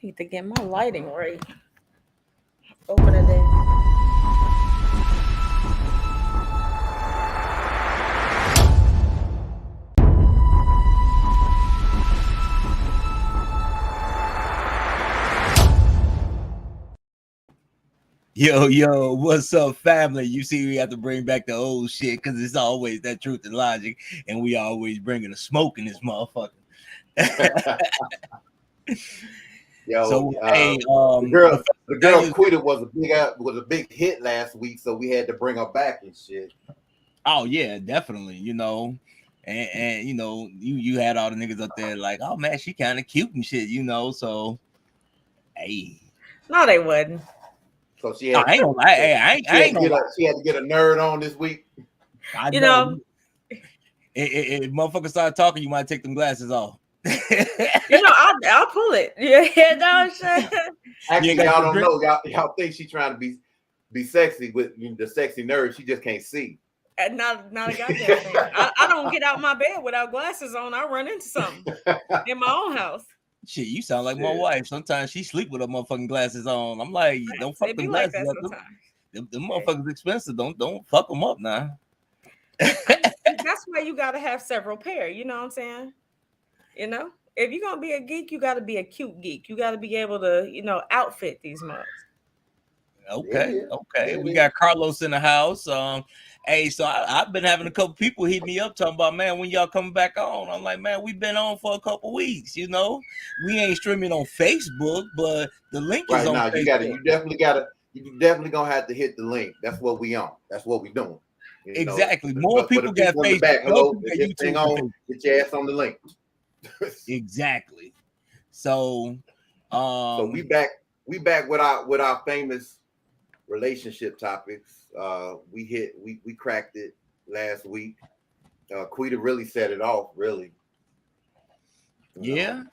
need to get my lighting right. Open it in. Yo, what's up, family? You see, we have to bring back the old shit because it's always that truth and logic, and we always bringing the smoke in this motherfucker. Yo, So, hey, the girl Quita was a big hit last week, so we had to bring her back and shit. Oh yeah, definitely. And you had all the niggas up there like, oh man, she kind of cute and shit, So, hey, no, they wouldn't. So she had. I ain't gonna lie. Hey, I ain't gonna lie. She had to get a nerd on this week. I know. If motherfuckers start talking, you might take them glasses off. I'll pull it. Yeah, no shit. Actually, y'all don't know. Y'all think she's trying to be sexy with the sexy nerd. She just can't see. Not a goddamn thing. I don't get out my bed without glasses on. I run into something in my own house. Shit, you sound like my wife. Sometimes she sleep with her motherfucking glasses on. I'm like, don't fuck them glasses like up. Them motherfuckers expensive. Don't fuck them up now. That's why you gotta have several pair. You know what I'm saying? If you're gonna be a geek, you gotta be a cute geek. You gotta be able to, outfit these mugs. Okay. We got Carlos in the house. Hey, so I've been having a couple people hit me up talking about, man, when y'all coming back on? I'm like, man, we've been on for a couple weeks. We ain't streaming on Facebook, but the link is on now. Facebook. You definitely gonna have to hit the link. That's what we on. That's what we doing. Exactly. More people got Facebook. Hello, get your thing on. Get your ass on the link. Exactly. So we back with our famous relationship topics. We cracked it last week. Quita really set it off, really. Yeah.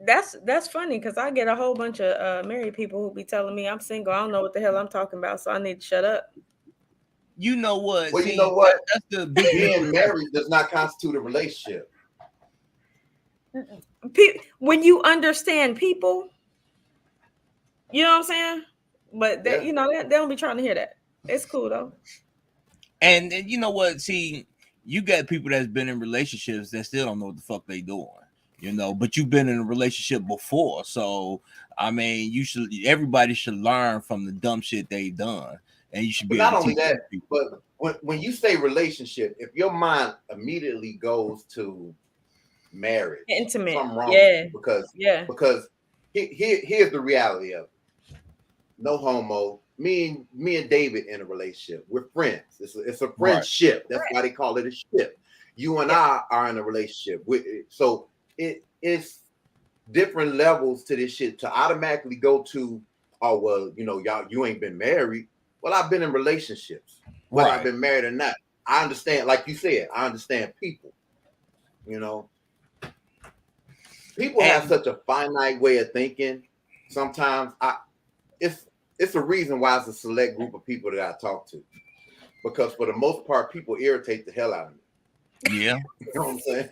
That's funny because I get a whole bunch of married people who be telling me I'm single. I don't know what the hell I'm talking about, so I need to shut up. You know what? Well, you know what? That's the being married does not constitute a relationship. When you understand people, you know what I'm saying? But they don't be trying to hear that. It's cool though. And you know what? See, you got people that's been in relationships that still don't know what the fuck they doing. But you've been in a relationship before, so I mean, everybody should learn from the dumb shit they've done, and you should be. Not only that, but when you say relationship, if your mind immediately goes to marriage, intimate, something wrong. Because here's the reality of it. No homo. Me and David in a relationship. We're friends. It's a friendship. That's why they call it a ship. You and I are in a relationship. So it's different levels to this shit. To automatically go to, oh well, y'all, you ain't been married. Well, I've been in relationships. Whether I've been married or not. I understand, like you said, I understand people. People have such a finite way of thinking. Sometimes it's a reason why it's a select group of people that I talk to. Because for the most part, people irritate the hell out of me. Yeah. You know what I'm saying?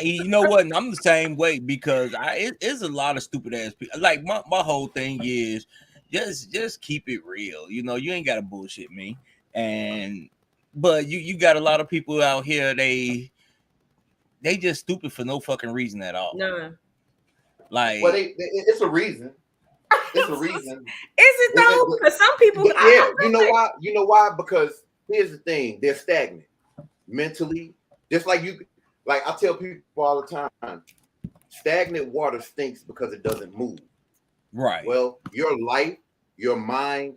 You know what? And I'm the same way because it's a lot of stupid ass people. Like my whole thing is just keep it real. You ain't gotta bullshit me. But you got a lot of people out here, they just stupid for no fucking reason at all. No. Like, well, it's a reason. It's a reason. Is it though? Because some people, you know why? You know why? Because here's the thing: they're stagnant mentally. Just like I tell people all the time, stagnant water stinks because it doesn't move. Right. Well, your life, your mind,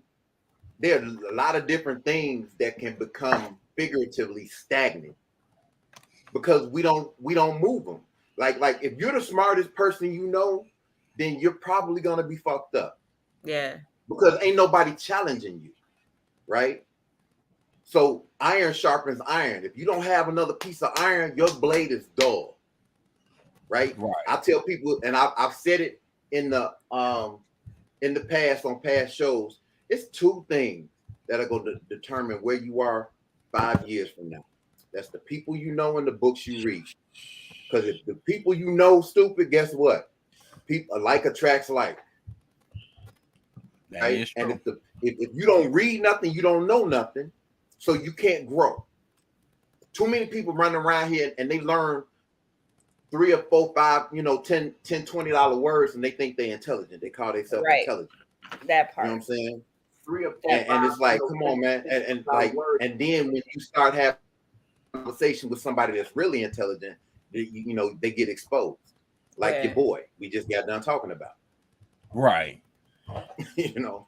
there are a lot of different things that can become figuratively stagnant because we don't move them. Like if you're the smartest person then you're probably gonna be fucked up. Yeah. Because ain't nobody challenging you, right? So iron sharpens iron. If you don't have another piece of iron, your blade is dull, right? I tell people, and I've said it in the past on past shows. It's two things that are going to determine where you are 5 years from now. That's the people you know and the books you read. Because if the people you know stupid, guess what? people like attracts like. That Right? is And true. if you don't read nothing, you don't know nothing, so you can't grow. Too many people running around here and they learn 3 or 4, 5, $10, $20 words, and they think they're intelligent. They call themselves Right. intelligent. That You know what part. I'm saying? 3 or 4, And it's like, come on, man. And like, words. and then when you start having a conversation with somebody that's really intelligent, they get exposed. Like your boy, we just got done talking about. Right. you know.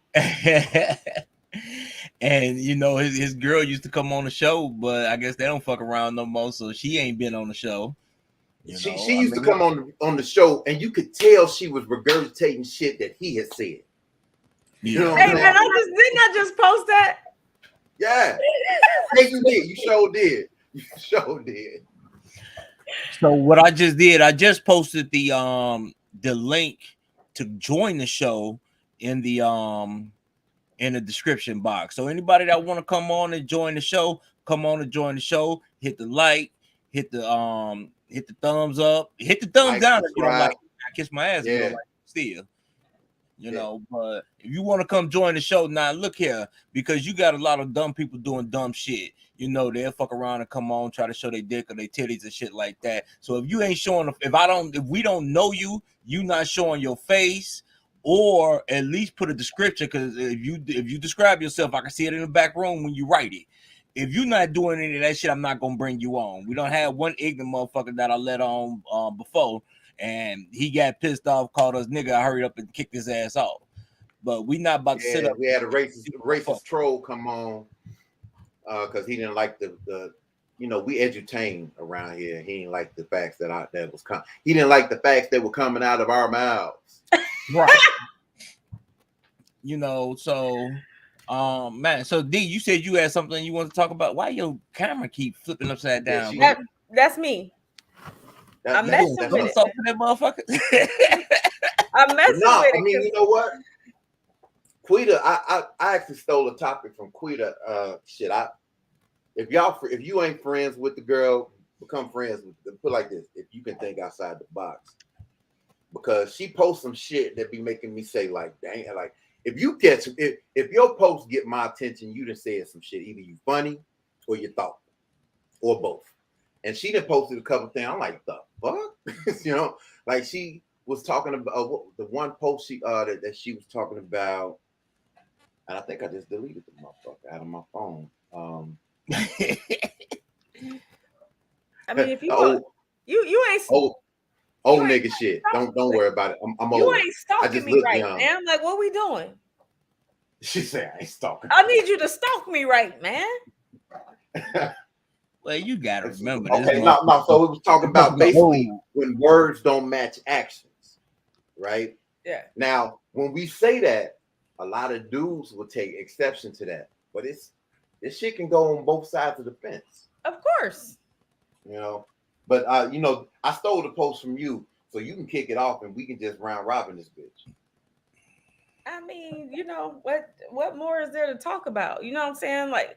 And his girl used to come on the show, but I guess they don't fuck around no more, so she ain't been on the show. She used to come on the show, and you could tell she was regurgitating shit that he had said. Yeah. You know what Hey I'm man, saying? didn't I just post that? Yeah. Yeah, you did. You sure did. You sure did. So what I just did, I just posted the link to join the show in the description box. So anybody that want to come on and join the show, come on and join the show. Hit the like, hit the thumbs up, hit the thumbs down if you don't like it. I kiss my ass if you don't like it still. But if you want to come join the show, now look here, because you got a lot of dumb people doing dumb shit. They'll fuck around and come on, try to show their dick or their titties and shit like that. So if you ain't showing, if we don't know you, you not showing your face, or at least put a description, because if you describe yourself, I can see it in the back room when you write it. If you're not doing any of that shit, I'm not gonna bring you on. We don't have one ignorant motherfucker that I let on before, and he got pissed off, called us nigga. I hurried up and kicked his ass off. But we not about to sit up. We had a racist troll come on because he didn't like the we edutain around here. He didn't like the facts he didn't like the facts that were coming out of our mouths. Right. So man, so D, you said you had something you want to talk about. Why your camera keep flipping upside down? That's me. I'm messing with it. That motherfucker. I'm messing with it. I mean, you know what? Quita, I actually stole a topic from Quita. If you ain't friends with the girl, become friends with them. Put it like this: if you can think outside the box, because she posts some shit that be making me say like, dang, like if your posts get my attention, you done said some shit. Either you funny or you thoughtful, or both. And she done posted a couple things. I'm like, the fuck, like she was talking about the one post that she was talking about. And I think I just deleted the motherfucker out of my phone. I mean, if you want, you ain't old nigga shit. Don't worry about it. I'm old. You ain't stalking me right, man. I'm like, what we doing? She said, I ain't stalking. I need you to stalk me right, man. Well, you gotta remember. Okay, no. So we was talking about basically when words don't match actions, right? Yeah. Now, when we say that, a lot of dudes will take exception to that, but this shit can go on both sides of the fence. Of course. But I stole the post from you, so you can kick it off and we can just round robin this bitch. I mean, what more is there to talk about? You know what I'm saying? Like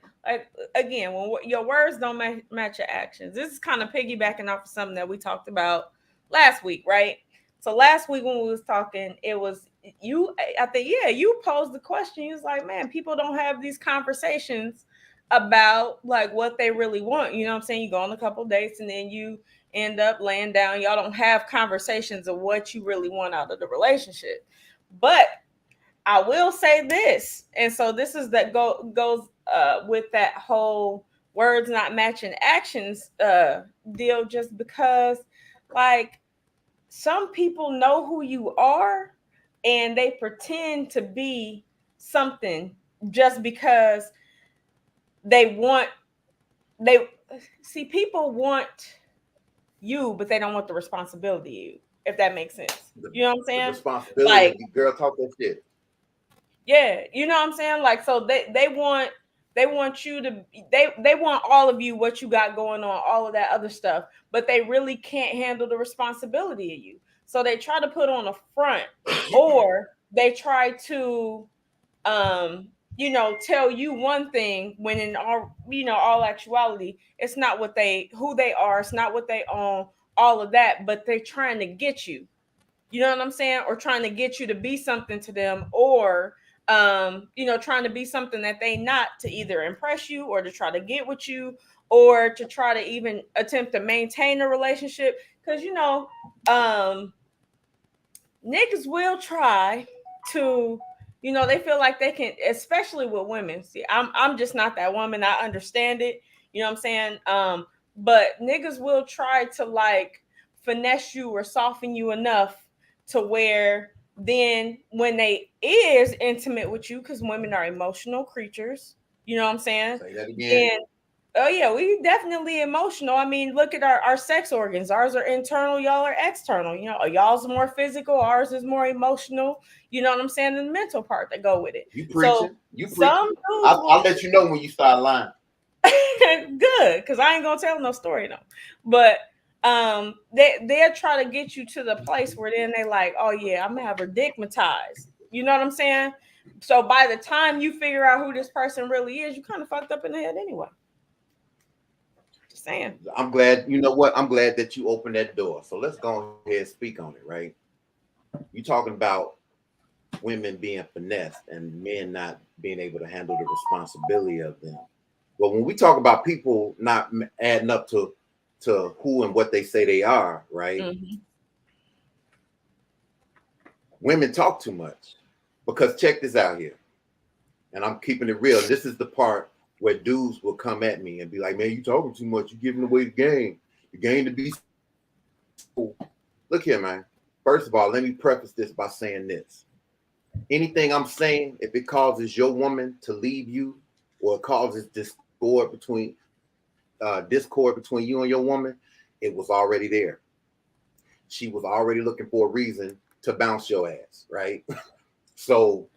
again, when your words don't match your actions. This is kind of piggybacking off of something that we talked about last week, right? So last week when we was talking, it was you. I think you posed the question. You was like, man, people don't have these conversations about like what they really want. You know what I'm saying? You go on a couple dates and then you end up laying down. Y'all don't have conversations of what you really want out of the relationship. But I will say this, and so this is that goes with that whole words not matching actions deal. Just because, like, some people know who you are, and they pretend to be something just because people want you, but they don't want the responsibility of you. If that makes sense, you know what I'm saying? The responsibility, like, girl, talk that shit. Yeah, you know what I'm saying? Like, so they want you to they want all of you, what you got going on, all of that other stuff, but they really can't handle the responsibility of you. So they try to put on a front, or they try to tell you one thing when in all actuality, it's not who they are, it's not what they own, all of that, but they're trying to get you. You know what I'm saying? Or trying to get you to be something to them, or trying to be something that they not, to either impress you or to try to get with you or to try to even attempt to maintain a relationship. Because niggas will try to, they feel like they can, especially with women. See, I'm just not that woman. I understand it. You know what I'm saying? But niggas will try to like finesse you or soften you enough to where then when they is intimate with you, because women are emotional creatures, you know what I'm saying? Say that again. Then oh yeah, we definitely emotional. I mean, look at our sex organs. Ours are internal, y'all are external. Y'all's more physical, ours is more emotional. You know what I'm saying? And the mental part that go with it. You So preaching. You some preaching. dudes I'll will let you know when you start lying. good, because I ain't gonna tell no story though. But they'll try to get you to the place where then they like, oh yeah, I'm gonna have her digmatized. You know what I'm saying? So by the time you figure out who this person really is, you kind of fucked up in the head anyway. Just saying. I'm glad. You know what? I'm glad that you opened that door. So let's go ahead and speak on it, right? You talking about women being finessed and men not being able to handle the responsibility of them. But when we talk about people not adding up to who and what they say they are, right? Mm-hmm. Women talk too much. Because check this out here, and I'm keeping it real. This is the part where dudes will come at me and be like, "Man, you talking too much. You giving away the game. The game to be so." Look here, man. First of all, let me preface this by saying this: anything I'm saying, if it causes your woman to leave you, or it causes discord between you and your woman, it was already there. She was already looking for a reason to bounce your ass, right? So,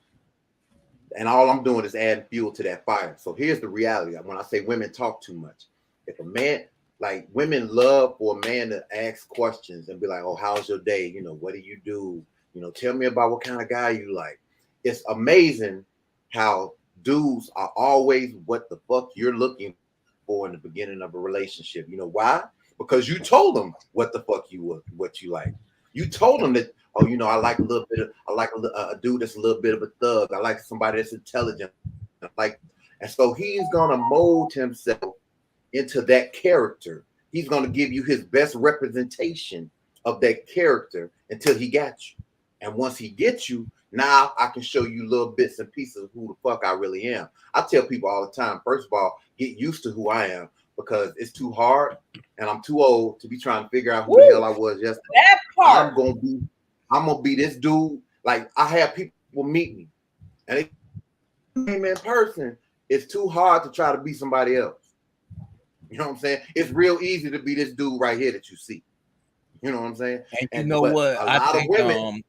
and all I'm doing is adding fuel to that fire. So here's the reality. When I say women talk too much, if a man, like women love for a man to ask questions and be like, "Oh, how's your day? What do you do? Tell me about what kind of guy you like." It's amazing how dudes are always what the fuck you're looking for in the beginning of a relationship. You know why? Because you told them what the fuck what you like. You told them that, oh, I like a little bit of, I like a dude that's a little bit of a thug. I like somebody that's intelligent. And so he's gonna mold himself into that character. He's gonna give you his best representation of that character until he got you. And once he gets you, now I can show you little bits and pieces of who the fuck I really am. I tell people all the time, first of all, get used to who I am, because it's too hard and I'm too old to be trying to figure out who the hell I was yesterday. That part. I'm gonna be I'm gonna be this dude. Like, I have people meet me and they tell me, man, when you meet me in person, it's too hard to try to be somebody else. You know what I'm saying? It's real easy to be this dude right here that you see. You know what I'm saying? And you And know but what? a I lot of think women.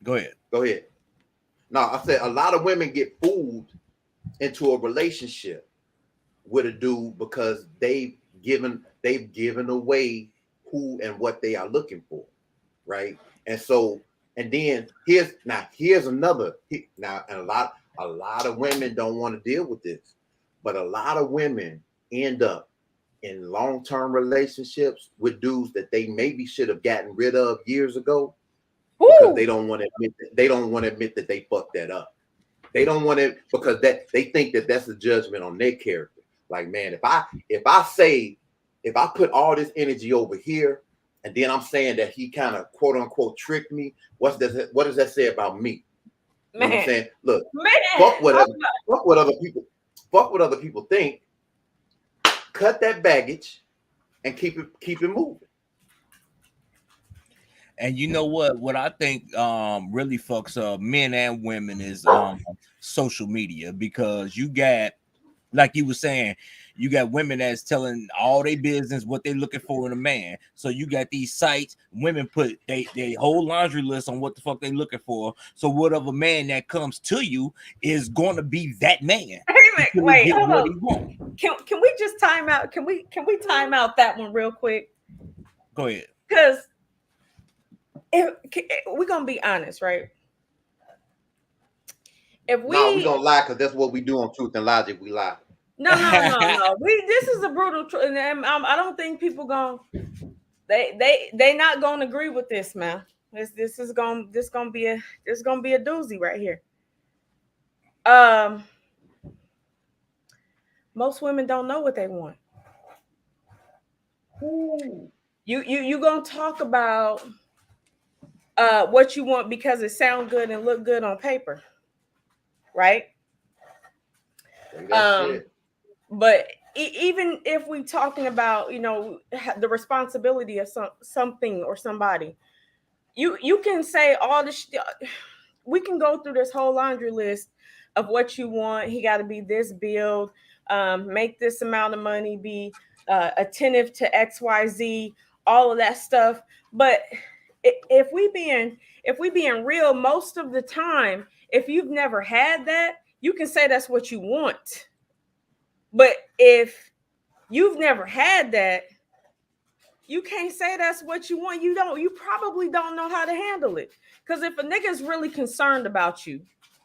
Go ahead. Go ahead. No, I said a lot of women get fooled into a relationship with a dude because they've given away who and what they are looking for, right? And so, and then here's another now, and a lot of women don't want to deal with this, but a lot of women end up in long-term relationships with dudes that they maybe should have gotten rid of years ago, because Woo. they don't want to admit that they fucked that up. They don't want to, because that they think that that's a judgment on their character. Like, man, if I put all this energy over here, and then I'm saying that he kind of quote unquote tricked me, what does that say about me? You know what I'm Man. saying? Look, Man. fuck what other fuck what other people fuck what other people think. Cut that baggage and keep it moving. And you know what I think really fucks up men and women is social media, because you got, like you were saying, you got women that's telling all their business, what they're looking for in a man. So you got these sites, women put they whole laundry list on what the fuck they looking for. So whatever man that comes to you is going to be that man until he Wait, get hold what on. he wants. Can we just time out? Can we time out that one real quick? Go ahead. Because we're gonna be honest, right? If No, we we gonna lie, because that's what we do on Truth and Logic. We lie. no, we this is a brutal truth, and I don't think people gonna They not gonna agree with this, man. This gonna be a doozy right here. Um, most women don't know what they want. Ooh. You gonna talk about what you want because it sound good and look good on paper, right? Say that Um, shit. but even if we talking about the responsibility of something or somebody, you can say all this. We can go through this whole laundry list of what you want. He got to be this build, make this amount of money, be attentive to XYZ, all of that stuff. But if we being real, most of the time, if you've never had that, you can say that's what you want. But if you've never had that, you can't say that's what you want. You probably don't know how to handle it. Because if a nigga's really concerned about you,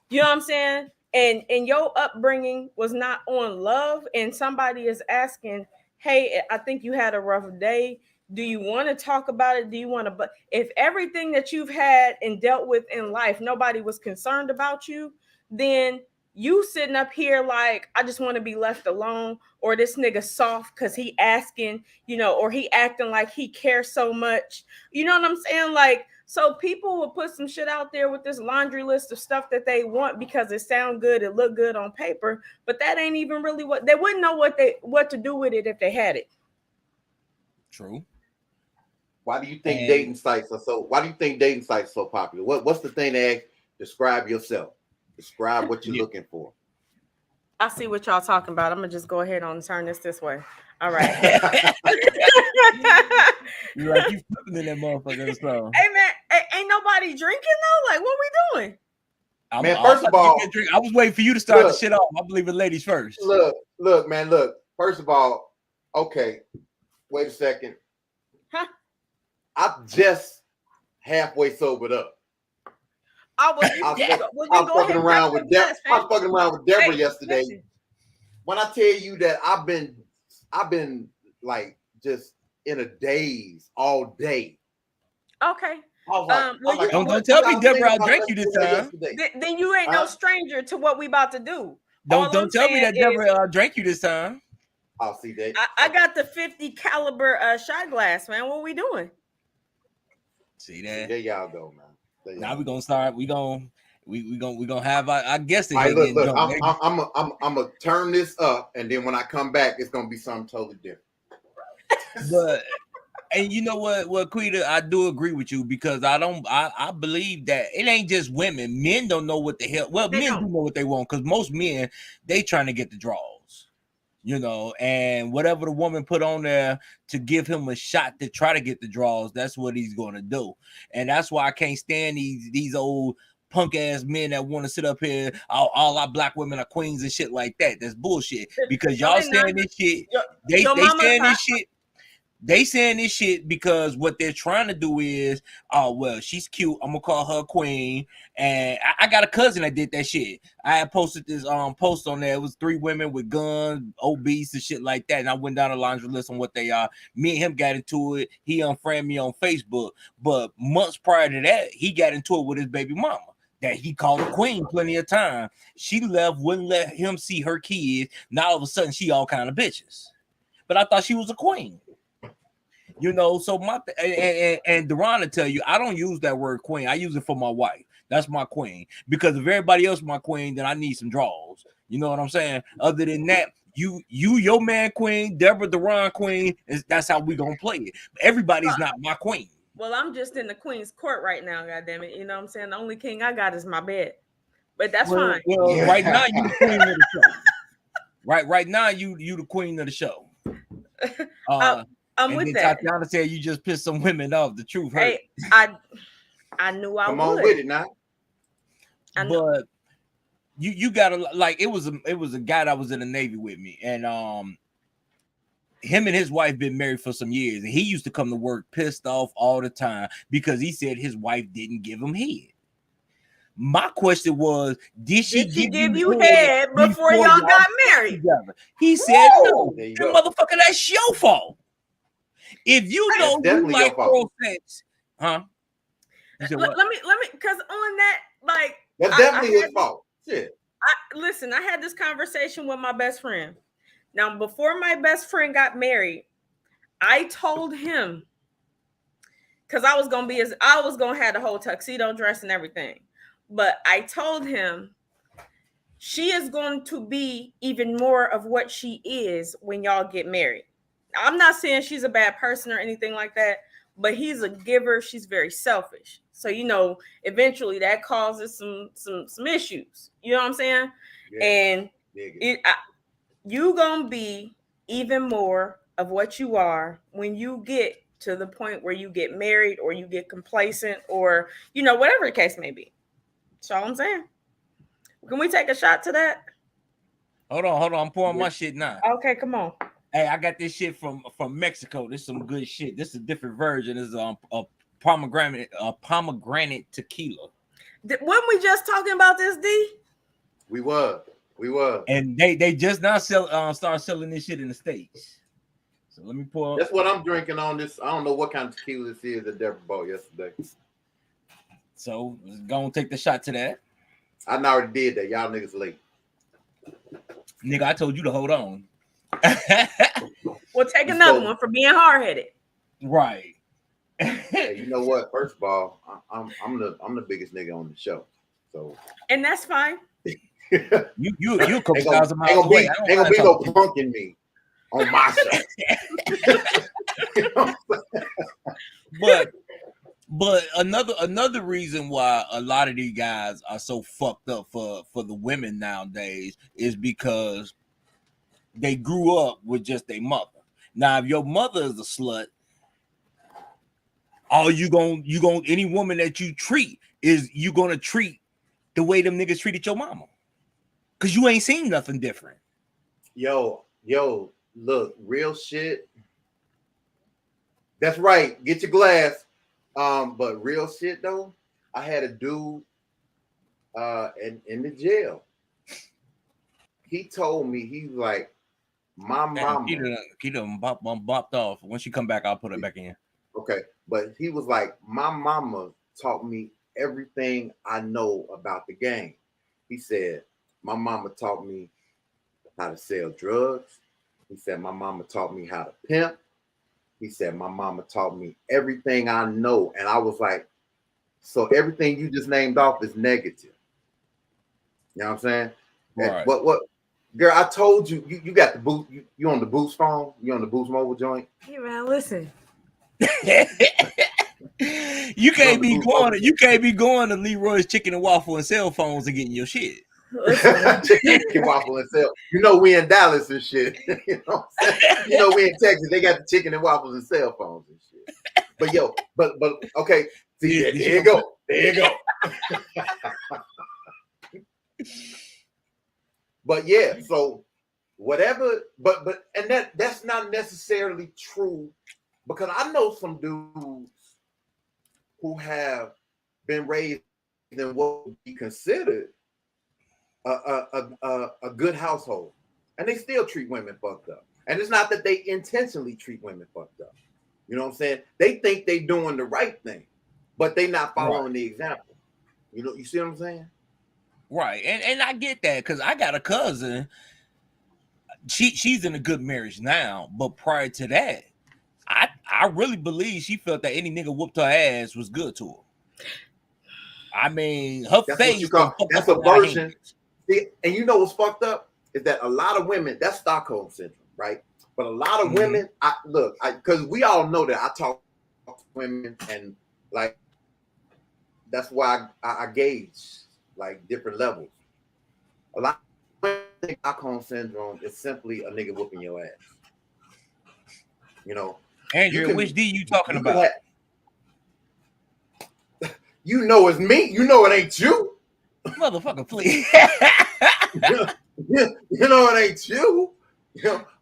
you know what I'm saying? And your upbringing was not on love, and somebody is asking, hey, I think you had a rough day. Do you want to talk about it? Do you want to? But if everything that you've had and dealt with in life, nobody was concerned about you, then you sitting up here like, I just want to be left alone, or this nigga soft because he asking, or he acting like he cares so much. You know what I'm saying? Like, so people will put some shit out there with this laundry list of stuff that they want because it sound good, it look good on paper, but that ain't even really what they wouldn't know what to do with it if they had it. True. Why do you think dating sites are so? Why do you think dating sites are so popular? What's the thing that describe yourself? Describe what you're looking for. I see what y'all talking about. I'm gonna just go ahead and turn this way. All right. You like you flipping in that motherfucker. So. Hey man, ain't nobody drinking though. Like, what we doing? Man, first of all, I was waiting for you to start the shit off. I believe in ladies first. Look, man, look. First of all, okay. Wait a second. Huh? I'm just halfway sobered up. I was fucking around with Deborah yesterday. Listen. When I tell you that I've been like just in a daze all day. Okay. Don't tell me Deborah I'll drink you this time. Then you ain't no stranger to what we about to do. Don't tell me that Deborah I'll drink you this time. I'll see that. I got the 50 caliber shot glass, man. What we doing? See that? There y'all go, man. Now we're gonna start. We gonna have I guess right, look, I'm gonna turn this up, and then when I come back, it's gonna be something totally different. But and you know what, Quita, I do agree with you because I believe that it ain't just women. Men don't know what the hell. Well, men do know what they want because most men they trying to get the draws. And whatever the woman put on there to give him a shot to try to get the draws, that's what he's going to do. And that's why I can't stand these old punk ass men that want to sit up here, all our black women are queens and shit like that. That's bullshit. Because y'all saying this shit, they saying this shit. They saying this shit because what they're trying to do is, oh, well, she's cute. I'm gonna call her queen. And I got a cousin that did that shit. I had posted this post on there. It was 3 women with guns, obese and shit like that. And I went down the laundry list on what they are. Me and him got into it. He unfriended me on Facebook. But months prior to that, he got into it with his baby mama that he called a queen plenty of time. She left, wouldn't let him see her kids. Now all of a sudden she all kind of bitches. But I thought she was a queen. So and Deron will tell you, I don't use that word queen. I use it for my wife. That's my queen. Because if everybody else is my queen, then I need some draws. You know what I'm saying? Other than that, your man queen, Deborah Deron queen, that's how we gonna play it. Everybody's not my queen. Well, I'm just in the queen's court right now, goddammit. You know what I'm saying? The only king I got is my bed. But that's fine. Well, right now you the queen of the show. Right now you the queen of the show. I'm with that. Tatiana said you just pissed some women off. The truth hurt. Hey, I knew I would. Come on with it now. But you gotta like it was a guy that was in the Navy with me, and him and his wife been married for some years, and he used to come to work pissed off all the time because he said his wife didn't give him head. My question was, did she give you head before y'all got married? Together? He said no. Motherfucker, that's your fault. If you know you like oral sex, huh? Let me, because on that, like, that's definitely his fault. Shit. Listen, I had this conversation with my best friend. Now, before my best friend got married, I told him, because I was gonna have the whole tuxedo dress and everything, but I told him she is going to be even more of what she is when y'all get married. I'm not saying she's a bad person or anything like that, but he's a giver. She's very selfish. So, eventually that causes some issues. You know what I'm saying? Yeah. And you gonna be even more of what you are when you get to the point where you get married or you get complacent or whatever the case may be. That's all I'm saying. Can we take a shot to that? Hold on. I'm pouring my shit now. Okay, come on. Hey, I got this shit from Mexico. This is some good shit. This is a different version. This is a pomegranate tequila. Weren't we just talking about this, D? We were. And they just now start selling this shit in the States. So let me pour. That's what I'm drinking on this. I don't know what kind of tequila this is that Deborah bought yesterday. So let's go and take the shot to that. I already did that. Y'all niggas late. Nigga, I told you to hold on. Well, take another one for being hard-headed. Right. Hey, you know what? First of all, I'm the biggest nigga on the show. So. And that's fine. you a couple thousand miles away. Ain't gonna be no punk in me on my show. But another reason why a lot of these guys are so fucked up for the women nowadays is because they grew up with just their mother. Now, if your mother is a slut, all you gonna any woman that you treat is you gonna treat the way them niggas treated your mama. Cause you ain't seen nothing different. Yo, look, real shit. That's right. Get your glass. But real shit though, I had a dude in the jail. He told me, he's like, my mama. He done bopped off. When she come back, I'll put it back in. Okay. But he was like, my mama taught me everything I know about the game. He said, my mama taught me how to sell drugs. He said, my mama taught me how to pimp. He said, my mama taught me everything I know. And I was like, so everything you just named off is negative. You know what I'm saying? Right. What girl, I told you, you got the boot, you on the Boost phone? You on the Boost mobile joint? Hey man, listen. You can't be going to Leroy's Chicken and Waffle and cell phones and getting your shit. Chicken waffle and cell. You know we in Dallas and shit. You know we in Texas. They got the chicken and waffles and cell phones and shit. But okay. See, there you go. But yeah, so whatever. But and that's not necessarily true, because I know some dudes who have been raised in what would be considered a good household, and they still treat women fucked up. And it's not that they intentionally treat women fucked up. You know what I'm saying? They think they doing the right thing, but they not following the example. You see what I'm saying? Right. And I get that, because I got a cousin. She's in a good marriage now, but prior to that, I really believe she felt that any nigga whooped her ass was good to her. I mean, that's face. That's a version. See, and you know what's fucked up is that a lot of women, that's Stockholm syndrome, right? But a lot of women, because we all know that I talk to women, and like that's why I gauge like different levels. A lot of women think Stockholm syndrome is simply a nigga whooping your ass. You know, Andrew, which D you talking about? You know it's me. You know it ain't you. Motherfucker, please. You know it ain't you.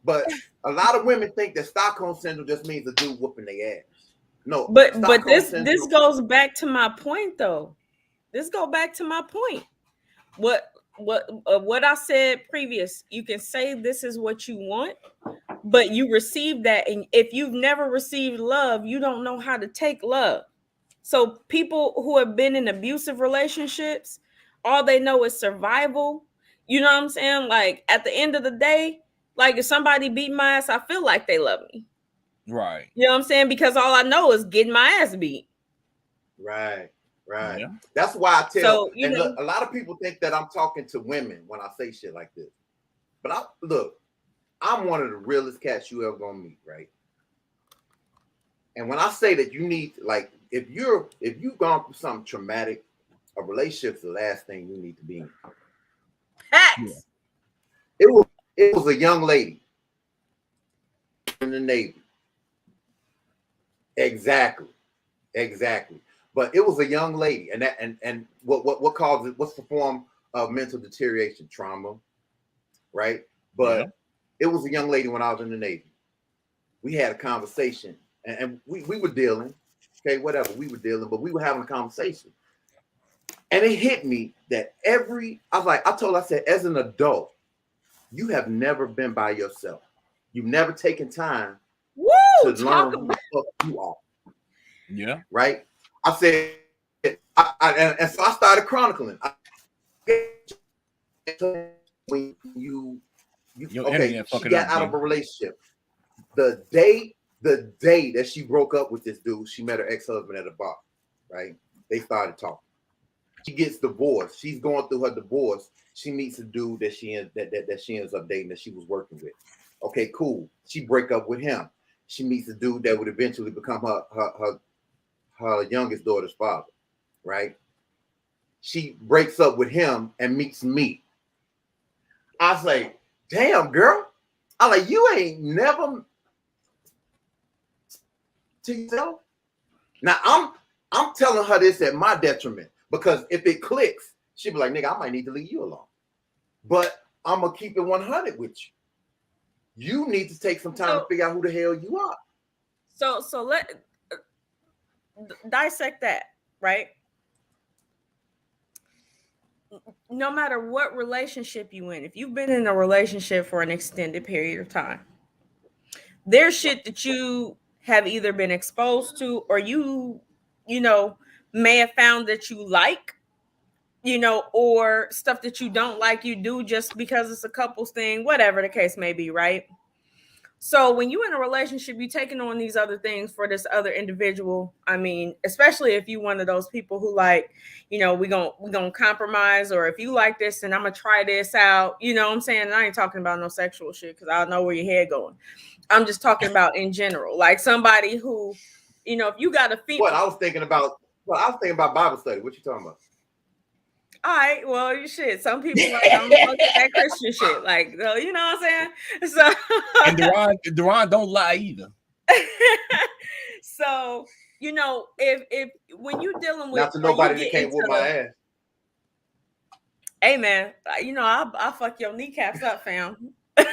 But a lot of women think that Stockholm syndrome just means a dude whooping their ass. No, but this goes back to my point though. This go back to my point. What I said previous. You can say this is what you want, but you receive that, and if you've never received love, you don't know how to take love. So people who have been in abusive relationships, all they know is survival. You know what I'm saying? Like at the end of the day, like if somebody beat my ass, I feel like they love me. Right. You know what I'm saying? Because all I know is getting my ass beat. Right. Right. Yeah. That's why I tell. So, you And look, know, a lot of people think that I'm talking to women when I say shit like this. But I look, I'm one of the realest cats you ever gonna meet, right? And when I say that you need, like, if you've gone through something traumatic, a relationship's the last thing you need to be in. Yeah. hats. It was a young lady in the Navy. Exactly. Exactly. But it was a young lady, and that and what causes it? What's the form of mental deterioration? Trauma, right? Yeah. But it was a young lady when I was in the Navy. We had a conversation, and we were dealing, okay, whatever, we were dealing, but we were having a conversation. And it hit me that I told her, I said, as an adult, you have never been by yourself. You've never taken time to Woo! learn Talk who the about fuck you are, Yeah. right? I said, and so I started chronicling. When you Your okay, internet she fucking got up, out of B. a relationship. The day that she broke up with this dude, she met her ex-husband at a bar, right? They started talking. She gets divorced. She's going through her divorce. She meets a dude that she ends up dating that she was working with. Okay, cool. She break up with him. She meets a dude that would eventually become her youngest daughter's father, right? She breaks up with him and meets me. I say, damn girl. I like, you ain't never to yourself. Now I'm telling her this at my detriment, because if it clicks, she'll be like, nigga, I might need to leave you alone. But I'm gonna keep it 100 with you. You need to take some time to so figure out who the hell you are. so let dissect that, right? No matter what relationship you in, if you've been in a relationship for an extended period of time, there's shit that you have either been exposed to, or you know, may have found that you like, or stuff that you don't like you do just because it's a couples thing, whatever the case may be, right? So when you're in a relationship, you're taking on these other things for this other individual. I mean, especially if you one of those people who like, we gonna compromise, or if you like this and I'm gonna try this out. You know what I'm saying? And I ain't talking about no sexual shit because I know where your head going. I'm just talking about in general, like somebody who, if you got a female. What I was thinking about, Bible study. What you talking about? All right, well, you shit. Some people like I don't fuck with that Christian shit, like you know what I'm saying. So And Duran don't lie either. so if when you dealing with, Not to or you nobody that get can't into whoop my ass. hey man, I'll fuck your kneecaps up, fam. But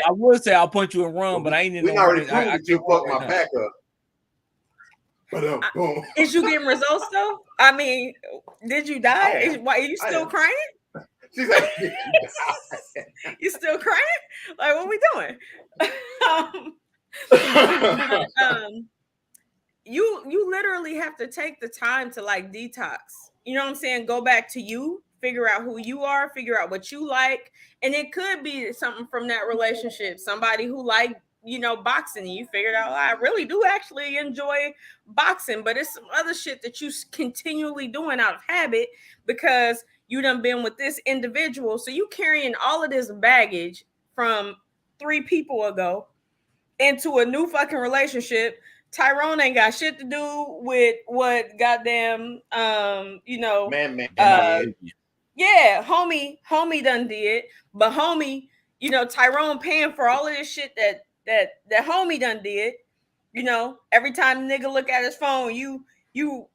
I would say I'll punch you and run, Well, but I ain't in we no already run. proved I that you can't run fuck right my now. back up. But boom. is you getting results though? I mean, did you die? Why are you still crying? She's like, You still crying? Like, what we doing? But you literally have to take the time to like detox. You know what I'm saying? Go back to you, figure out who you are, figure out what you like. And it could be something from that relationship. Somebody who like, boxing, and you figured out, I really do actually enjoy boxing, but it's some other shit that you continually doing out of habit because you done been with this individual. So you carrying all of this baggage from 3 people ago into a new fucking relationship. Tyrone ain't got shit to do with what goddamn man uh did. yeah, homie done did. But homie, Tyrone paying for all of this shit that homie done did. Every time the nigga look at his phone, you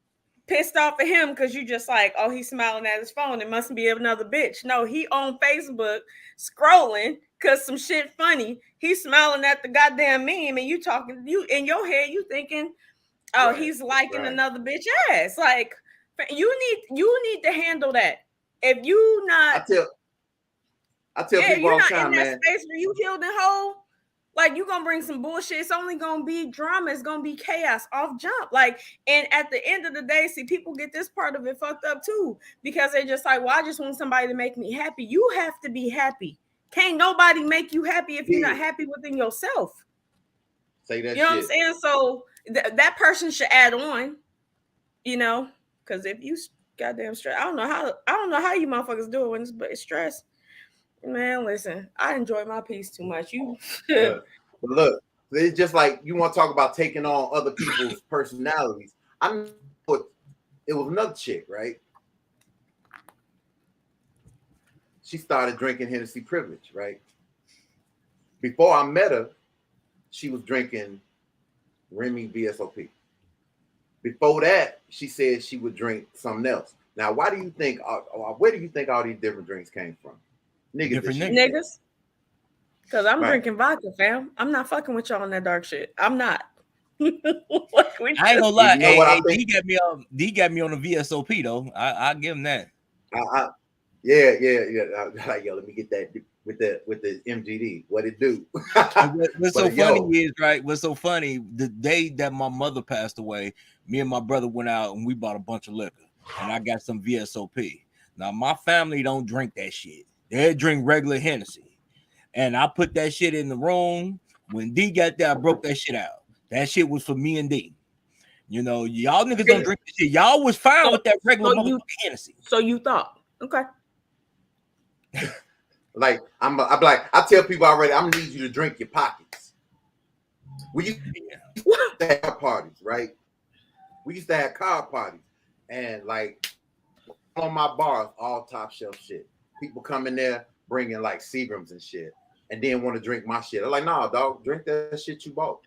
pissed off at him because you just like, oh, he's smiling at his phone. It must be another bitch. No, he on Facebook scrolling because some shit funny. He's smiling at the goddamn meme, and you in your head, you thinking, oh, Right, he's liking right. another bitch ass. Like, you need to handle that. If you I not, tell I tell Yeah, people you're all the not in time, that man. space where you healed and whole. Like, you gonna bring some bullshit. It's only gonna be drama. It's gonna be chaos off jump. Like, and at the end of the day, see, people get this part of it fucked up too, because they're just like, well, I just want somebody to make me happy. You have to be happy. Can't nobody make you happy if you're not happy within yourself. Say that You know shit. what I'm saying? So that person should add on, you know, because if you goddamn stress, I don't know how you motherfuckers do it when it's stress. Man, listen, I enjoy my peace too much. You But look, it's just like you want to talk about taking on other people's personalities. I know it was another chick, right? She started drinking Hennessy Privilege, right? Before I met her, she was drinking Remy VSOP. Before that, she said she would drink something else. Now, why do you think? Where do you think all these different drinks came from? Niggas. Because I'm drinking vodka, fam. I'm not fucking with y'all on that dark shit. I'm not. I ain't gonna lie. You know what I think? D got me on the VSOP though. I'll give him that. Yeah. Like, yo, let me get that with the MGD. What it do? What's so funny is, right? What's so funny? The day that my mother passed away, me and my brother went out and we bought a bunch of liquor, and I got some VSOP. Now my family don't drink that shit. They drink regular Hennessy, and I put that shit in the room. When D got there, I broke that shit out. That shit was for me and D. You know, y'all niggas don't drink this shit. Y'all was fine with that regular motherfucking Hennessy. So you thought, okay. Like I'm like, I tell people already, I'm gonna need you to drink your pockets. We used to have parties, right? We used to have card parties, and like on my bars, all top shelf shit. People come in there bringing like Seagrams and shit, and then want to drink my shit. I'm like, nah, dog, drink that shit you bought.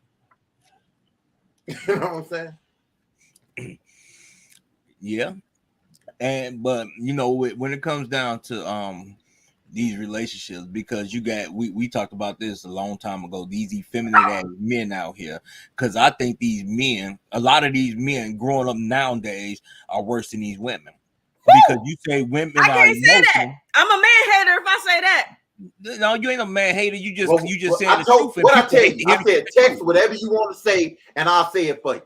You know what I'm saying? Yeah, but you know, when it comes down to these relationships, because you got we talked about this a long time ago, these effeminate ass men out here, because I think a lot of these men growing up nowadays are worse than these women. Because you say women I can't say that. I'm a man hater if I say that. No, you ain't a man hater. You just saying the truth. What I tell you, I said text whatever you want to say, and I'll say it for you.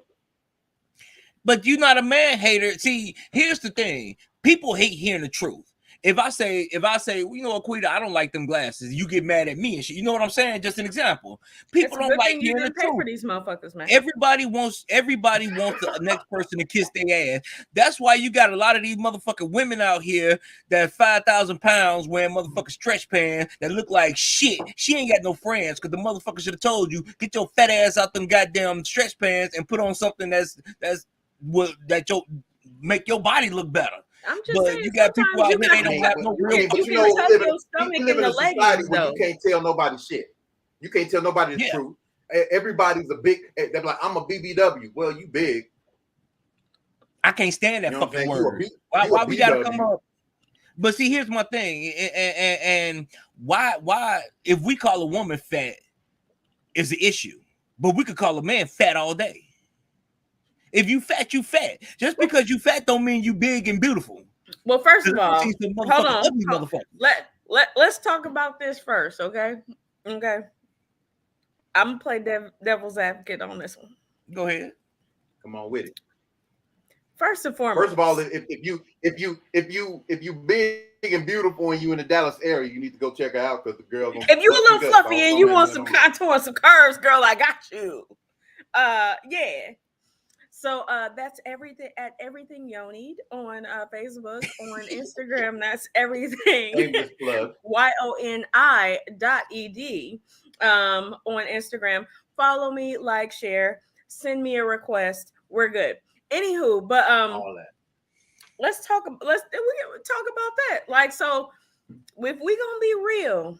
But you're not a man hater. See, here's the thing: people hate hearing the truth. If I say, well, you know what, Quita, I don't like them glasses, you get mad at me and shit. You know what I'm saying? Just an example. People don't like hearing the truth. For these motherfuckers, man. Everybody wants the next person to kiss their ass. That's why you got a lot of these motherfucking women out here that 5,000 pounds wearing motherfucking stretch pants that look like shit. She ain't got no friends because the motherfucker should have told you, get your fat ass out them goddamn stretch pants and put on something that make your body look better. I'm just saying, you got people out here they don't have no real. But you know, we live in a society where you can't tell nobody shit. You can't tell nobody the truth. Everybody's a big. They're like, I'm a BBW. Well, you big. I can't stand that fucking word. Why we gotta come up? But see, here's my thing, and why if we call a woman fat is the issue, but we could call a man fat all day. If you fat, you fat. Just because you fat don't mean you big and beautiful. Well, first of all, hold on. Let's talk about this first, okay? Okay. I'm gonna play devil's advocate on this one. Go ahead. Come on with it. First and foremost. First of all, if you big and beautiful and you in the Dallas area, you need to go check her out because the girl. If you a little fluffy and you want some contour and some curves, girl, I got you. Yeah. So that's everything at Everything Yonid on Facebook, on Instagram. That's everything. YONI.ED on Instagram. Follow me, like, share, send me a request. We're good. Anywho, but all that. Let's talk about that. Like, so if we gonna be real,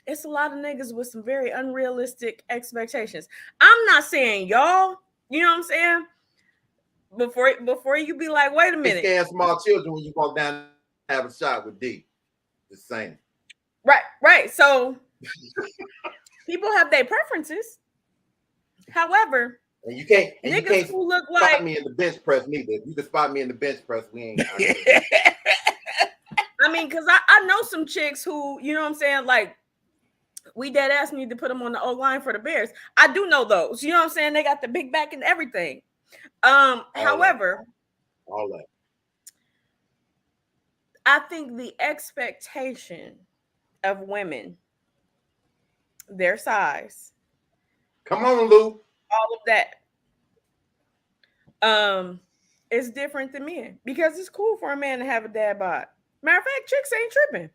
it's a lot of niggas with some very unrealistic expectations. I'm not saying y'all. You know what I'm saying? Before you be like, wait a minute. They scare small children when you walk down and have a shot with D. Just saying. Right. So people have their preferences. However, and you can't niggas who look spot me in the bench press neither. If you can spot me in the bench press, we ain't. I mean, because I know some chicks who, you know what I'm saying, like, we dead ass need to put them on the O line for the Bears. I do know those. You know what I'm saying? They got the big back and everything. All that, However, all that. I think the expectation of women, their size, Come on, Lou. all of that, is different than men because it's cool for a man to have a dad bod. Matter of fact, chicks ain't tripping.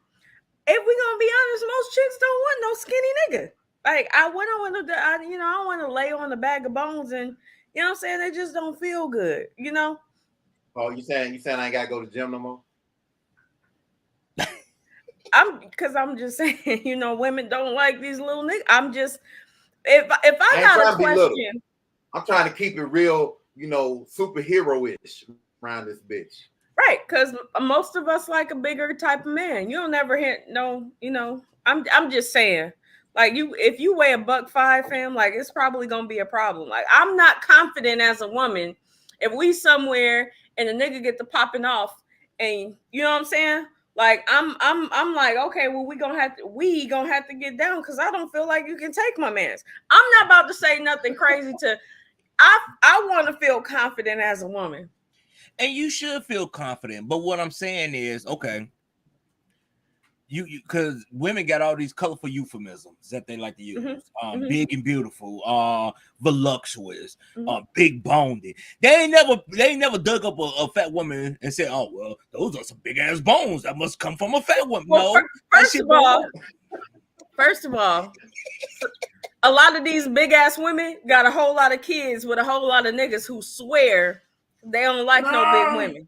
If we gonna be honest, most chicks don't want no skinny nigga. Like I wouldn't want to, you know, I don't want to lay on a bag of bones and you know what I'm saying. They just don't feel good, you know. Oh, you saying I ain't gotta go to the gym no more? I'm just saying, you know, women don't like these little niggas. I'm just if I I ain't got trying a to be little. question, I'm trying to keep it real, superhero-ish around this bitch. right? Because most of us like a bigger type of man. You don't ever hit no, you know. I'm just saying, like you, if you weigh $105, fam, like it's probably gonna be a problem. Like I'm not confident as a woman if we somewhere and a nigga get to popping off, and you know what I'm saying. Like I'm like okay, well we gonna have to get down because I don't feel like you can take my man's. I'm not about to say nothing crazy to. I want to feel confident as a woman. And you should feel confident. But what I'm saying is, okay, you because women got all these colorful euphemisms that they like to use. Mm-hmm. Big and beautiful, voluptuous, Mm-hmm. big boned. They ain't never dug up a fat woman and said, "Oh well, those are some big ass bones that must come from a fat woman." Well, No, first of all, a lot of these big ass women got a whole lot of kids with a whole lot of niggas who swear they don't like no big women.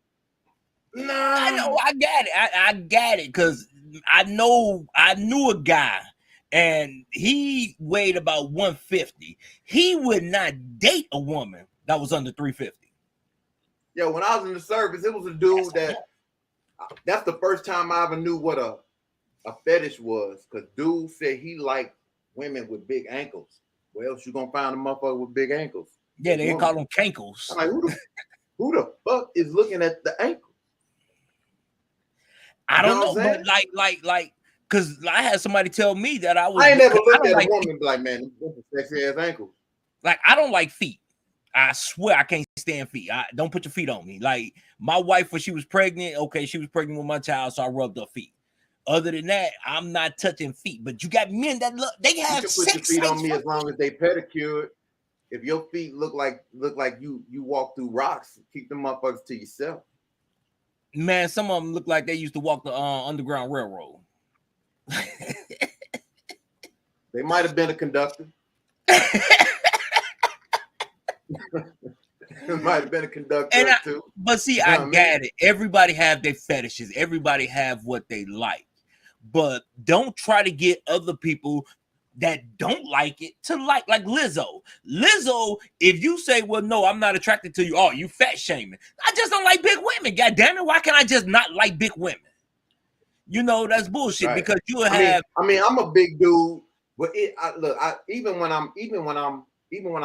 I know, No. I got it. I got it because I knew a guy and he weighed about 150. He would not date a woman that was under 350. Yo, when I was in the service, it was a dude that's the first time I ever knew what a fetish was. Cause dude said he liked women with big ankles. Where else you gonna find a motherfucker with big ankles? Yeah, they call them cankles. I'm like, who the fuck is looking at the ankle? I don't know, but like, because I had somebody tell me that I ain't never looked at like a woman and be like, man, that's a sexy ass ankles. Like, I don't like feet. I swear I can't stand feet. Don't put your feet on me. Like, my wife, when she was pregnant, okay, she was pregnant with my child, so I rubbed her feet. Other than that, I'm not touching feet. But you got men that look, they have you can put your feet on me as long as they pedicured. If your feet look like you walk through rocks, keep them motherfuckers to yourself. Man, some of them look like they used to walk the Underground Railroad. They might have been a conductor. Might have been a conductor too. But see, I got it. Everybody have their fetishes. Everybody have what they like. But don't try to get other people that don't like it to like Lizzo. Lizzo, if you say, well, no, I'm not attracted to you, oh, you fat shaming. I just don't like big women. God damn it. Why can't I just not like big women? You know, that's bullshit, right? Because you have. I mean, I'm a big dude, but even when I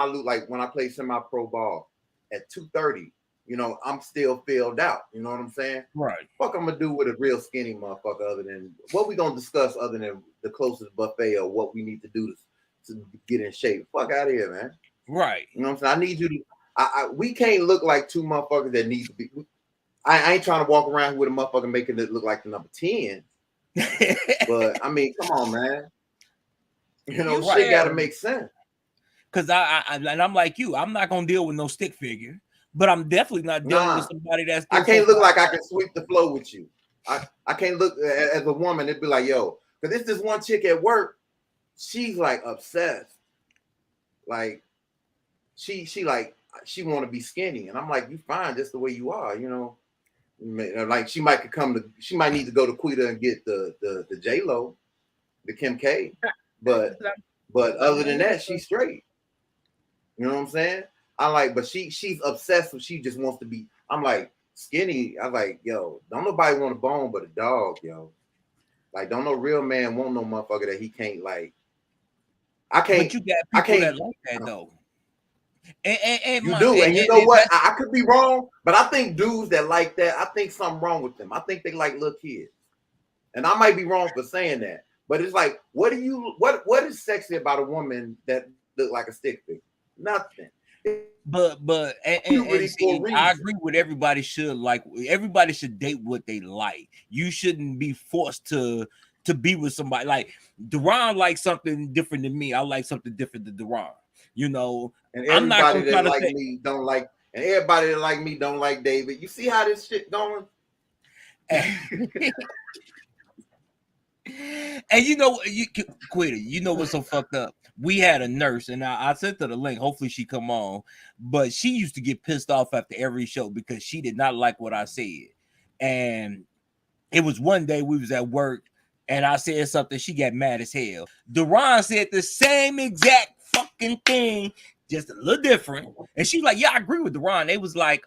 look like when I play semi-pro ball at 230, you know, I'm still filled out. You know what I'm saying? Right. Fuck, I'm gonna do with a real skinny motherfucker other than what we gonna discuss other than the closest buffet or what we need to do to get in shape. Fuck out of here, man. Right. You know what I'm saying? I need you to. We can't look like two motherfuckers that need to be. I ain't trying to walk around with a motherfucker making it look like the number 10. But I mean, come on, man. You know, shit got to make sense. Because I'm like you. I'm not gonna deal with no stick figure. But I'm definitely not dealing with somebody that's. I can't look like I can sweep the floor with you. I can't look as a woman. It'd be like, yo, because it's this one chick at work. She's like obsessed. Like she want to be skinny, and I'm like, you fine just the way you are, you know. Like she might need to go to Quita and get the J-Lo, the Kim K. But other than that, she's straight. You know what I'm saying? But she's obsessed with, she just wants to be. I'm like, skinny. I'm like, yo, don't nobody want a bone but a dog, yo. Like, don't no real man want no motherfucker that he can't like. I can't. But you got people that like that though. And you do, and you know what? I could be wrong, but I think dudes that like that, I think something wrong with them. I think they like little kids. And I might be wrong for saying that, but it's like, what is sexy about a woman that look like a stick figure? Nothing. But and see, I agree with everybody everybody should date what they like. You shouldn't be forced to be with somebody. Like Deron likes something different than me. I like something different than Deron. You know, and everybody that like me don't like, and everybody that like me don't like David. You see how this shit going? And you know, you quit it. You know what's so fucked up? We had a nurse, and I sent her the link. Hopefully, she come on. But she used to get pissed off after every show because she did not like what I said. And it was one day we was at work, and I said something. She got mad as hell. Deron said the same exact fucking thing, just a little different. And she was like, "Yeah, I agree with Deron." They was like,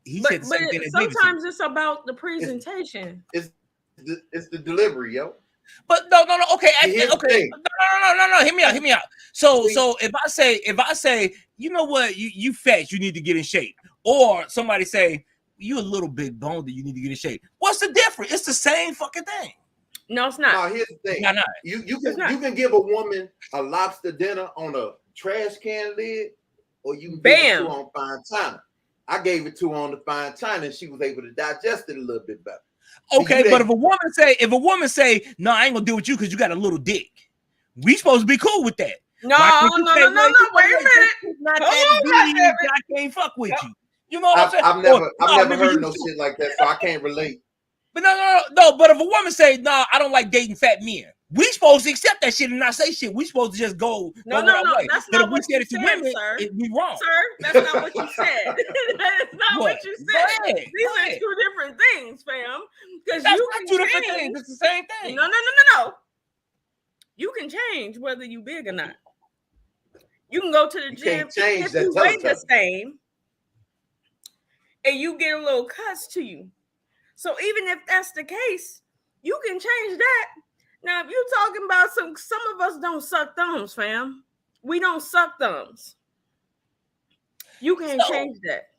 he said the same thing. Sometimes it's about the presentation. It's the delivery, yo. But no. Okay, okay. No. Hear me out. So if I say, you know what, you fat, you need to get in shape, or somebody say you a little big boned, you need to get in shape. What's the difference? It's the same fucking thing. No, it's not. No, here's the thing. Not. You can give a woman a lobster dinner on a trash can lid, or you can give it to her on fine china. I gave it to her on the fine china, and she was able to digest it a little bit better. Okay, but if a woman say, no, I ain't gonna deal with you because you got a little dick, we supposed to be cool with that. No. Wait a minute. Not that deep, I can't fuck with you. You know what I'm saying? I've never heard no shit like that, so I can't relate. But no. But if a woman say, no, I don't like dating fat men, we supposed to accept that shit and not say shit. We supposed to just go. No. That's not what you said, women, sir. We wrong, sir. That's not what you said. That's not what you said. These are two different things, fam. Because you can two different things. It's the same thing. No. You can change whether you big or not. You can go to the gym if you weigh the same, and you get a little cuts to you. So even if that's the case, you can change that. Now, if you're talking about some of us don't suck thumbs, fam. We don't suck thumbs. You can't change that.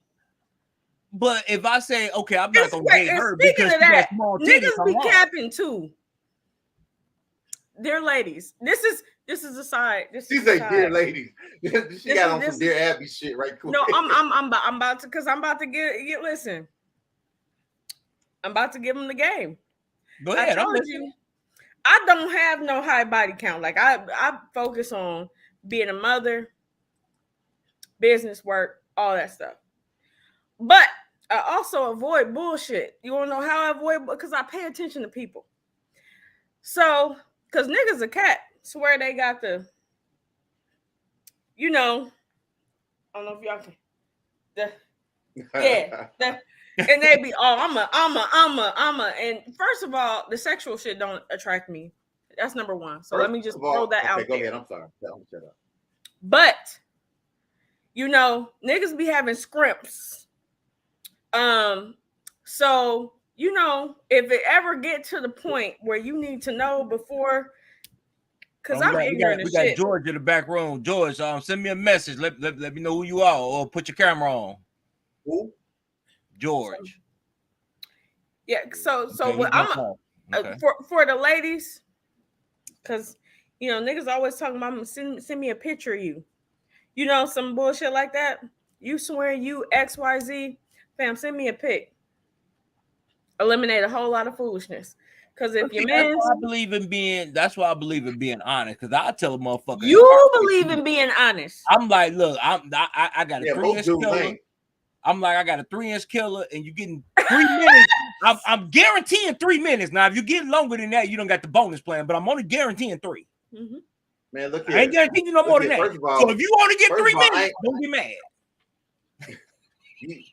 But if I say, okay, I'm not gonna date her because of that, niggas be capping too. Dear ladies, this is a side. She say, dear ladies. She got on some Dear Abby shit right quick. No, I'm about to get listen. I'm about to give them the game. Go ahead. I told you, I don't have no high body count. Like I focus on being a mother, business work, all that stuff. But I also avoid bullshit. You want to know how I avoid? Because I pay attention to people. So, because niggas a cat, swear they got the, I don't know if y'all can. And they be, I'm a. And first of all, the sexual shit don't attract me. That's number one. So let me just throw that out there. Go ahead. I'm sorry. Shut up. But, niggas be having scrimps. So, if it ever get to the point where you need to know before, because I'm ignorant we got George in the back room. George, send me a message. Let me know who you are, or put your camera on. Who? George. Yeah. So I'm for the ladies, because niggas always talking about send me a picture of you. Some bullshit like that. You swear you XYZ, fam, send me a pic. Eliminate a whole lot of foolishness. Because if your man, that's why I believe in being honest. Because I tell a motherfucker, you believe in being honest. I'm like, look, I got a 3-inch killer. I'm like, I got a 3-inch killer, and you getting 3 minutes. I'm guaranteeing 3 minutes. Now, if you get longer than that, you don't got the bonus plan. But I'm only guaranteeing 3. Mm-hmm. Man, look here. I ain't guaranteeing you no more than that. So if you only get 3 minutes, don't get mad.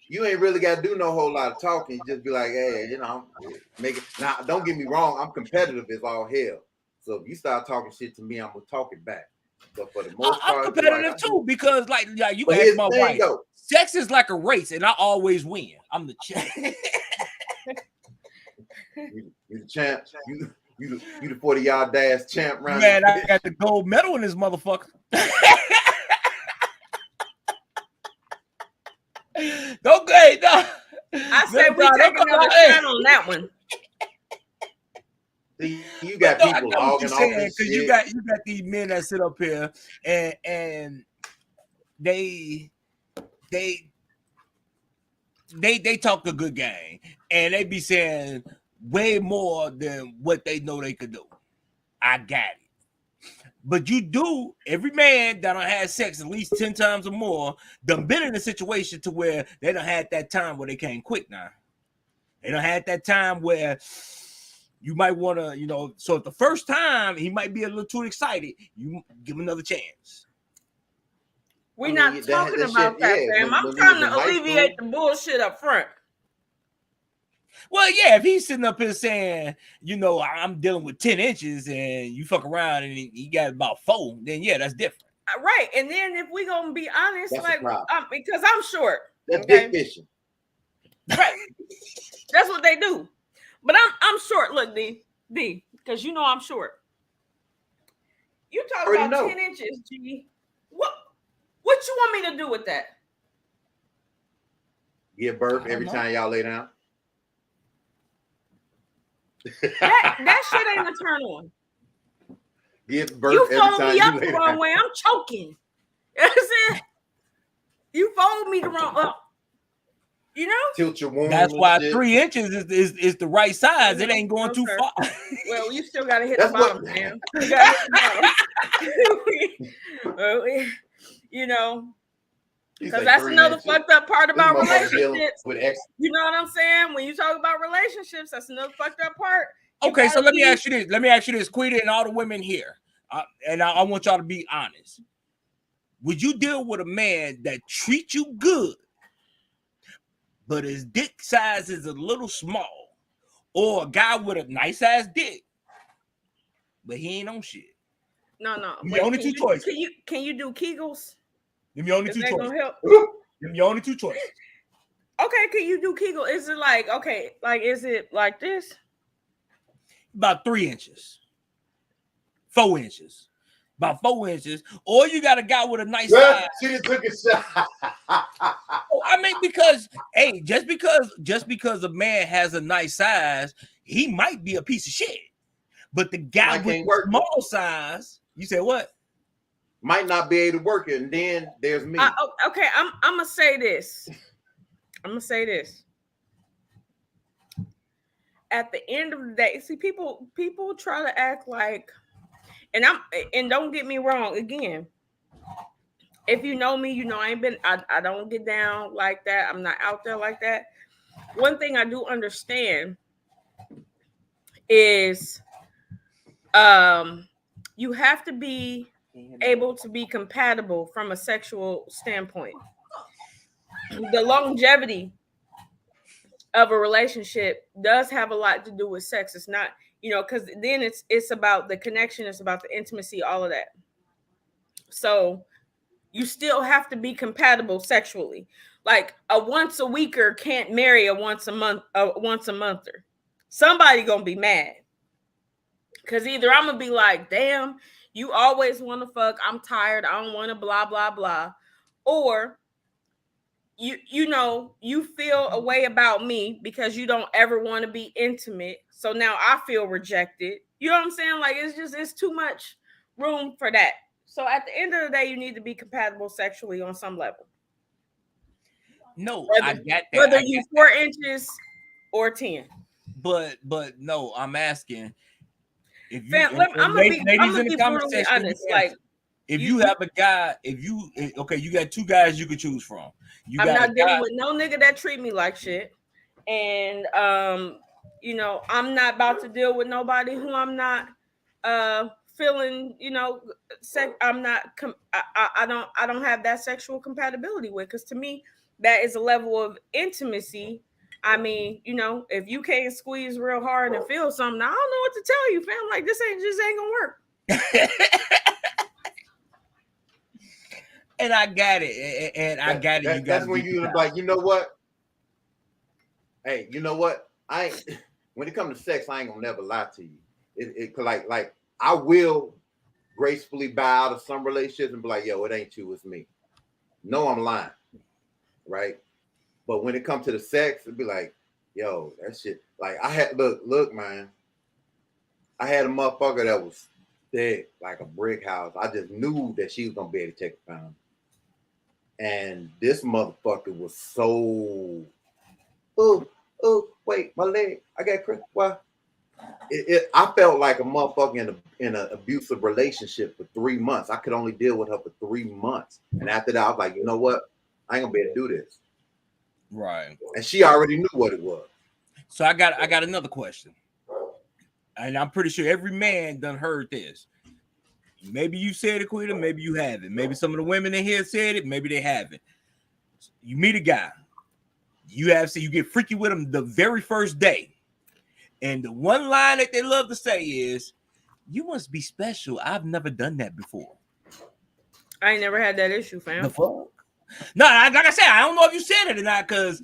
You ain't really got to do no whole lot of talking. Just be like, hey, make it. Now, don't get me wrong. I'm competitive as all hell. So if you start talking shit to me, I'm gonna talk it back. But for the most part, I'm competitive too because, like you can ask my wife. Sex is like a race, and I always win. I'm the champ. You the champ. You the 40-yard dash champ. Round man, I got the gold medal in this motherfucker. I said we taking another shot on that one. You But got no, I people got what logging you're off saying and because shit. you got these men that sit up here and they they they talk a good game and they be saying way more than what they know they could do. I got it. But you do, every man that done had sex at least 10 times or more, done been in a situation to where they done had that time where they can't quit now. They done had that time where you might want to, so if the first time he might be a little too excited, you give him another chance. We're not talking that about shit, that, yeah. fam. I'm When we trying was to in high alleviate school, the bullshit up front. Well, yeah, if he's sitting up here saying, I'm dealing with 10 inches and you fuck around and he got about 4, then yeah, that's different. Right. And then if we gonna be honest, that's a like problem. because I'm short. That's Okay. dick fishing. Right. That's what they do. But I'm short. Look, D, because I'm short. You talk Already about know. 10 inches, G. What you want me to do with that? Give birth every time y'all lay down. That shit ain't a turn on. Give birth you every fold time me you up lay the down. wrong way. I'm choking. You know what I'm saying? You fold me the wrong way. Tilt your womb. That's why shit. 3 inches is the right size. It ain't going too far. Well, you still gotta hit the bottom, man. You gotta hit the bottom. Because that's another inches. fucked up part about relationships. With you know what I'm saying? When you talk about relationships, that's another fucked up part. Okay, so let me ask you this. Let me ask you this, Quita, and all the women here. And I want y'all to be honest. Would you deal with a man that treats you good, but his dick size is a little small, or a guy with a nice ass dick, but he ain't on shit? No. Wait, only two choices. Can you do Kegels? Give me only two choices. Gonna help? Give me only two choices. Okay, can you do Kegel? Is it like is it like this? About 3 inches, 4 inches, about 4 inches, or you got a guy with a nice size. She just took a shot. I mean, because just because a man has a nice size, he might be a piece of shit. But the guy with the small size, you said what? Might not be able to work it, and then there's me. Okay, I'm gonna say this. At the end of the day, see, people try to act like, and don't get me wrong. Again, if you know me, I don't get down like that. I'm not out there like that. One thing I do understand is, you have to be able to be compatible from a sexual standpoint. The longevity of a relationship does have a lot to do with sex. It's not, because then it's about the connection, it's about the intimacy, all of that. So you still have to be compatible sexually. Like a once a weeker can't marry a once a monther. Somebody gonna be mad. Cause either I'm gonna be like, damn, you always want to fuck. I'm tired. I don't want to blah blah blah. Or you feel a way about me because you don't ever want to be intimate. So now I feel rejected. You know what I'm saying? Like it's too much room for that. So at the end of the day, you need to be compatible sexually on some level. No, I get that. Whether you 4 inches or 10. But no, I'm asking if you Fam, I'm gonna be brutally section, honest. Like if you have a guy, you got two guys you could choose from. I'm not dealing with no nigga that treat me like shit. And I'm not about to deal with nobody who I'm not feeling, I'm not I don't have that sexual compatibility with, because to me that is a level of intimacy. I mean, if you can't squeeze real hard and feel something, I don't know what to tell you, fam. Like this ain't gonna work. And I got it. And I got it. That's when you're like, you know what? Hey, you know what? When it comes to sex, I ain't gonna never lie to you. It like I will gracefully bow out of some relationships and be like, yo, it ain't you, it's me. No, I'm lying. Right? But when it comes to the sex, it'd be like, yo, that shit. Like I had look, man. I had a motherfucker that was thick like a brick house. I just knew that she was gonna be able to take a pound. And this motherfucker was so, oh, wait, my leg. I got crazy. Why? I felt like a motherfucker in an abusive relationship for 3 months. I could only deal with her for 3 months. And after that, I was like, you know what? I ain't gonna be able to do this. Right. And she already knew what it was. So I got another question. And I'm pretty sure every man done heard this. Maybe you said it, Quita, maybe you haven't. Maybe some of the women in here said it, maybe they haven't. You meet a guy, you get freaky with him the very first day. And the one line that they love to say is, "You must be special. I've never done that before." I ain't never had that issue, fam. The fuck? No, like I said, I don't know if you said it or not, because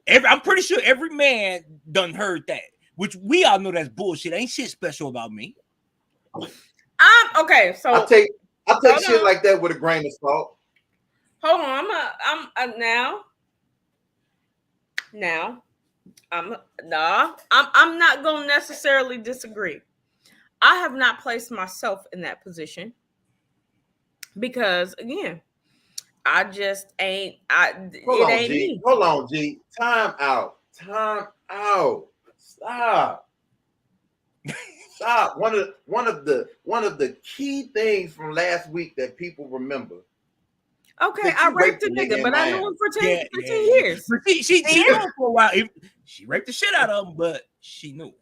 I'm pretty sure every man done heard that. Which we all know that's bullshit. Ain't shit special about me. Okay, so I take shit like that with a grain of salt. Hold on, I'm not gonna necessarily disagree. I have not placed myself in that position because, again, I just ain't. Hold on, G. Time out. Stop. Stop. One of the key things from last week that people remember. Okay, I raped a nigga, but I knew him for 10 years. She knew him for a while. She raped the shit out of him, but she knew.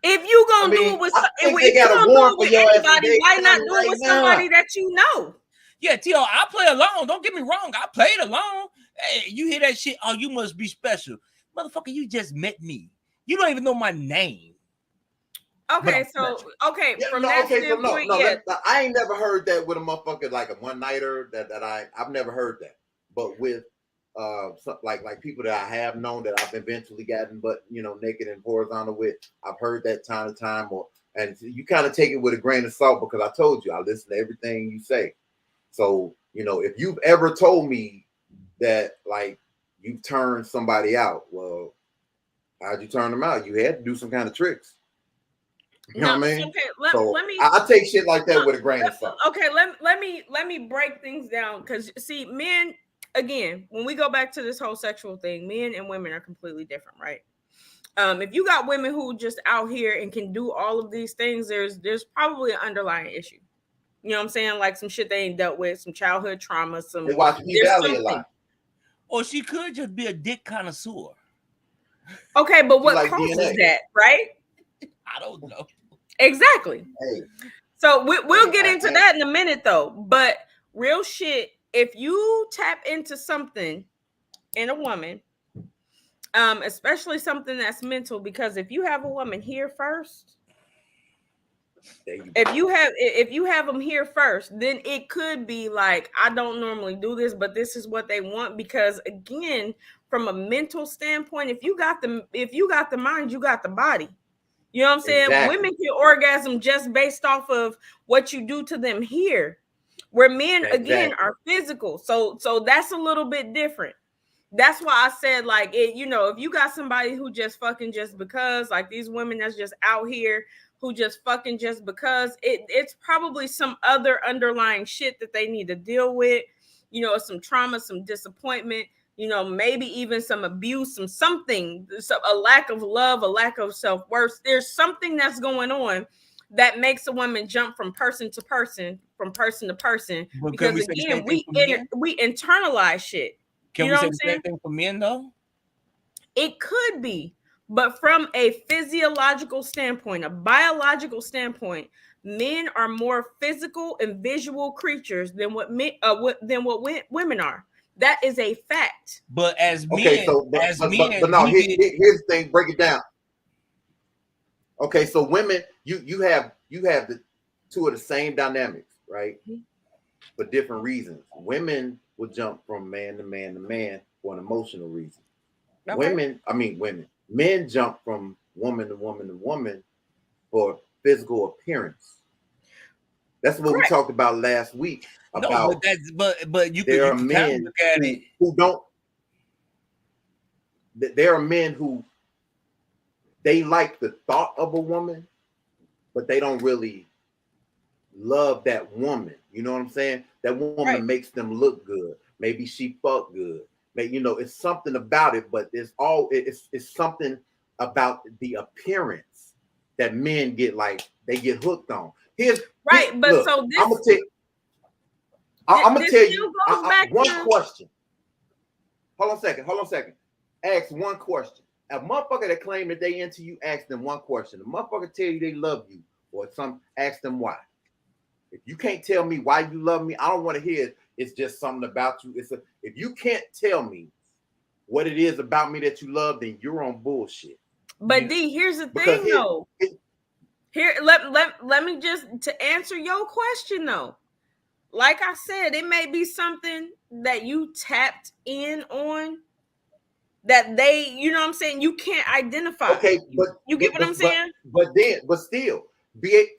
If you gonna do it with anybody, why not do it with somebody that you know? Yeah, T.O., I play alone. Don't get me wrong. I played alone. Hey, you hear that shit? Oh, you must be special. Motherfucker, you just met me. You don't even know my name. Okay, so I ain't never heard that with a motherfucker like a one-nighter that I've never heard that. But with like people that I have known that I've eventually gotten naked and horizontal with, I've heard that time to time, and you kind of take it with a grain of salt because I told you I listen to everything you say. So, if you've ever told me that like you've turned somebody out, well, how'd you turn them out? You had to do some kind of tricks. You know what I mean? Okay, let me. I take shit like that with a grain of salt. Okay, let me break things down, because see, men, again, when we go back to this whole sexual thing, men and women are completely different, right? If you got women who just out here and can do all of these things, there's probably an underlying issue. You know what I'm saying? Like some shit they ain't dealt with, some childhood trauma, they watch P-Valley a lot. Or she could just be a dick connoisseur. Okay, but what causes that, right? I don't know. Exactly. Hey. So we'll get into that in a minute, though. But real shit, if you tap into something in a woman, especially something that's mental, because if you have a woman here first, if you have them here first, then it could be like, I don't normally do this, but this is what they want. Because again, from a mental standpoint, if you got the mind, you got the body. You know what I'm saying? Exactly. Women can orgasm just based off of what you do to them here, where men again are physical. So that's a little bit different. That's why I said, like, if you got somebody who just fucking just because, like these women that's just out here who just fucking just because, it's probably some other underlying shit that they need to deal with, some trauma, some disappointment, maybe even some abuse, a lack of love, a lack of self-worth. There's something that's going on that makes a woman jump from person to person, because again, we internalize shit. Can we say the same thing for men, though? It could be, but from a physiological standpoint, a biological standpoint, men are more physical and visual creatures than what women are. That is a fact. But as men, here's the thing. Break it down. Okay, so women, you have the two of the same dynamics, right? Mm-hmm. For different reasons. Women will jump from man to man to man for an emotional reason. Okay. Men jump from woman to woman to woman for physical appearance. That's what we talked about last week. About but you can men look at it who don't. There are men who they like the thought of a woman, but they don't really love that woman. You know what I'm saying? That woman makes them look good. Maybe she fuck good. Maybe, it's something about it, but it's something about the appearance that men get they get hooked on. But look, so this I'm gonna tell you one to... question. Hold on a second. Ask one question. A motherfucker that claim that they into you, ask them one question. A motherfucker tell you they love you, or ask them why. If you can't tell me why you love me, I don't want to hear it. It's just something about you. If you can't tell me what it is about me that you love, then you're on bullshit. But D, here's the thing though. Here, let me just to answer your question though. Like I said, it may be something that you tapped in on that they, you know what I'm saying, you can't identify. Okay, but you get what I'm saying? But still,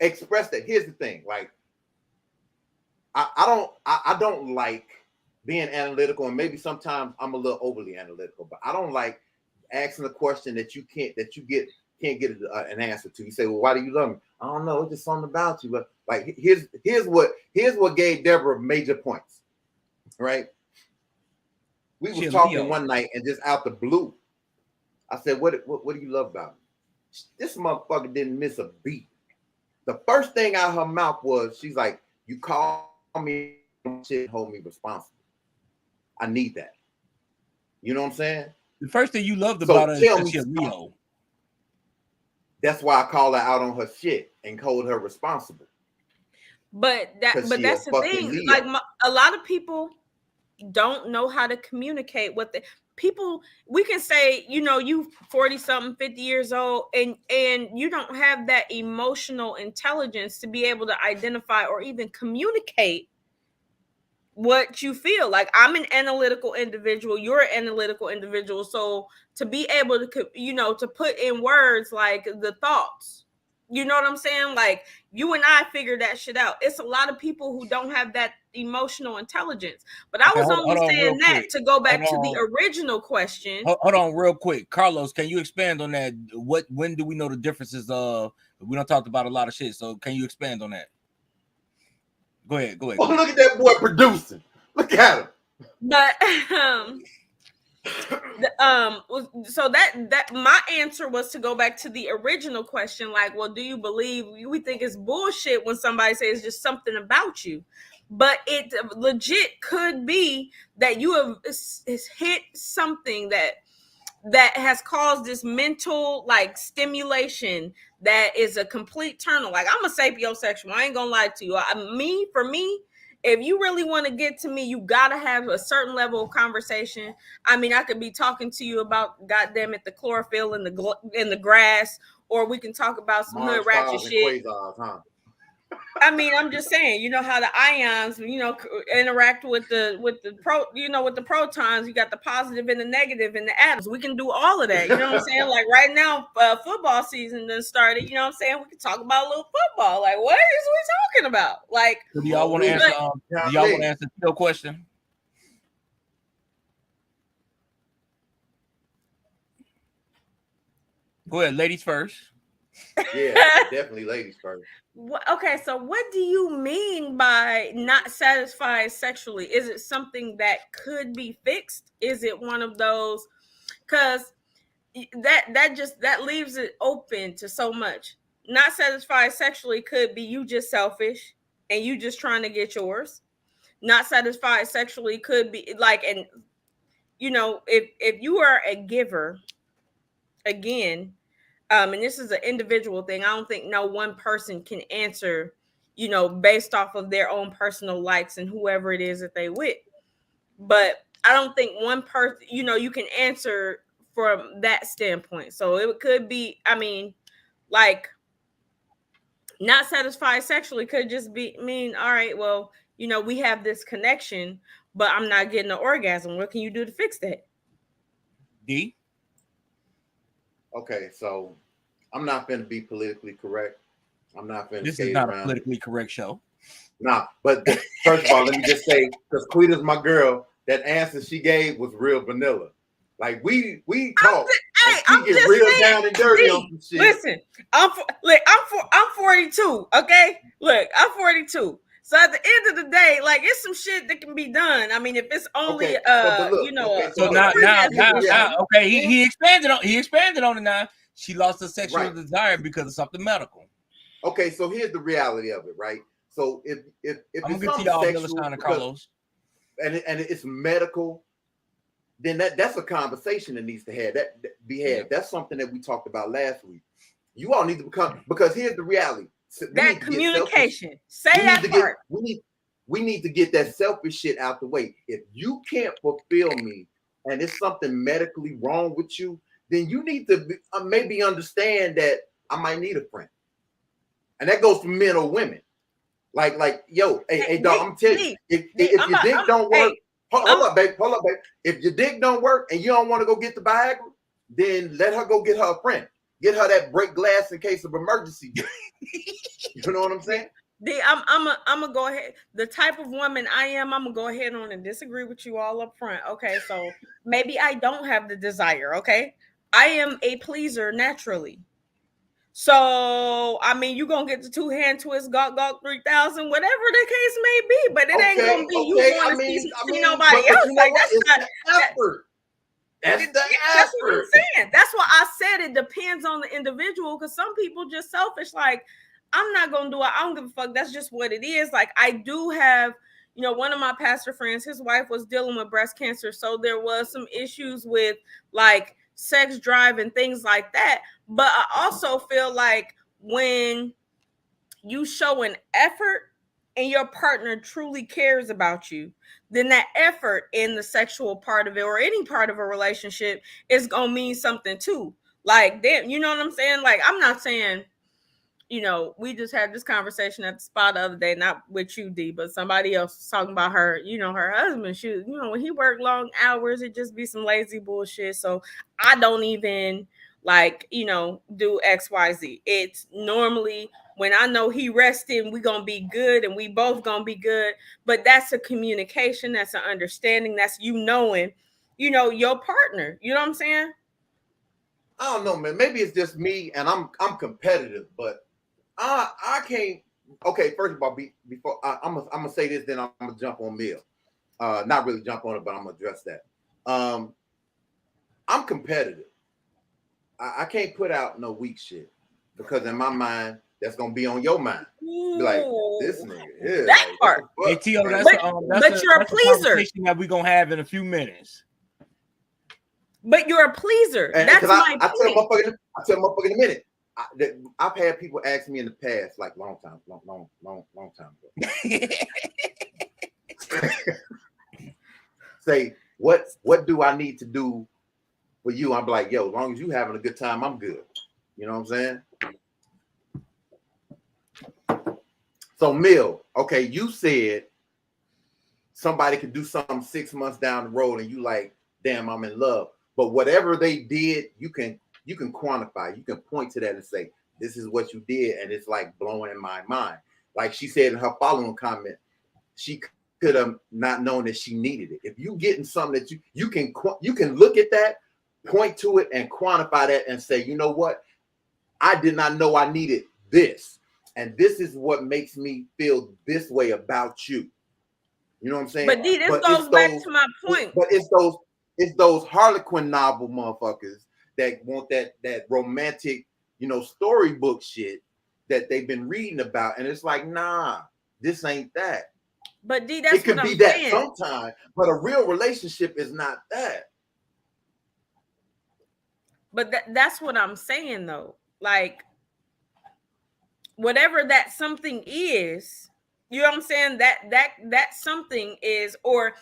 express that. Here's the thing, like I don't like being analytical, and maybe sometimes I'm a little overly analytical, but I don't like asking a question that you can't get an answer to. You say, well, why do you love me? I don't know. It's just something about you. But like, here's what gave Deborah major points. Right? We was talking one night, and just out the blue, I said, what do you love about me? This motherfucker didn't miss a beat. The first thing out of her mouth was, she's like, you call me shit, hold me responsible. I need that. You know what I'm saying? The first thing you loved about her is that she's Leo. That's why I call her out on her shit and hold her responsible. But that's the thing. Leo. Like a lot of people don't know how to communicate with the people. We can say, you 40 something, 50 years old, and you don't have that emotional intelligence to be able to identify or even communicate what you feel. Like, I'm an analytical individual, you're an analytical individual, so to be able to to put in words like the thoughts, you know what I'm saying, like you and I figured that shit out. It's a lot of people who don't have that emotional intelligence. But I was only saying that to go back to the original question. Hold on real quick. Carlos, can you expand on that? When do we know the differences of, we don't talk about a lot of shit, so can you expand on that? Go ahead. Oh, look at that boy producing. Look at him. But so that my answer was to go back to the original question, like, well, do you believe, we think it's bullshit when somebody says it's just something about you, but it legit could be that you have hit something that has caused this mental like stimulation that is a complete turn on. Like, I'm a sapiosexual, I ain't gonna lie to you. For me, if you really want to get to me, you gotta have a certain level of conversation. I mean, I could be talking to you about, goddamn it, the chlorophyll in the grass, or we can talk about some hood ratchet shit. Quasars, huh? I mean, I'm just saying, you know how the ions, interact with the protons. You got the positive and the negative in the atoms. We can do all of that. You know what I'm saying? Like right now, football season done started. You know what I'm saying? We can talk about a little football. Like, what is we talking about? Like, do y'all want to answer? Do y'all want to answer your question? Go ahead, ladies first. Yeah, definitely ladies first. Okay, so what do you mean by not satisfied sexually? Is it something that could be fixed? Is it one of those? Because that leaves it open to so much. Not satisfied sexually could be you just selfish and you just trying to get yours. Not satisfied sexually could be like, and if you are a giver, again, and this is an individual thing. I don't think no one person can answer, based off of their own personal likes and whoever it is that they with. But I don't think one person, you can answer from that standpoint. So it could be, I mean, like, not satisfied sexually could just mean, all right, well, we have this connection, but I'm not getting an orgasm. What can you do to fix that? D? Okay, so I'm not going to be politically correct. I'm not going to. This is not a politically correct show. Nah, but first of all, let me just say, because Quita's my girl, that answer she gave was real vanilla. Like we talk. and Hey, she I'm get just real saying. down and dirty on D, some shit. listen, I'm 42. Okay, look, I'm 42. So at the end of the day, like it's some shit that can be done. I mean, if it's only Okay, but look, okay, So so look, now, here's the reality. okay, he expanded on it now. She lost her sexual Right. desire because of something medical. Okay, so here's the reality of it, right? So if I'm it's gonna get to something y'all, Miller sexual Stein and because Carlos. and it's medical, then that's a conversation that needs to be had. Yeah. That's something that we talked about last week. You all need to become, because here's the reality. that communication. Say We that need to part. we need to get that selfish shit out the way. If you can't fulfill me and it's something medically wrong with you, then you need to maybe understand that I might need a friend. And that goes for men or women. Like, yo, hey, dog, I'm telling you, if your dick don't work, hold up, babe. If your dick don't work and you don't want to go get the Viagra, then let her go get her a friend. Get her that break glass in case of emergency. You know what I'm saying? I'm gonna go ahead. The type of woman I am, I'm gonna go ahead on and disagree with you all up front. Okay, so maybe I don't have the desire. Okay, I am a pleaser naturally. So I mean, you gonna get the two hand twist, gawk gawk 3000, whatever the case may be, but it ain't gonna be you going to see nobody else. But you know Like what? that's It's not the effort. That's the that's what I'm effort. saying. That's why I said it depends on the individual, because some people just selfish. Like, I'm not gonna do it. I don't give a fuck. That's just what it is. Like, I do have, one of my pastor friends, his wife was dealing with breast cancer, so there was some issues with like sex drive and things like that. But I also feel like when you show an effort and your partner truly cares about you, then that effort in the sexual part of it or any part of a relationship is gonna mean something too. Like, damn, you know what I'm saying? Like, I'm not saying, we just had this conversation at the spa the other day, not with you, D, but somebody else was talking about her, her husband. She, when he worked long hours, it just be some lazy bullshit. So I don't even like, do XYZ. It's normally when I know he resting, we gonna be good and we both gonna be good. But that's a communication, that's an understanding, that's you knowing, your partner. You know what I'm saying? I don't know, man. Maybe it's just me and I'm competitive, but I can't. Okay, first of all, before I'm gonna say this, then I'm gonna jump on Mill. Not really jump on it, but I'm gonna address that. I'm competitive. I can't put out no weak shit because in my mind, that's gonna be on your mind. Be like, this nigga, yeah, that like, part. Hey, Tio, but you're a pleaser. Conversation that we're gonna have in a few minutes. But you're a pleaser. That's my I point. tell motherfucker in a minute. I've had people ask me in the past, like long time ago. Say, what do I need to do for you? I'm like, yo, as long as you having a good time, I'm good. You know what I'm saying? So Mill, okay, you said somebody could do something 6 months down the road and you like, damn, I'm in love. But whatever they did, you can quantify, you can point to that and say, this is what you did, and it's like blowing in my mind. Like she said in her following comment, she could have not known that she needed it. If you getting something that you can look at that, point to it, and quantify that and say, you know what, I did not know I needed this, and this is what makes me feel this way about you. You know what I'm saying? But D, this goes back to my point. But it's those Harlequin novel motherfuckers that want that romantic, storybook shit that they've been reading about, and it's like, nah, this ain't that. But D, that's it could what be I'm that saying. sometimes, but a real relationship is not that. But that's what I'm saying though. Like, whatever that something is, you know what I'm saying? That something is, or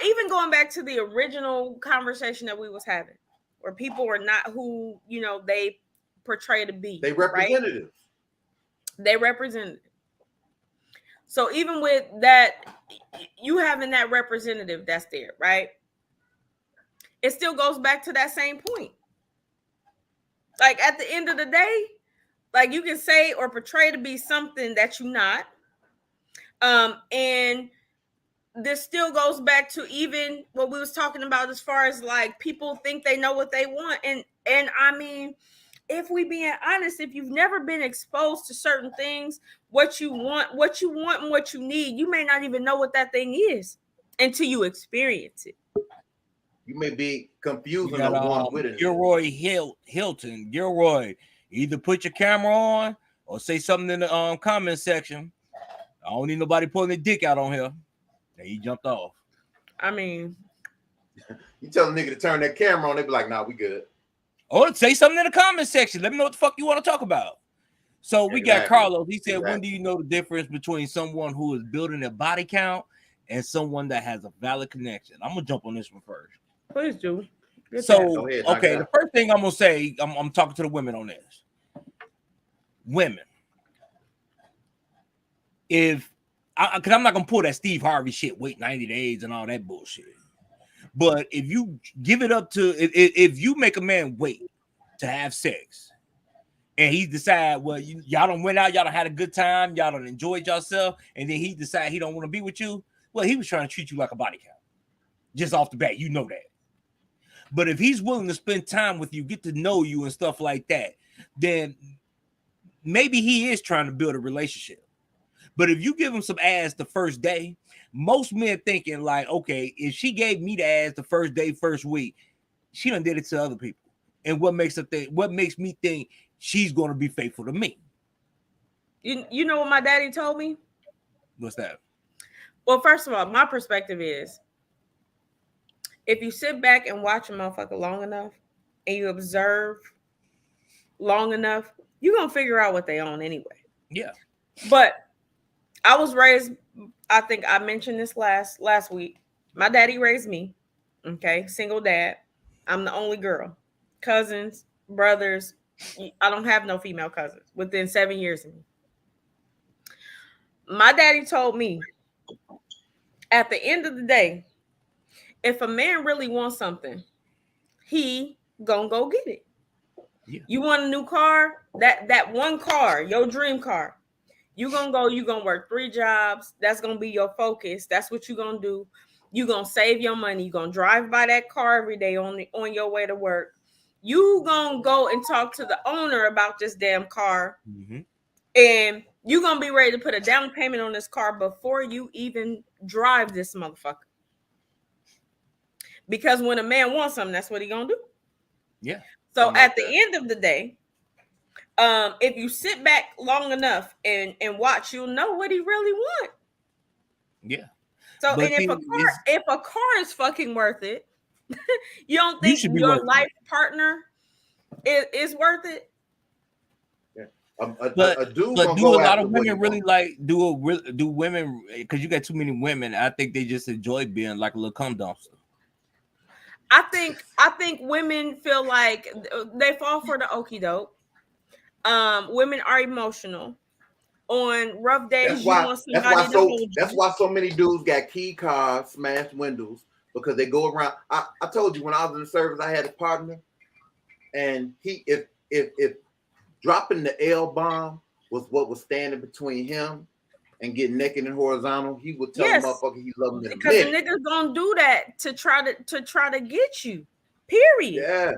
even going back to the original conversation that we was having, where people are not who they portray to be. They representatives. Right? They represent. So even with that, you having that representative that's there, right? It still goes back to that same point. Like, at the end of the day, like, you can say or portray to be something that you're not. And this still goes back to even what we was talking about as far as like people think they know what they want, and I mean, if we being honest, if you've never been exposed to certain things, what you want and what you need, you may not even know what that thing is until you experience it. You may be We confusing got a one with it. Gilroy Hilton. Gilroy, either put your camera on or say something in the comment section. I don't need nobody pulling their dick out on here. And he jumped off. I mean, you tell a nigga to turn that camera on, they be like, "Nah, we good." Or say something in the comment section. Let me know what the fuck you want to talk about. So we got Carlos. He said, when do you know the difference between someone who is building a body count and someone that has a valid connection? I'm gonna jump on this one first. Please do. So, okay, the first thing I'm gonna say, I'm talking to the women on this. Women, because I'm not gonna pull that Steve Harvey shit, wait 90 days and all that bullshit. But if you give it up to, if you make a man wait to have sex, and he decide, well, y'all done went out, y'all done had a good time, y'all done enjoyed yourself, and then he decide he don't want to be with you, well, he was trying to treat you like a body count. Just off the bat, you know that. But if he's willing to spend time with you, get to know you and stuff like that, then maybe he is trying to build a relationship. But if you give him some ass the first day, most men thinking like, okay, if she gave me the ass the first day, first week, she done did it to other people. And what makes me think she's going to be faithful to me? You know what my daddy told me? What's that? Well, first of all, my perspective is, if you sit back and watch a motherfucker long enough and you observe long enough, you're going to figure out what they own anyway. Yeah. But I was raised, I think I mentioned this last week. My daddy raised me. Okay. Single dad. I'm the only girl. Cousins, brothers. I don't have no female cousins within 7 years of me. My daddy told me, at the end of the day, if a man really wants something, he gonna go get it. Yeah. You want a new car? That one car, your dream car. You gonna work 3 jobs. That's gonna be your focus. That's what you gonna do. You gonna save your money. You gonna drive by that car every day on your way to work. You gonna go and talk to the owner about this damn car. Mm-hmm. And you gonna be ready to put a down payment on this car before you even drive this motherfucker. Because when a man wants something, that's what he gonna do. Yeah. So at the end of the day, if you sit back long enough and watch, you'll know what he really want. Yeah. So, but and if a car is fucking worth it, you don't think your life partner is worth it? Yeah. But do a lot of women really like do women, because you got too many women, I think they just enjoy being like a little cum dumpster. I think women feel like they fall for the okie doke. Women are emotional. On rough days, that's why so many dudes got key cards, smashed windows, because they go around. I told you when I was in the service, I had a partner, and he if dropping the L bomb was what was standing between him and getting naked and horizontal, he would tell the motherfucker he loved him. Because the niggas gonna do that to try to get you. Period. Yeah.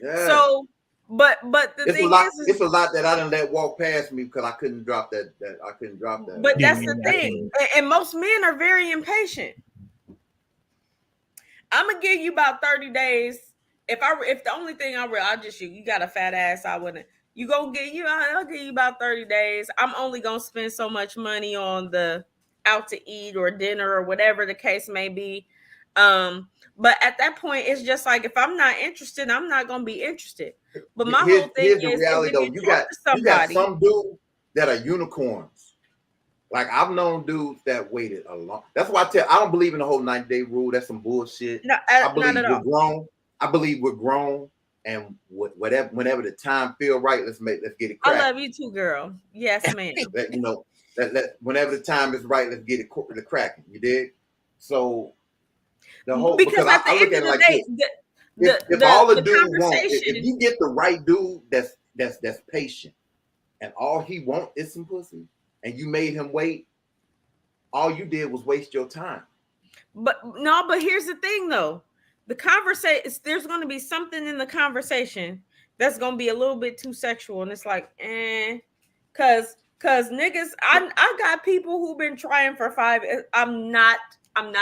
Yeah. So, but the thing is, it's a lot that I didn't let walk past me because I couldn't drop that. I couldn't drop that. But that's the thing, and most men are very impatient. I'm gonna give you about 30 days. If the only thing I'll just you got a fat ass, I wouldn't. You gonna get you? I'll give you about 30 days. I'm only gonna spend so much money on the out to eat or dinner or whatever the case may be. But at that point, it's just like, if I'm not interested, I'm not gonna be interested. But my whole thing is, the reality though, you got some dudes that are unicorns. Like, I've known dudes that waited a long. That's why I don't believe in the whole 90-day rule. That's some bullshit. No, I believe we're grown. I believe we're grown, and whenever the time feel right, let's get it cracking. I love you too, girl. Yes, ma'am. Whenever the time is right, let's get it cracking. You dig? So the whole because at the end of the day, if all the dude wants, if you get the right dude that's patient, and all he wants is some pussy, and you made him wait, all you did was waste your time. But here's the thing though. The conversation, there's going to be something in the conversation that's going to be a little bit too sexual, and it's like, cause niggas, I got people who've been trying for 5. I'm not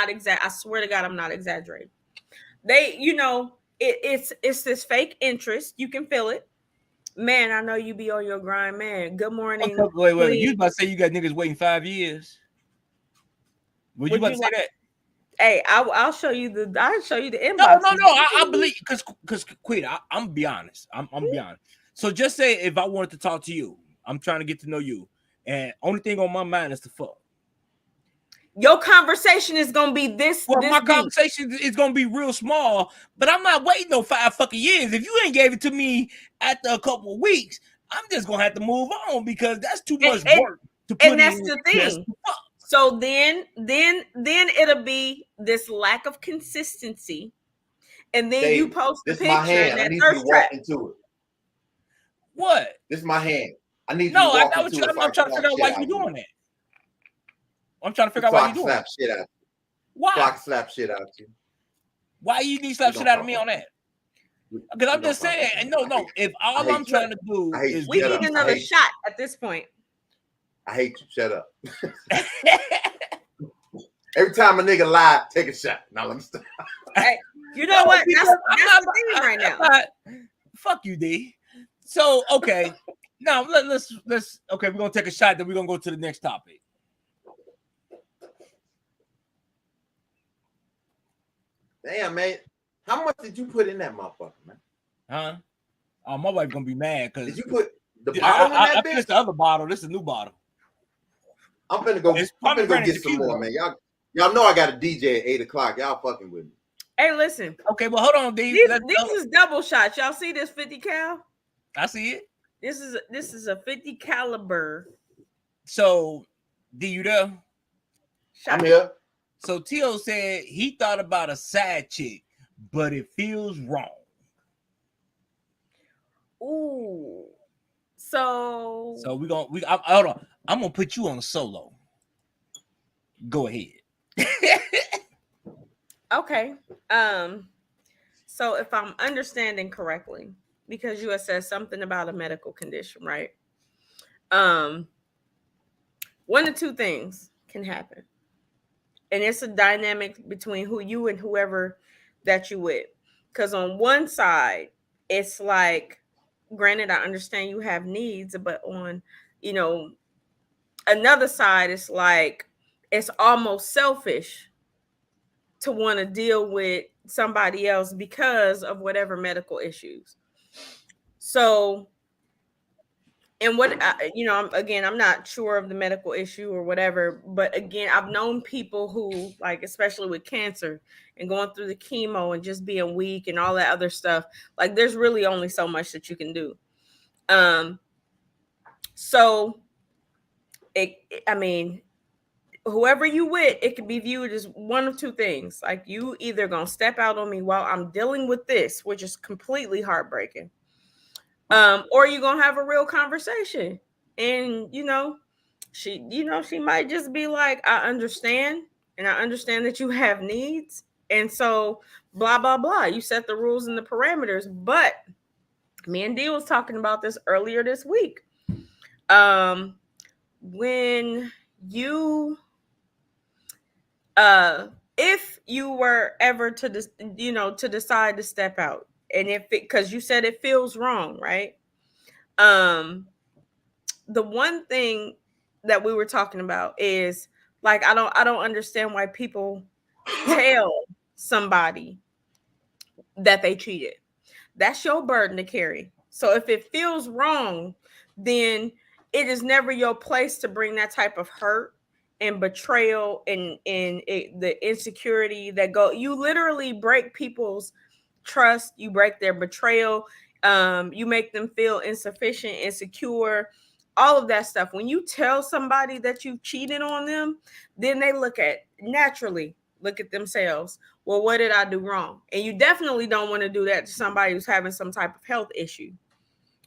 exact. I swear to God, I'm not exaggerating. They, it's this fake interest. You can feel it. Man, I know you be on your grind, man. Good morning. Wait. You about to say you got niggas waiting 5 years? Would you about to say that? Hey, I'll show you the inbox. No. I believe because Queen, I'm be honest. I'm be honest. So just say if I wanted to talk to you, I'm trying to get to know you, and only thing on my mind is to fuck. Your conversation is gonna be this. Well, this my deep. conversation is gonna be real small, but I'm not waiting no 5 fucking years. If you ain't gave it to me after a couple of weeks, I'm just gonna have to move on because that's too much work to put in. And that's the thing. So then it'll be this lack of consistency, and then Dave, you post the picture. My hand. I need you to walk into it. What? This is my hand. I need you to walk into it. I'm trying to figure out why you doing that. I'm trying to figure out why you doing slap shit out. Why? So I can slap shit out you. Why you need to slap shit out of me on that? Because I'm just saying, no. If all I'm trying to do is we need another shot at this point. I hate you. Shut up. Every time a nigga lie, take a shot. Now let me stop. Hey, you know what? That's the thing right now. Fuck you, D. So okay, now let's okay. We're gonna take a shot. Then we're gonna go to the next topic. Damn, man. How much did you put in that motherfucker, man? Huh? Oh, my wife gonna be mad because did you put the bottle in that bitch? This the other bottle. This is a new bottle. I'm finna go get some more, man. Y'all know I got a DJ at 8 o'clock. Y'all fucking with me. Hey, listen. Okay, well, hold on, D. These is double shots. Y'all see this 50 cal? I see it. This is a 50 caliber. So, D, you there? I'm here. So Tio said he thought about a side chick, but it feels wrong. Ooh. So we hold on. I'm gonna put you on solo. Go ahead. Okay. So if I'm understanding correctly, because you had said something about a medical condition, right? One of two things can happen. And it's a dynamic between who you and whoever that you with. Because on one side, it's like, granted, I understand you have needs, but on, another side, it's like, it's almost selfish to want to deal with somebody else because of whatever medical issues. So, and what, I'm not sure of the medical issue or whatever, but again, I've known people who, like, especially with cancer and going through the chemo and just being weak and all that other stuff, like, there's really only so much that you can do. So whoever you with, it could be viewed as one of two things. Like, you either gonna step out on me while I'm dealing with this, which is completely heartbreaking, or you're gonna have a real conversation. And she might just be like, I understand, and I understand that you have needs, and so blah blah blah. You set the rules and the parameters. But me and Dee was talking about this earlier this week. When you if you were ever to decide to step out, and because you said it feels wrong, right? The one thing that we were talking about is, like, I don't understand why people tell somebody that they cheated. That's your burden to carry. So if it feels wrong, then it is never your place to bring that type of hurt and betrayal and the insecurity that you literally break people's trust. You break their betrayal. You make them feel insufficient, insecure, all of that stuff. When you tell somebody that you cheated on them, then they naturally look at themselves. Well, what did I do wrong? And you definitely don't want to do that to somebody who's having some type of health issue.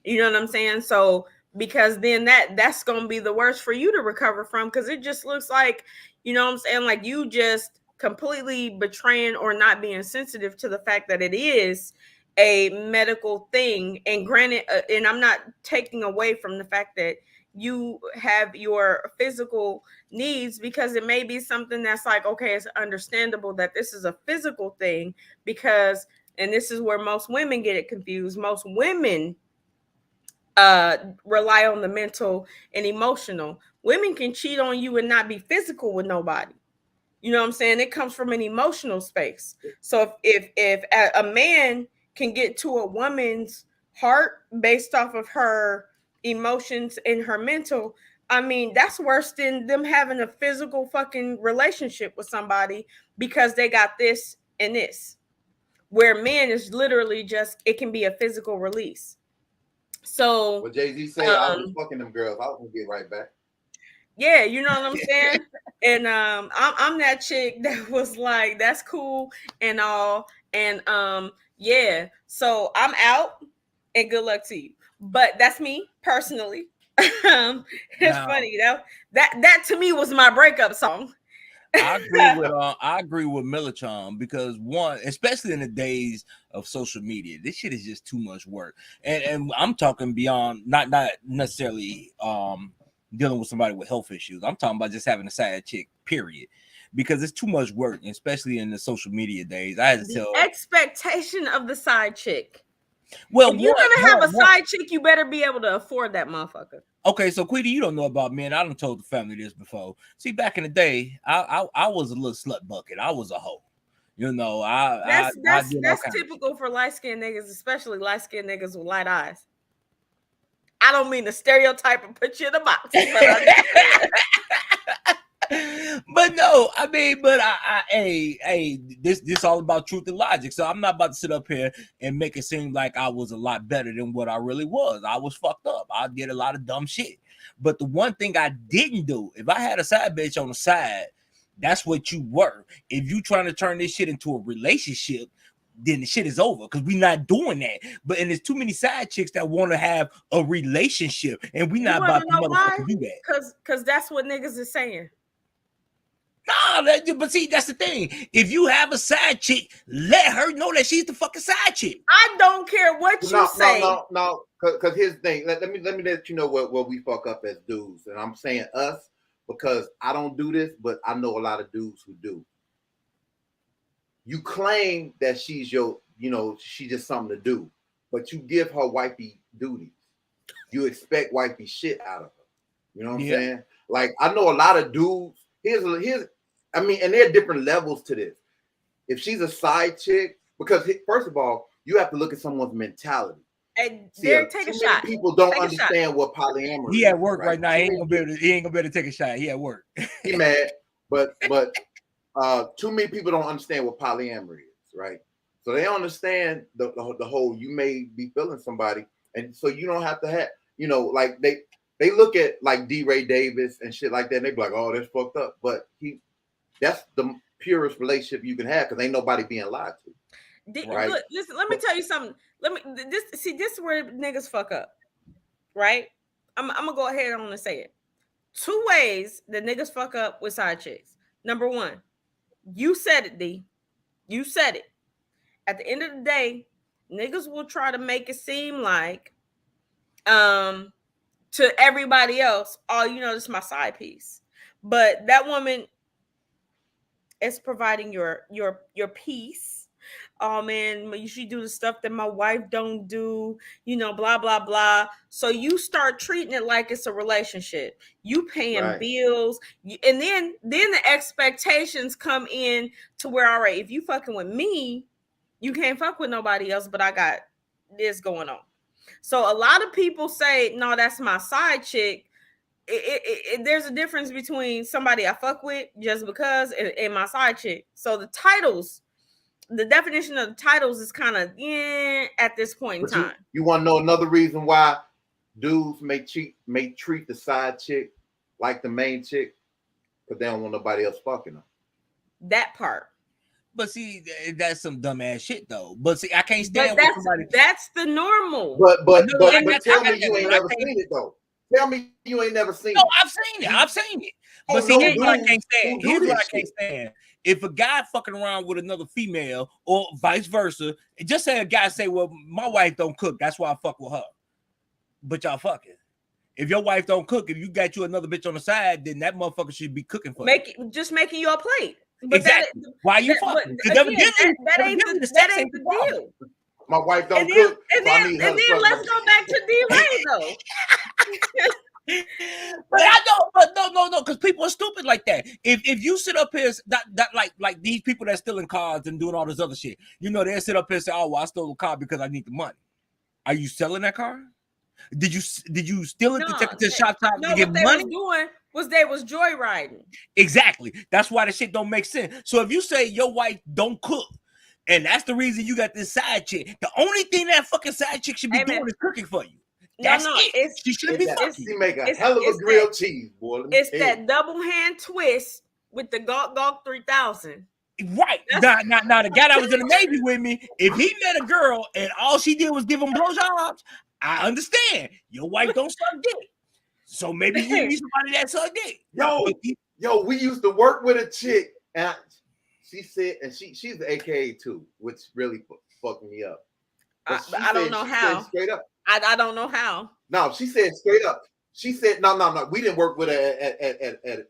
You know what I'm saying? So, because then that's going to be the worst for you to recover from, because it just looks like, You know what I'm saying? Like, you just completely betraying or not being sensitive to the fact that it is a medical thing. And granted, and I'm not taking away from the fact that you have your physical needs, because it may be something that's like, okay, it's understandable that this is a physical thing, because, and this is where most women get it confused. Most women rely on the mental and emotional. Women can cheat on you and not be physical with nobody. You know what I'm saying? It comes from an emotional space. So if a man can get to a woman's heart based off of her emotions and her mental, I mean, that's worse than them having a physical fucking relationship with somebody because they got this and this. Where men is literally just, it can be a physical release. So what Jay-Z say, I was just fucking them girls. I was gonna get right back. Yeah, you know what I'm saying? And I'm that chick that was like, that's cool and all. And yeah, so I'm out and good luck to you. But that's me personally. It's Now, funny, that to me was my breakup song. I agree with Millichan, because one, especially in the days of social media, this shit is just too much work. And I'm talking beyond not necessarily dealing with somebody with health issues. I'm talking about just having a side chick, period. Because it's too much work, especially in the social media days. I had to tell Expectation of the side chick. Well, if you're gonna have a side chick, you better be able to afford that motherfucker. Okay, so Queenie, you don't know about me, and I done told the family this before. See, back in the day, I was a little slut bucket. I was a hoe. You know, that's typical for light skinned niggas, especially light skinned niggas with light eyes. I don't mean to stereotype and put you in a box, but no, I mean, but hey, this all about truth and logic. So I'm not about to sit up here and make it seem like I was a lot better than what I really was. I was fucked up. I did a lot of dumb shit. But the one thing I didn't do, if I had a side bitch on the side, that's what you were. If you trying to turn this shit into a relationship, then the shit is over, because we're not doing that. But and there's too many side chicks that want to have a relationship, and we not about to motherfucking do that. Because that's what niggas is saying. Nah, but see, that's the thing. If you have a side chick, let her know that she's the fucking side chick. I don't care what you say. No. Because here's the thing. Let me let you know what we fuck up as dudes, and I'm saying us because I don't do this, but I know a lot of dudes who do. You claim that she's your, she's just something to do, but you give her wifey duties. You expect wifey shit out of her. You know what I'm saying? Like, I know a lot of dudes. Here's, I mean, and there are different levels to this. If she's a side chick, because first of all, you have to look at someone's mentality. And take a shot. People don't understand what polyamory. He at work right now. He ain't gonna be able to take a shot. He at work. He mad, but too many people don't understand what polyamory is, right? So they understand the whole. You may be feeling somebody, and so you don't have to have, like they look at like D. Ray Davis and shit like that, and they be like, oh, that's fucked up. But that's the purest relationship you can have, because ain't nobody being lied to. Right? Look, listen, let me tell you something. This is where niggas fuck up, right? I'm gonna go ahead and say it. 2 ways that niggas fuck up with side chicks. Number 1, you said it, D. You said it. At the end of the day, niggas will try to make it seem like, to everybody else, oh, this is my side piece. But that woman is providing your peace. Oh man, you should do the stuff that my wife don't do, blah, blah, blah. So you start treating it like it's a relationship. You paying bills. And then the expectations come in to where, all right, if you fucking with me, you can't fuck with nobody else, but I got this going on. So a lot of people say, no, that's my side chick. There's a difference between somebody I fuck with just because and my side chick. So the definition of the titles is kind of at this point in time. You want to know another reason why dudes may treat the side chick like the main chick? Because they don't want nobody else fucking them. That part. But see, that's some dumbass shit though. But see, I can't stand with somebody. That's the normal. But tell me you ain't never seen it though. Tell me you ain't never seen No, it. I've seen it. I've seen it. Oh, But see, no here's what I dudes can't who stand. do Here's what I this can't shit. stand. If a guy fucking around with another female or vice versa, just say a guy say, well, my wife don't cook. That's why I fuck with her. But y'all fucking. If your wife don't cook, if you got you another bitch on the side, then that motherfucker should be cooking for you. Just making you a plate. But Exactly. Why are you fucking? Because evidently, that ain't the the sex ain't the problem. deal. My wife don't And then, cook, and so I then, need her and to then suck let's my go back to D-Ray though. But I know, but no, because people are stupid like that. If you sit up here, that like these people that stealing cars and doing all this other shit, you know, they sit up here and say, "Oh, well, I stole a car because I need the money." Are you selling that car? Did you steal it to take it to the shop top to get what they money? was doing was they was joyriding. Exactly. That's why the shit don't make sense. So if you say your wife don't cook, and that's the reason you got this side chick, the only thing that fucking side chick should be doing is cooking for you. That's it. She shouldn't be fucking. She make a hell of a grilled cheese, boy. It's that double hand twist with the Gawk Gawk 3000. Right. Now, the guy that was in the Navy with me, if he met a girl and all she did was give him blowjobs, I understand. Your wife don't suck dick. So maybe you need somebody that suck dick. Yo, we used to work with a chick, and she said, and she's the AKA too, which really fucked me up. I don't know how. Straight up. I don't know how. No, she said straight up. She said, no. We didn't work with her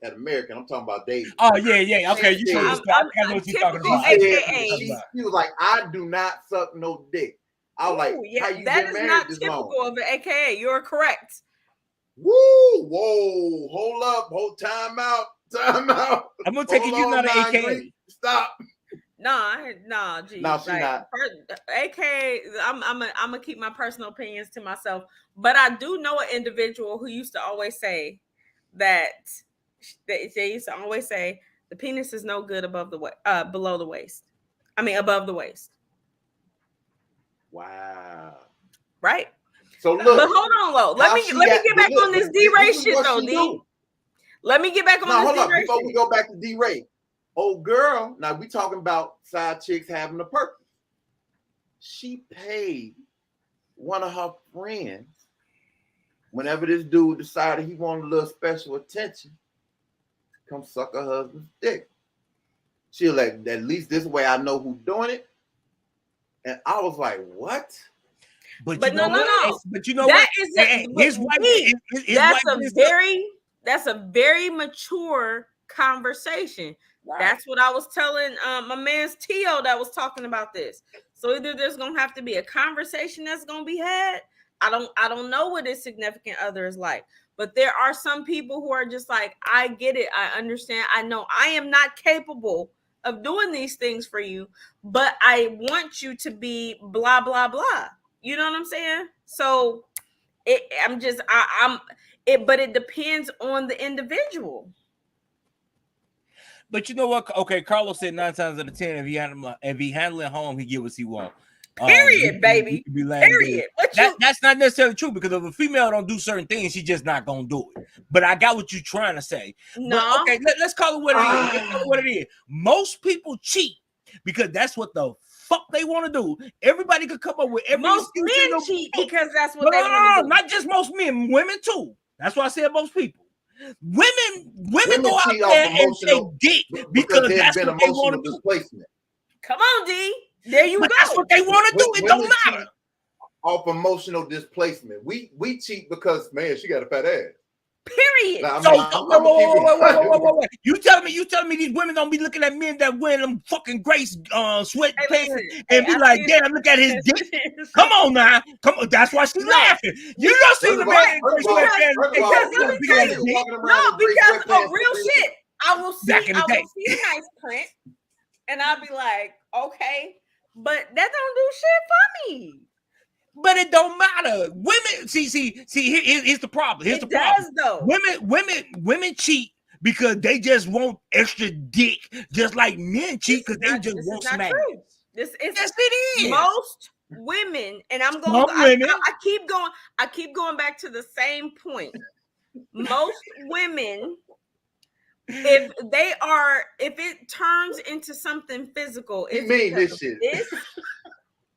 at American. I'm talking about David. Oh, yeah. Okay, you told us. I know what you're talking about. She was like, I do not suck no dick. I was like, how you that been is married not this typical long? of an AKA. You're correct. Woo, whoa, hold up, time out. I'm gonna take it. You're not an AKA. Stop. Nah, G. No, she not. AKA, I'm gonna keep my personal opinions to myself. But I do know an individual who used to always say that they used to always say the penis is no good above the below the waist. I mean above the waist. Wow. Right. So look. But hold on, Lo. Let me get back on this D-Ray shit though, D. Let me get back on this D-Ray shit. Before we go back to D-Ray. Oh girl, now we talking about side chicks having a purpose. She paid one of her friends whenever this dude decided he wanted a little special attention, come suck her husband's dick. She like, at least this way I know who's doing it. And I was like, what? But you know what? But you know that what? His wife. That's a very mature conversation. Right. That's what I was telling my man's Tio that was talking about this. So either there's gonna have to be a conversation that's gonna be had. I don't know what his significant other is like, but there are some people who are just like, I get it, I understand, I know I am not capable of doing these things for you, but I want you to be blah blah blah. You know what I'm saying? So but it depends on the individual. But you know what? Okay, Carlos said 9 times out of 10, if he handle it home, he get what he want. Period, baby. Period. That's not necessarily true, because if a female don't do certain things, she just not gonna do it. But I got what you're trying to say. No. But okay, let's call it what it is. Let's call it what it is. Most people cheat because that's what the fuck they want to do. Everybody could come up with every most men cheat because that's what they want to do. Not just most men, women too. That's why I said most people. Women go out there and say dick because that's what they want to do. Come on, D. There you go. That's what they want to do. It don't matter. Off emotional displacement. We cheat because, man, she got a fat ass. Period. Now, wait. You tell me these women don't be looking at men that wear them fucking gray sweat pants and be like, damn, look at his dick. Come on now. Come on. That's why she's laughing. You don't see the man in gray sweat pants. No, because of real shit. I will see a nice print and I'll be like, okay, but that don't do shit for me. But it don't matter. Women, see. Here's the problem. Here's the problem. Though. Women cheat because they just want extra dick, just like men cheat because they just want smack. Yes, it is. Most women, and I'm going. I keep going back to the same point. Most women, if it turns into something physical, it's this shit.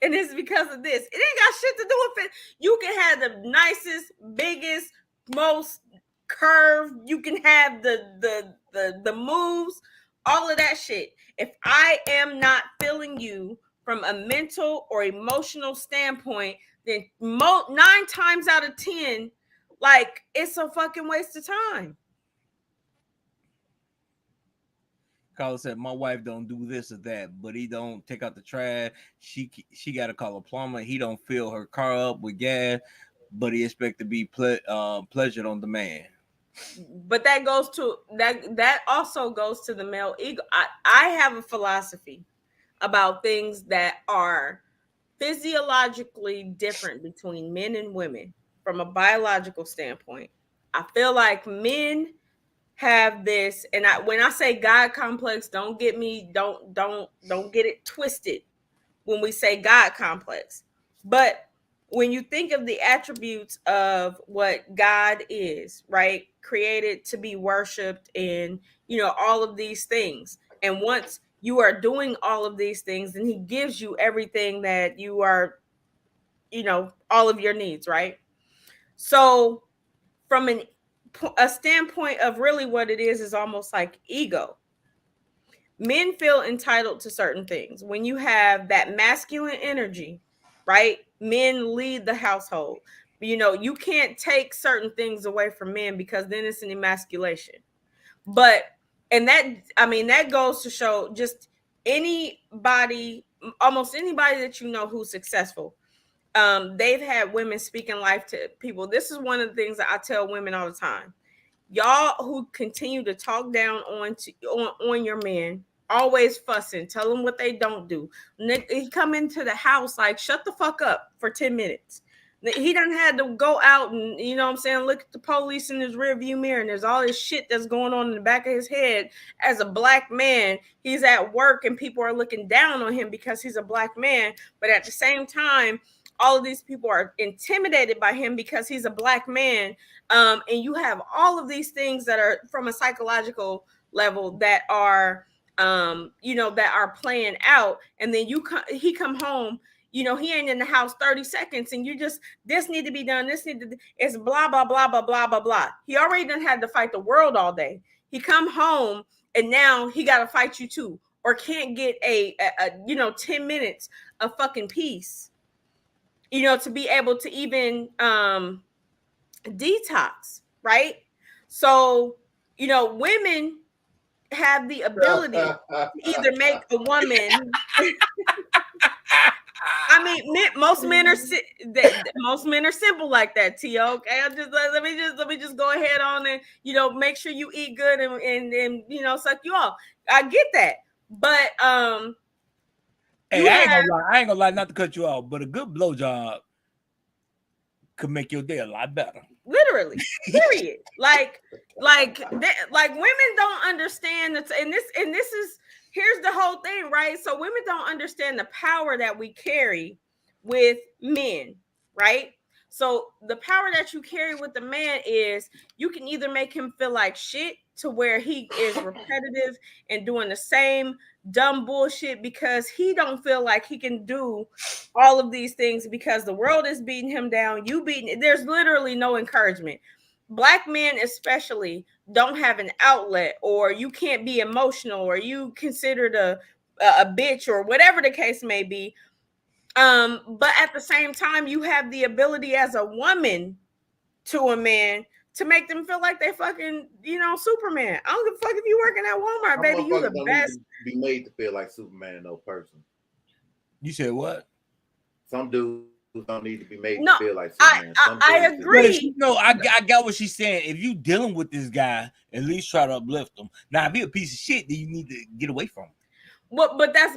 And it's because of this. It ain't got shit to do with it. You can have the nicest, biggest, most curve you can have, the moves, all of that shit. If I am not feeling you from a mental or emotional standpoint, then 9 times out of 10, like, it's a fucking waste of time. Carla said, "My wife don't do this or that, but he don't take out the trash. She got to call a plumber. He don't fill her car up with gas, but he expect to be pleasured on demand." But that goes to that also goes to the male ego. I have a philosophy about things that are physiologically different between men and women from a biological standpoint. I feel like men have this, and when I say God complex, don't get it twisted when we say God complex. But when you think of the attributes of what God is, right? Created to be worshiped, and all of these things. And once you are doing all of these things, then he gives you everything that you are, all of your needs, right? So from a standpoint of really what it is almost like ego. Men feel entitled to certain things. When you have that masculine energy, right? Men lead the household. You can't take certain things away from men, because then it's an emasculation. But, and that goes to show just anybody, almost anybody that who's successful. They've had women speaking life to people. This is one of the things that I tell women all the time. Y'all who continue to talk down on your men, always fussing, tell them what they don't do. He come into the house like, shut the fuck up for 10 minutes. He done had to go out and, look at the police in his rear view mirror, and there's all this shit that's going on in the back of his head. As a black man, he's at work and people are looking down on him because he's a black man. But at the same time, all of these people are intimidated by him because he's a black man. And you have all of these things that are from a psychological level that are, that are playing out. And then he come home, he ain't in the house 30 seconds, and you just, this need to be done. It's blah, blah, blah, blah, blah, blah, blah. He already done had to fight the world all day. He come home and now he got to fight you too, or can't get a 10 minutes of fucking peace, to be able to even detox, right? So, women have the ability to either make a woman. I mean, most men are simple like that. T.O. Okay, let me just go ahead on and make sure you eat good and suck you off. I get that, but hey, I ain't gonna lie, not to cut you off, but a good blowjob could make your day a lot better. Literally, period. like women don't understand that, and this is, here's the whole thing, right? So women don't understand the power that we carry with men, right? So the power that you carry with the man is you can either make him feel like shit to where he is repetitive and doing the same dumb bullshit because he don't feel like he can do all of these things because the world is beating him down. There's literally no encouragement. Black men especially don't have an outlet, or you can't be emotional, or you considered a bitch, or whatever the case may be. But at the same time, you have the ability as a woman to a man to make them feel like they fucking, Superman. I don't give a fuck if you working at Walmart, baby. You the best. Be made to feel like Superman, no person. You said what? Some dudes don't need to be made to feel like Superman. I agree. I got what she's saying. If you dealing with this guy, at least try to uplift him. Now, if he a piece of shit, then you need to get away from him. But that's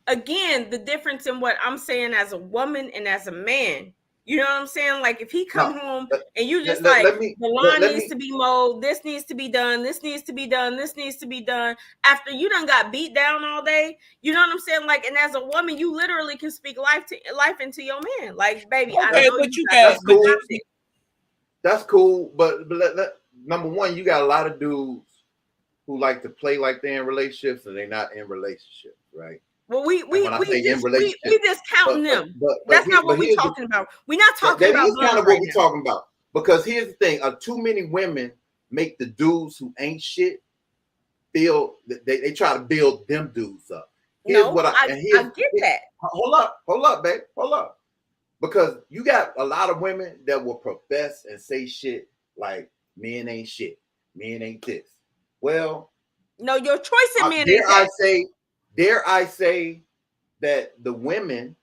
again the difference in what I'm saying as a woman and as a man. You know what I'm saying? Like if he come home and you just the lawn needs to be mowed, this needs to be done, this needs to be done, this needs to be done. After you done got beat down all day, you know what I'm saying? Like, and as a woman, you literally can speak life into your man. Like, baby, okay, I know but you got cool. That's cool, but number one, you got a lot of dudes who like to play like they're in relationships and they're not in relationships, right? Well, we just counting them. That's not what we're talking about. We're not talking about. That is kind of what we're talking about. Because here's the thing: too many women make the dudes who ain't shit feel that they try to build them dudes up. Here's No, what I get that. Hold up, babe, hold up. Because you got a lot of women that will profess and say shit like men ain't shit, men ain't this. Well, no, your choice in men dare ain't that. dare I say that the women,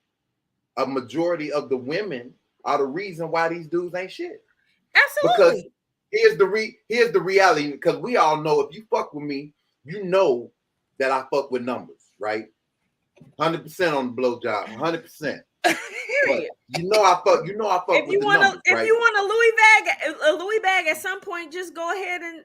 a majority of the women, are the reason why these dudes ain't shit. Because Absolutely. here's the reality. Because we all know if you fuck with me, you know that I fuck with numbers, right? 100% on the blowjob, 100%. But you know I fuck with the numbers, If right? you want a Louis bag at some point, just go ahead and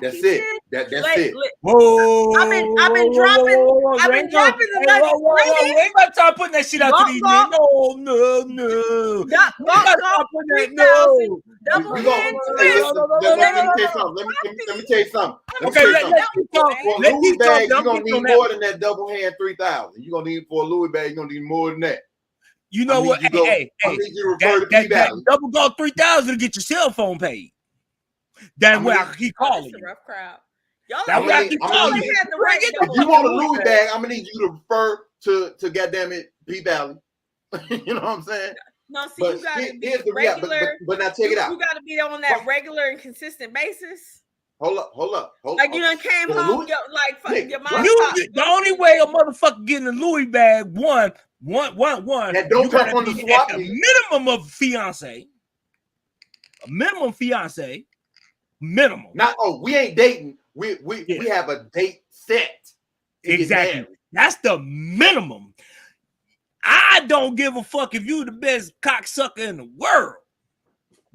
That's keep it. saying That's it. I've been dropping the nuggets, We ladies. ain't about to start putting that shit out to these men. No. We ain't about to start putting that. 3,000 No. double We hand gonna hey, twist. listen, let me tell you something. Let me tell you something. Okay, let's keep talking. For a Let's Louis keep bag, talking. you're I'm gonna getting on need that more one. than that double hand 3,000. You're gonna need for a Louis bag, you're gonna need more than that. You know what? I need you to refer to P That Valley. double golf 3,000 to get your cell phone paid. That way I can keep calling This is you. a rough crowd. Y'all That way I keep calling ain't you. had the right Get If the you double want a fucking Louis Louis bag, I'm gonna need you to refer to goddamn it P Valley. You know what I'm saying? No, see, But you gotta be here's the reality. regular. But now check it out. You gotta be on that regular and consistent basis. Hold up. Like you done came For home, Louis, your mom. The only way a motherfucker getting a Louis bag, one, that don't you come gotta from the be swap at the meet. minimum of fiance. A minimum fiance. Minimum. Not we ain't dating. We have a date set to get married. That's the minimum. I don't give a fuck if you the best cocksucker in the world.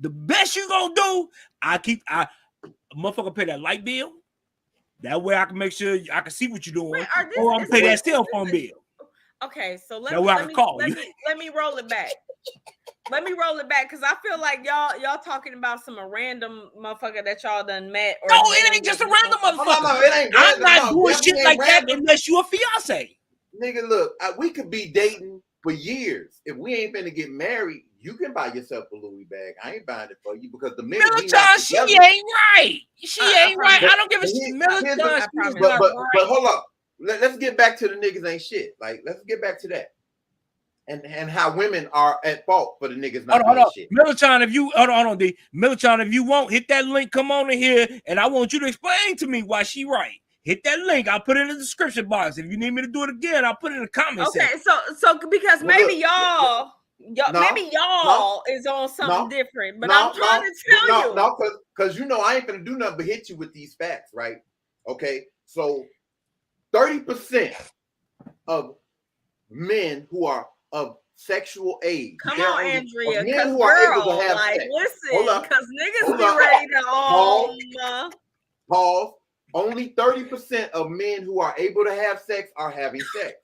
The best you gonna do, I motherfucker pay that light bill. That way I can make sure I can see what you're doing. Or I'm pay that cell phone bill. Okay, so let me roll it back. Let me roll it back because I feel like y'all talking about some random motherfucker that y'all done met. No, it ain't just a random motherfucker. No, it ain't I'm not doing shit like random. that unless you a fiance. Nigga, look, we could be dating for years. If we ain't finna get married, you can buy yourself a Louis bag. I ain't buying it for you because the minute we not together, she ain't right. She ain't right. I don't give a shit. But hold up. Let's get back to the niggas ain't shit. Like, let's get back to that. And how women are at fault for the niggas not being shit. Militron, if you hold on, D. Militron, if you won't hit that link, come on in here, and I want you to explain to me why she right. Hit that link. I'll put it in the description box. If you need me to do it again, I'll put it in the comments. Okay, so because maybe y'all is on something different, but I'm trying to tell you. No, because I ain't gonna do nothing but hit you with these facts, right? Okay, so 30% of men who are of sexual age. Come on, Andrea. Men who are able to have sex. Listen, because niggas be ready to Pause. Only 30% of men who are able to have sex are having sex.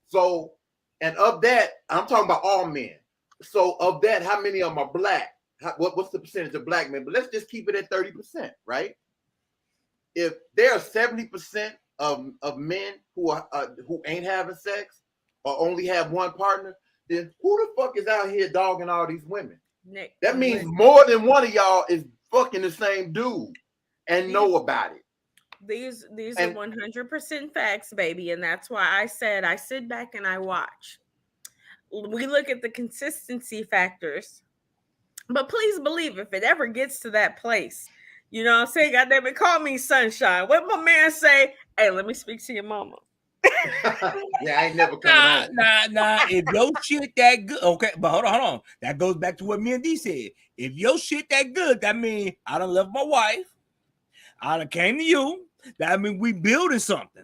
So, and of that, I'm talking about all men. So, of that, how many of them are black? What's the percentage of black men? But let's just keep it at 30%, right? If there are 70% of men who ain't having sex or only have one partner, then who the fuck is out here dogging all these women? Nick, that means more than one of y'all is fucking the same dude and know about it. These are 100% facts, baby, and that's why I said I sit back and I watch. We look at the consistency factors, but please believe if it ever gets to that place, you know what I'm saying? Goddamn it, call me sunshine. What my man say? Hey, let me speak to your mama. Yeah, I ain't never coming home. Nah. If your shit that good, okay, but hold on. That goes back to what me and D said. If your shit that good, that means I done left my wife. I done came to you. That means we building something.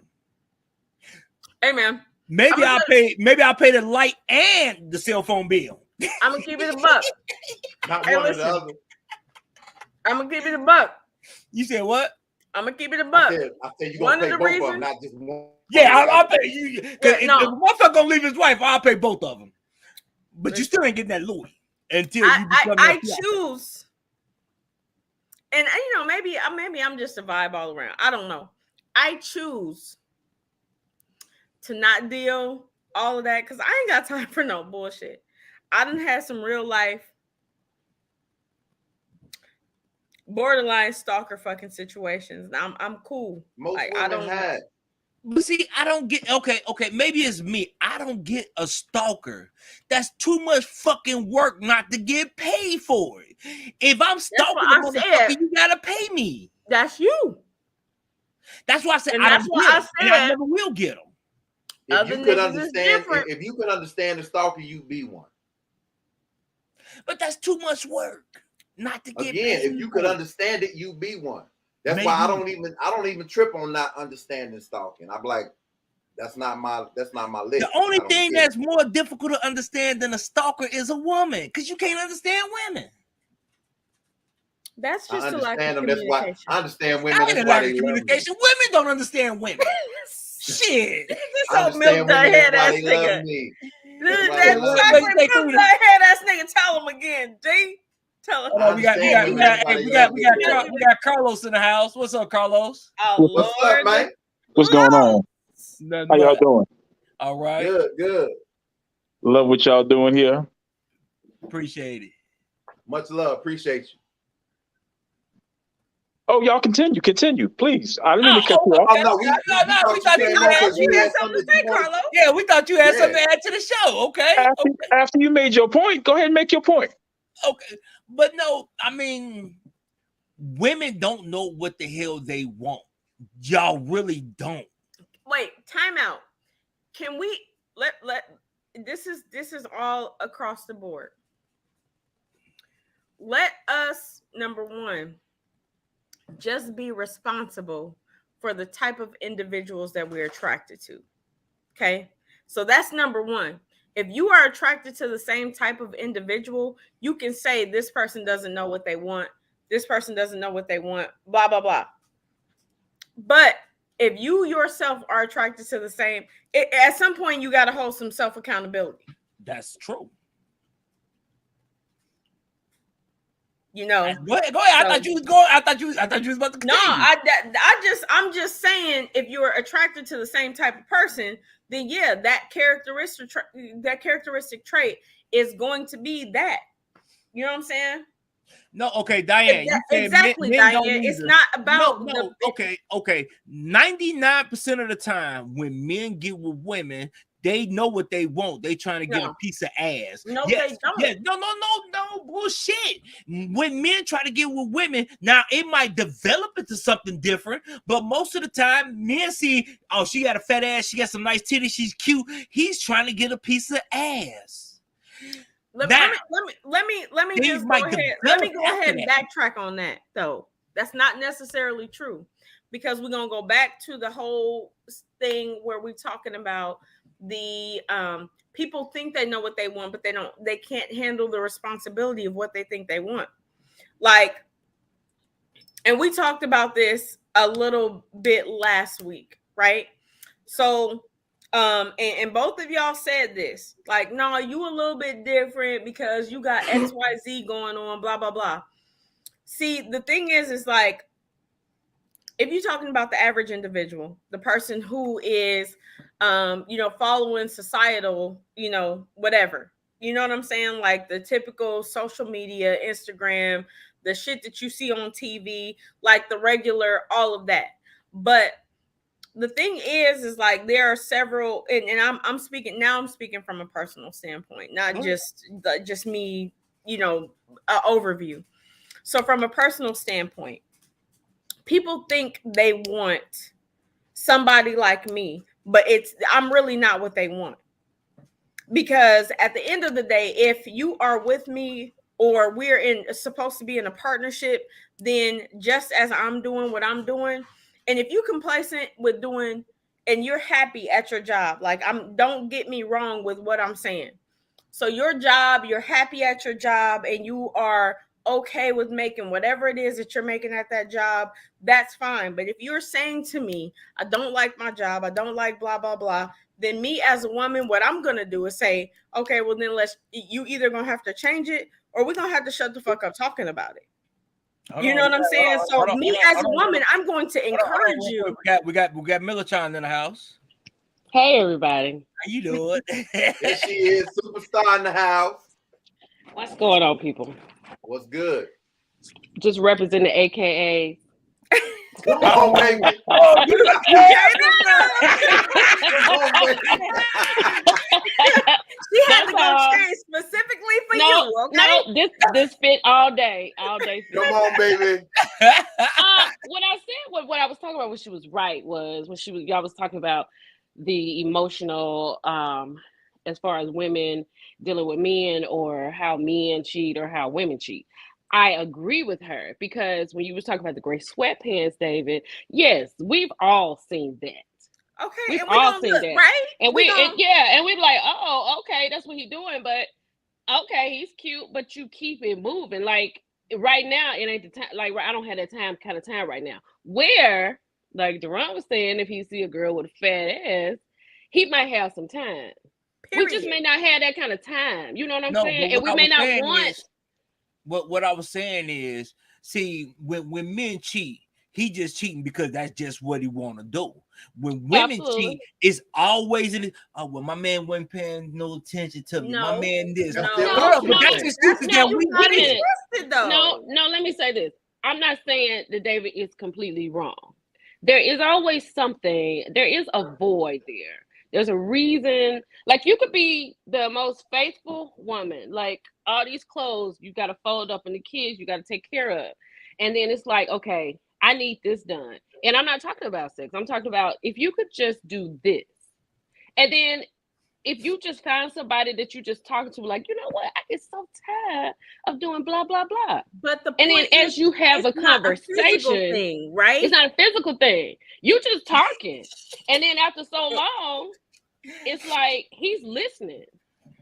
Hey man. Maybe I'll pay the light and the cell phone bill. I'm gonna give it a buck. Not one or the other. I'm gonna give it a buck. You said what? I'm gonna keep it a buck. I said you gonna pay both of them, not just one. Yeah, I'll pay you. Because if motherfucker gonna leave his wife, I'll pay both of them. But you still ain't getting that Louis until you become I choose. And maybe I'm just a vibe all around. I don't know. I choose to not deal all of that because I ain't got time for no bullshit. I done had some real life borderline stalker fucking situations. I'm cool. Most like women I don't had. But see, I don't get okay, maybe it's me. I don't get a stalker. That's too much fucking work not to get paid for it. If I'm stalking a motherfucker, you gotta pay me. That's you. That's why I said and I that's don't why get I them, and I said never will get them. If you could understand, if you could understand the stalker, you'd be one. But that's too much work not to get Again, paid. if you could understand it, you'd be one. That's Maybe. why I don't even trip on not understanding stalking. I'm like, that's not my list. The only thing that's more difficult to understand than a stalker is a woman, because you can't understand women. That's just a lack of communication. That's why I understand women. That's why they communication. Women don't understand women. Shit. This so milk the head ass nigga. That head ass nigga. Tell him again, D. Tell him. We got Carlos in the house. What's up, Carlos? Oh, what's up, man? What's going on? How y'all doing? All right. Good. Love what y'all doing here. Appreciate it. Much love. Appreciate you. Oh, y'all continue, please. I didn't mean to cut you off. We thought you had something to say, Carlos. Yeah, we thought you had something to add to the show. Okay. After you made your point, go ahead and make your point. Okay, but no, I mean, women don't know what the hell they want. Y'all really don't. Wait, time out. Can we let this is all across the board. Let us, number one, just be responsible for the type of individuals that we're attracted to. Okay? So that's number one. If you are attracted to the same type of individual, you can say this person doesn't know what they want. This person doesn't know what they want, blah, blah, blah. But if you yourself are attracted to the same, at some point you got to hold some self-accountability. That's true. You know, go ahead. I thought you was going. I thought you was about to continue. No, I'm just saying, if you're attracted to the same type of person, then yeah, that characteristic trait is going to be that. You know what I'm saying? No, okay, Diane. Exactly, Diane. It's not about okay. 99% of the time, when men get with women, they know what they want. They trying to get a piece of ass. No, they don't. Yes. No, bullshit. When men try to get with women, now it might develop into something different, but most of the time, men see, oh, she got a fat ass, she got some nice titties, she's cute. He's trying to get a piece of ass. Let me just go ahead. Let me go ahead and backtrack on that, though. That's not necessarily true, because we're gonna go back to the whole thing where we're talking about the people think they know what they want, but they can't handle the responsibility of what they think they want. Like, and we talked about this a little bit last week, right? So and both of y'all said this, like, no, you a little bit different because you got XYZ going on, blah, blah, blah. See, the thing is like, if you're talking about the average individual, the person who is following societal, whatever, you know what I'm saying? Like the typical social media, Instagram, the shit that you see on TV, like the regular, all of that. But the thing is like, there are several, and I'm speaking from a personal standpoint, not just me, overview. So from a personal standpoint, people think they want somebody like me, but I'm really not what they want. Because at the end of the day, if you are with me or we're supposed to be in a partnership, then just as I'm doing what I'm doing, and if you complacent with doing and you're happy at your job, like don't get me wrong with what I'm saying. So your job, you're happy at your job and you are okay with making whatever it is that you're making at that job, that's fine. But if you're saying to me, I don't like my job, I don't like blah, blah, blah, then me as a woman, what I'm going to do is say, okay, well then you either going to have to change it or we're going to have to shut the fuck up talking about it. You know what I'm saying? So me as a woman, I'm going to encourage you. We got Millichan in the house. Hey everybody. How you doing? There she is, superstar in the house. What's going on, people? What's good? Just represent the AKA. Come on, baby. Oh, you Come on, baby. She had That's to go all. change specifically for No, you, okay? no, this fit all day fit. Come on, baby. What I said, what I was talking about when she was right was when y'all was talking about the emotional, as far as women dealing with men or how men cheat or how women cheat. I agree with her because when you was talking about the gray sweatpants, David, yes, we've all seen that. Okay, We've and we all gonna seen look, that, right? and and we're like, oh, okay, that's what he's doing, but okay, he's cute, but you keep it moving. Like right now, it ain't the time. Like I don't have that kind of time right now. Where, like Jerron was saying, if he see a girl with a fat ass, he might have some time. We just may not have that kind of time. You know what I'm no, saying? but And what we I may was not saying want. is, what I was saying is, see, when men cheat, he just cheating because that's just what he want to do. When women cheat, it's always in it. Oh, well, my man wasn't paying no attention to me. My man this. No, But that's excuses that we twisted though. No, let me say this. I'm not saying that David is completely wrong. There is always something, there is a void there. There's a reason. Like you could be the most faithful woman, like all these clothes you got to fold up and the kids you got to take care of. And then it's like, okay, I need this done. And I'm not talking about sex. I'm talking about if you could just do this. And then if you just find somebody that you just talking to, like, you know what, I get so tired of doing blah blah blah. But the and then as you have a conversation, thing, right? It's not a physical thing. You just talking, and then after so long, it's like he's listening,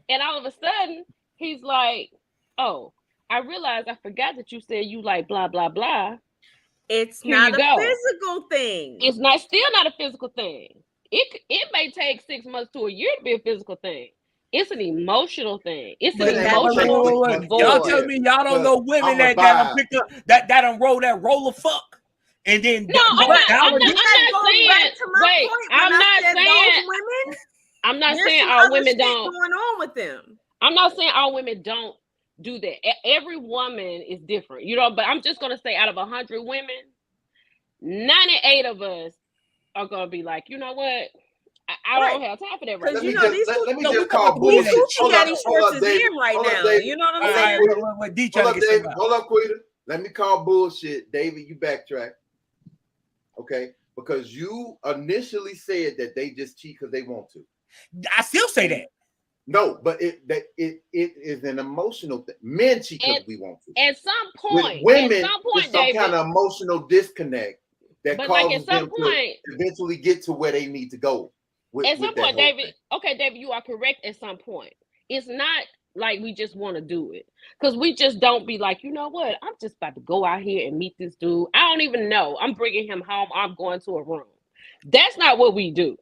and all of a sudden he's like, "Oh, I realized I forgot that you said you like blah blah blah." It's not a physical thing. It's still not a physical thing. It may take 6 months to a year to be a physical thing. It's an emotional thing. It's an emotional void. Y'all tell me y'all don't know women that don't pick up that don't roll that roller fuck. And then no, I'm not saying all women don't going on with them. I'm not saying all women don't do that. Every woman is different, you know, but I'm just gonna say out of 100 women, 98 of us are gonna be like, you know what? I don't have time for that right now. Let me just call bullshit. Hold up, David. Right now. You know what I'm saying? Hold up, Quita. Let me call bullshit. David, you backtrack. Okay? Because you initially said that they just cheat because they want to. I still say that. No, but it is an emotional thing. Men cheat because we want to. At some point, women, there's some kind of emotional disconnect that causes them to eventually get to where they need to go. At some point, David. Okay, David, you are correct. At some point, it's not like we just want to do it because we just don't be like, you know what? I'm just about to go out here and meet this dude. I don't even know. I'm bringing him home. I'm going to a room. That's not what we do.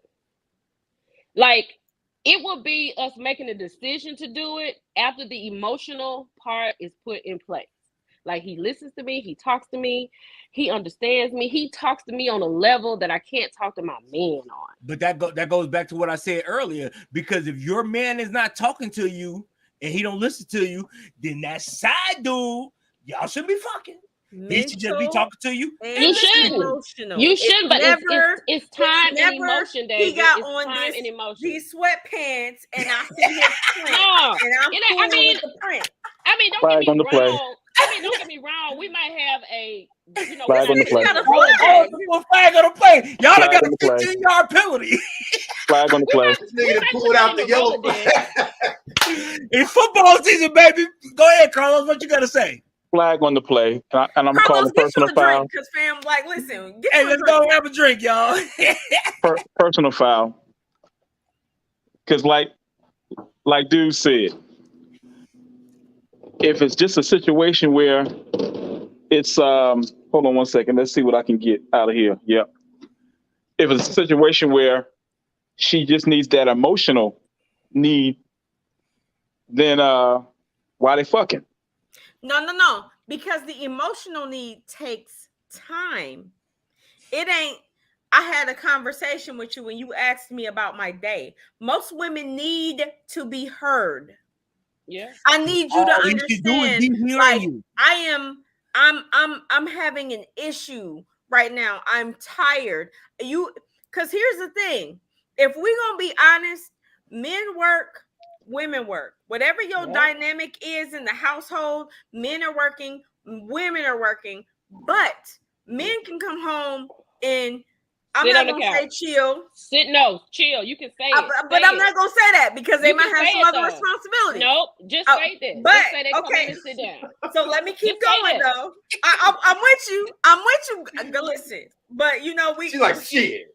Like, it will be us making a decision to do it after the emotional part is put in place. Like, he listens to me, he talks to me, he understands me, he talks to me on a level that I can't talk to my man on. But that goes back to what I said earlier, because if your man is not talking to you and he don't listen to you, then that side dude, y'all shouldn't be fucking. He should just be talking to you. You shouldn't. You shouldn't, but it's time and emotion, David. He got it's on time and emotion. These sweatpants, and I see his print. And I'm cool with the print. I mean, don't get me wrong. Don't get me wrong. We might have a, you know, flag on the play. Flag on the play. Y'all got a 15-yard penalty. Flag on the play. This nigga pulled out the yellow flag. It's football season, baby. Go ahead, Carlos. What you got to say? Flag on the play, and I'm calling personal foul. Because fam, like, listen, hey, let's go have a drink, y'all. Personal foul. Because, like dude said, if it's just a situation where it's hold on one second, let's see what I can get out of here. Yep. If it's a situation where she just needs that emotional need, then why they fucking? No. Because the emotional need takes time. It ain't. I had a conversation with you when you asked me about my day. Most women need to be heard. Yeah. I need you to understand. Like, I I'm having an issue right now. I'm tired. Because here's the thing. If we're gonna be honest, men work, women work. Whatever your dynamic is in the household, men are working, women are working, but men can come home and I'm not gonna say chill. Chill. You can say it. But I'm not gonna say that because they might have some other responsibilities. Nope, just say this. But just say they come in and sit down. So let me keep going though. I'm with you. I'm with you. Go listen. But you know, she's like shit.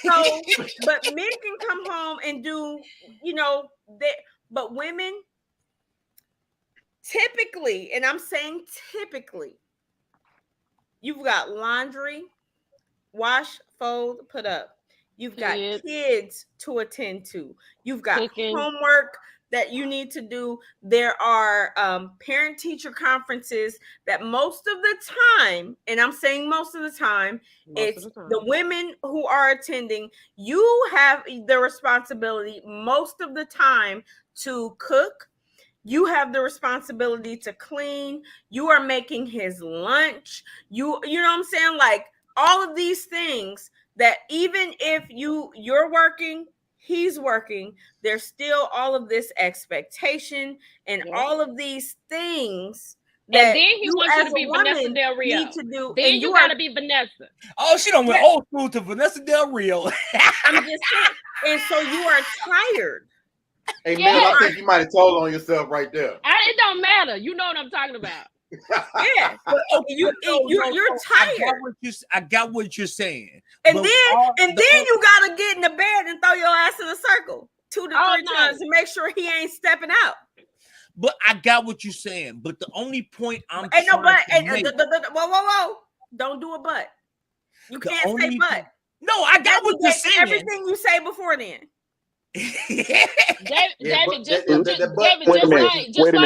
So, but men can come home and do, you know, but women typically, and I'm saying typically, you've got laundry, wash, fold, put up. You've got kids to attend to. You've got homework that you need to do. There are parent-teacher conferences that most of the time, and I'm saying most of the time, the women who are attending. You have the responsibility most of the time to cook. You have the responsibility to clean. You are making his lunch. You know what I'm saying? Like all of these things that even if you're working, he's working, there's still all of this expectation and all of these things that and then he wants you to be Vanessa Del Rio. Need to do. Then and you gotta be Vanessa. Oh, she don't went old school to Vanessa Del Rio. I'm just saying. And so you are tired. Hey man, I think you might have told on yourself right there. It don't matter. You know what I'm talking about. Yeah, but you're tired. I got what you're saying. And then you gotta get in the bed and throw your ass in a circle 2 to 3 times to make sure he ain't stepping out. But I got what you're saying. But the only point I'm whoa. Don't do a but. You can't say but. No, I got what you're saying. Everything you say before then. David, just like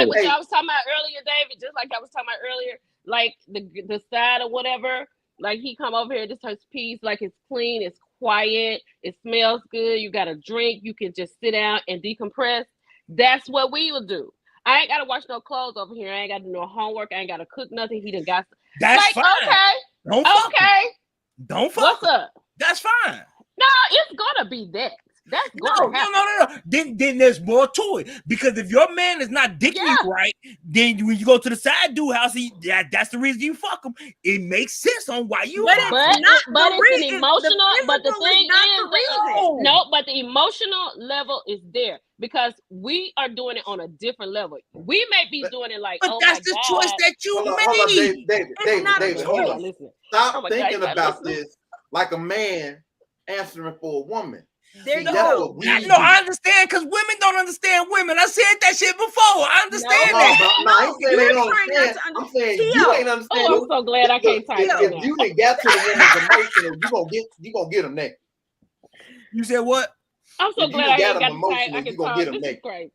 what I was talking about earlier, David, just like I was talking about earlier, like the side or whatever, like he come over here, this his piece, like it's clean, it's quiet, it smells good, you got a drink, you can just sit down and decompress. That's what we will do. I ain't gotta wash no clothes over here, I ain't gotta do no homework, I ain't gotta cook nothing. He done got that's like, fine. Don't fuck. What's up? That's fine. No, it's gonna be that. That's going to happen. No. Then there's more to it. Because if your man is not dicking you right, then when you go to the side dude house, that's the reason you fuck him. It makes sense on why you but it's an emotional, but the thing is, but the emotional level is there because we are doing it on a different level. We may be doing it like, but that's the choice that you made. David, hold on. Stop thinking about this like a man answering for a woman. There you go. No, I understand because women don't understand women. I said that shit before. I understand that. No, I ain't saying they don't understand. I'm saying you ain't understand. Oh, I'm so glad I can't type. If you didn't get to the woman's emotion, you gonna get them next. You said what? I'm so glad I ain't got to type. I can talk. This is crazy.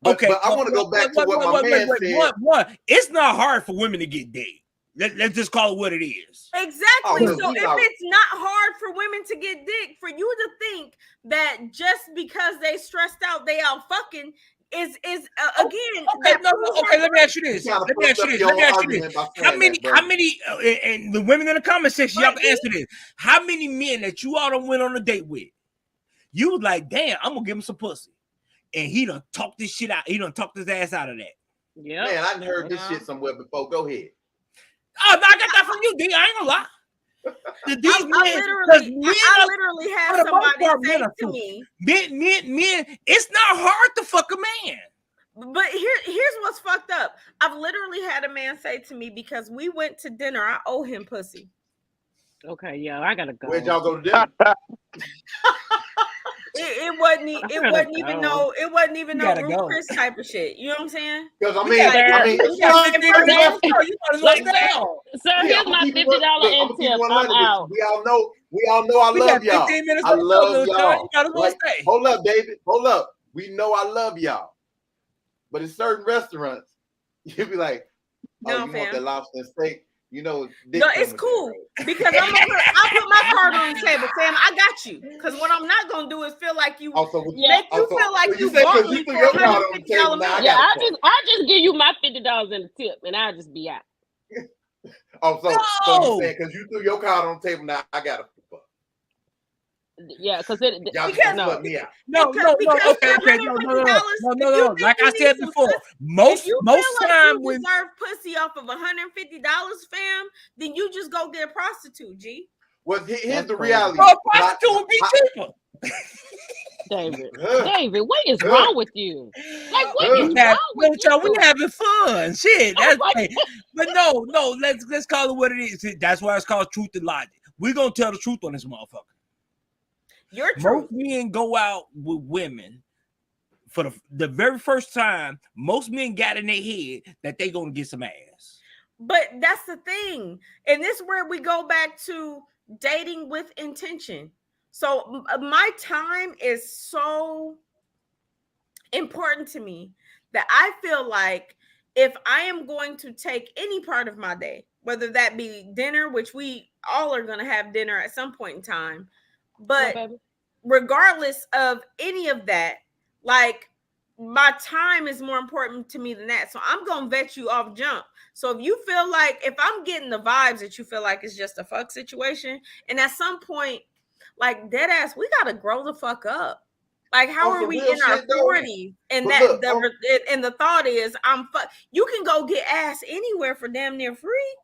Okay, but I want to go back to what my man said. What? It's not hard for women to get dick. Let's just call it what it is. Exactly. So if it's not hard for women to get dick, for you to think that just because they stressed out, they out fucking is again. Okay, let me ask you this. How many? And the women in the comment section, y'all can answer this. How many men that you all done went on a date with? You was like, damn, I'm gonna give him some pussy, and he done talked this shit out. He done talked his ass out of that. Yeah, man, I done heard this shit somewhere before. Go ahead. Oh, no, I got that from you, D. I ain't gonna lie. I literally had somebody say to me, men, it's not hard to fuck a man. But here's what's fucked up. I've literally had a man say to me, because we went to dinner, I owe him pussy. Okay, yeah, I gotta go. Where'd y'all go to dinner? It wasn't even no Ruth Chris type of shit. You know what I'm saying? Because Sir, here's my $50 in tip. I'm out. We all know I love y'all. I love y'all. Like, hold up, David. Hold up. We know I love y'all. But in certain restaurants, you'll be like, you want that lobster and steak? You know, no, it's cool because I'll put my card on the table, fam. I got you. Because what I'm not gonna do is feel like you feel like you bought me for $150 meal. Yeah, I just give you my $50 in the tip, and I'll just be out. Oh, so No. you saying because you threw your card on the table now, I got to fuck. Yeah, because Y'all Because just let me out. No, because okay, for okay, $150, if you think Like you I need said some before, pussy, if you most feel like time you when deserve pussy off of $150, fam, then you just go get a prostitute, G. Well, here's That's the crazy. reality. a prostitute would be cheaper. David, Huh. David, what is wrong with you? Like, what We is Huh. have, wrong no, with child, we you? having fun. Shit, Oh that's my hey, but no, let's call it what it is. That's why it's called truth and logic. We're gonna tell the truth on this motherfucker. Your truth. Most men go out with women for the very first time. Most men got in their head that they gonna get some ass. But that's the thing. And this is where we go back to dating with intention. So my time is so important to me that I feel like if I am going to take any part of my day, whether that be dinner, which we all are going to have dinner at some point in time, What, but baby? regardless of any of that, like my time is more important to me than that. So I'm going to vet you off jump. So if you feel like, if I'm getting the vibes that you feel like it's just a fuck situation, and at some point, like dead ass, we got to grow the fuck up. Like, how On are some we real in our shit though. 40s? And But look, and the thought is, you can go get ass anywhere for damn near free.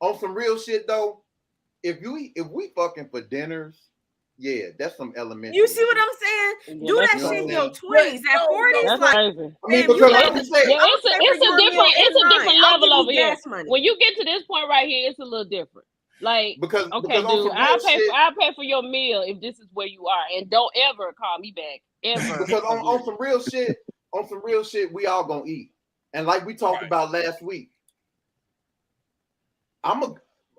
on some real shit though, if we fucking for dinners, yeah, that's some elementary. You see what shit. I'm saying? Yeah, Do that's that shit in crazy. your 20s. At 40s, That's like, crazy. I mean, damn, you because Yeah, like like this. you said, Yeah, I'm it's a gonna pay for it's a your meal different in line. different I'll level give you over here. gas money. When you get to this point right here, it's a little different. Like, because okay, on dude, some real shit, I'll pay for your meal if this is where you are, and don't ever call me back ever. because on again. some real shit, we all gonna eat. And like we talked about last week, I'm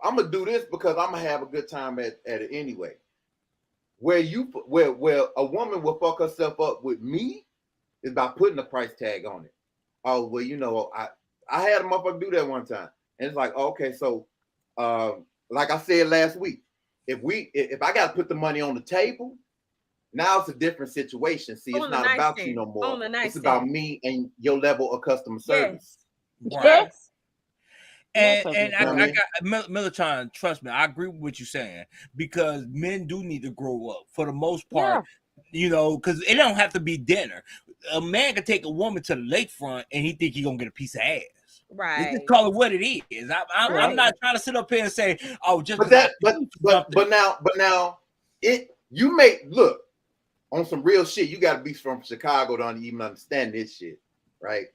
gonna do this because I'm gonna have a good time at it anyway. Where a woman will fuck herself up with me is by putting a price tag on it. Oh well, you know, I had a motherfucker do that one time, and it's like, okay, so like I said last week, if I got to put the money on the table, now it's a different situation. See, it's not about you no more. It's about me and your level of customer service. Yes. Right. Yes. And I got Militron, trust me, I agree with what you're saying, because men do need to grow up for the most part, you know, because it don't have to be dinner. A man can take a woman to the lakefront and he think he gonna get a piece of ass. Right. Let's just call it what it is. I'm not trying to sit up here and say, oh, just but now you may look on some real shit. You got to be from Chicago to even understand this shit, right?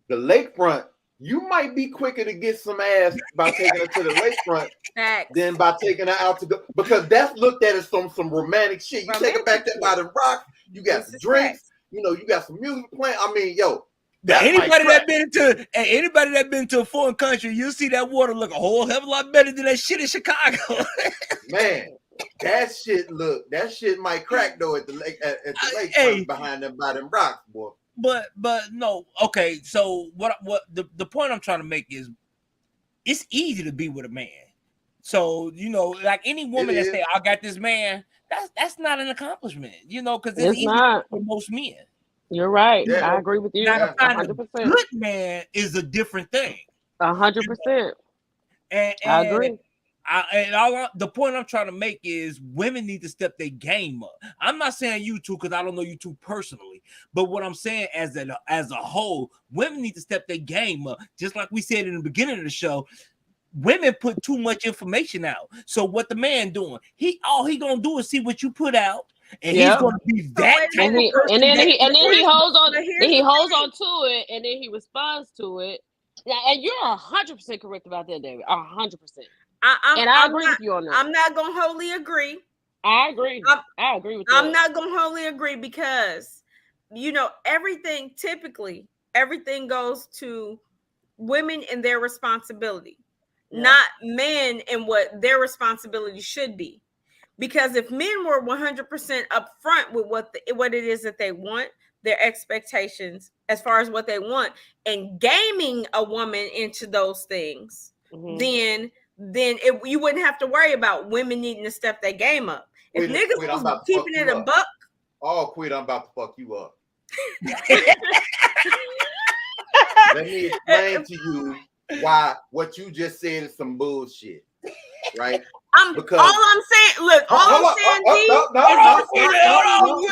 The lakefront, you might be quicker to get some ass by taking her to the lakefront than by taking her out to go, because that's looked at as some romantic shit. You take her back there by the rock, you got some drinks, you know, you got some music playing. I mean, yo, anybody that been to a foreign country, you see that water look a whole hell of a lot better than that shit in Chicago. Man, that shit might crack though at the lake behind them by them rocks, boy. But no, okay. So what the point I'm trying to make is, it's easy to be with a man. So, you know, like any woman that say I got this man, that's not an accomplishment, you know, because it's easy not for most men. You're right. I agree with you. Now, 100%. Good man is a different thing. 100%. And I agree. The point I'm trying to make is women need to step their game up. I'm not saying you two because I don't know you two personally, but what I'm saying as a whole, women need to step their game up. Just like we said in the beginning of the show, women put too much information out. So what the man doing? All he gonna do is see what you put out, and he's gonna be that type of person. And then he holds on. Then he holds on to it, and then he responds to it. Yeah, and you're 100% correct about that, David. 100%. I agree with you on that. I'm not gonna wholly agree. I agree. I agree with that. I'm not gonna wholly agree because, you know, everything goes to women and their responsibility, not men and what their responsibility should be. Because if men were 100% upfront with what it is that they want, their expectations as far as what they want, and gaming a woman into those things, then you wouldn't have to worry about women needing to step their game up. If niggas was keeping it a buck. Oh, Quid, I'm about to fuck you up. Let me explain to you why what you just said is some bullshit, right? Because all I'm saying, look, all I'm saying, D, is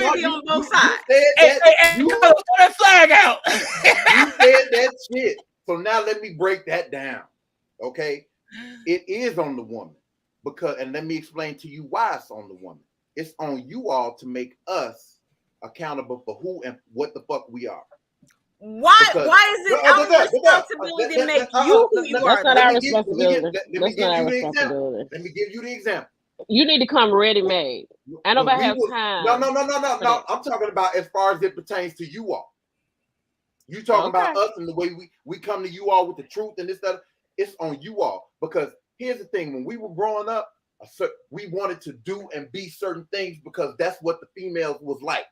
unity on both sides. You throw that flag out. You said that shit. So now let me break that down. Okay, it is on the woman and let me explain to you why it's on the woman. It's on you all to make us accountable for who and what the fuck we are. Why is it our responsibility to make you who you are? That's not our responsibility. Let me give you the example. You need to come ready-made. I don't have time. No. I'm talking about as far as it pertains to you all. You talking about us and the way we come to you all with the truth and this stuff. It's on you all. Because here's the thing. When we were growing up, we wanted to do and be certain things because that's what the females was like.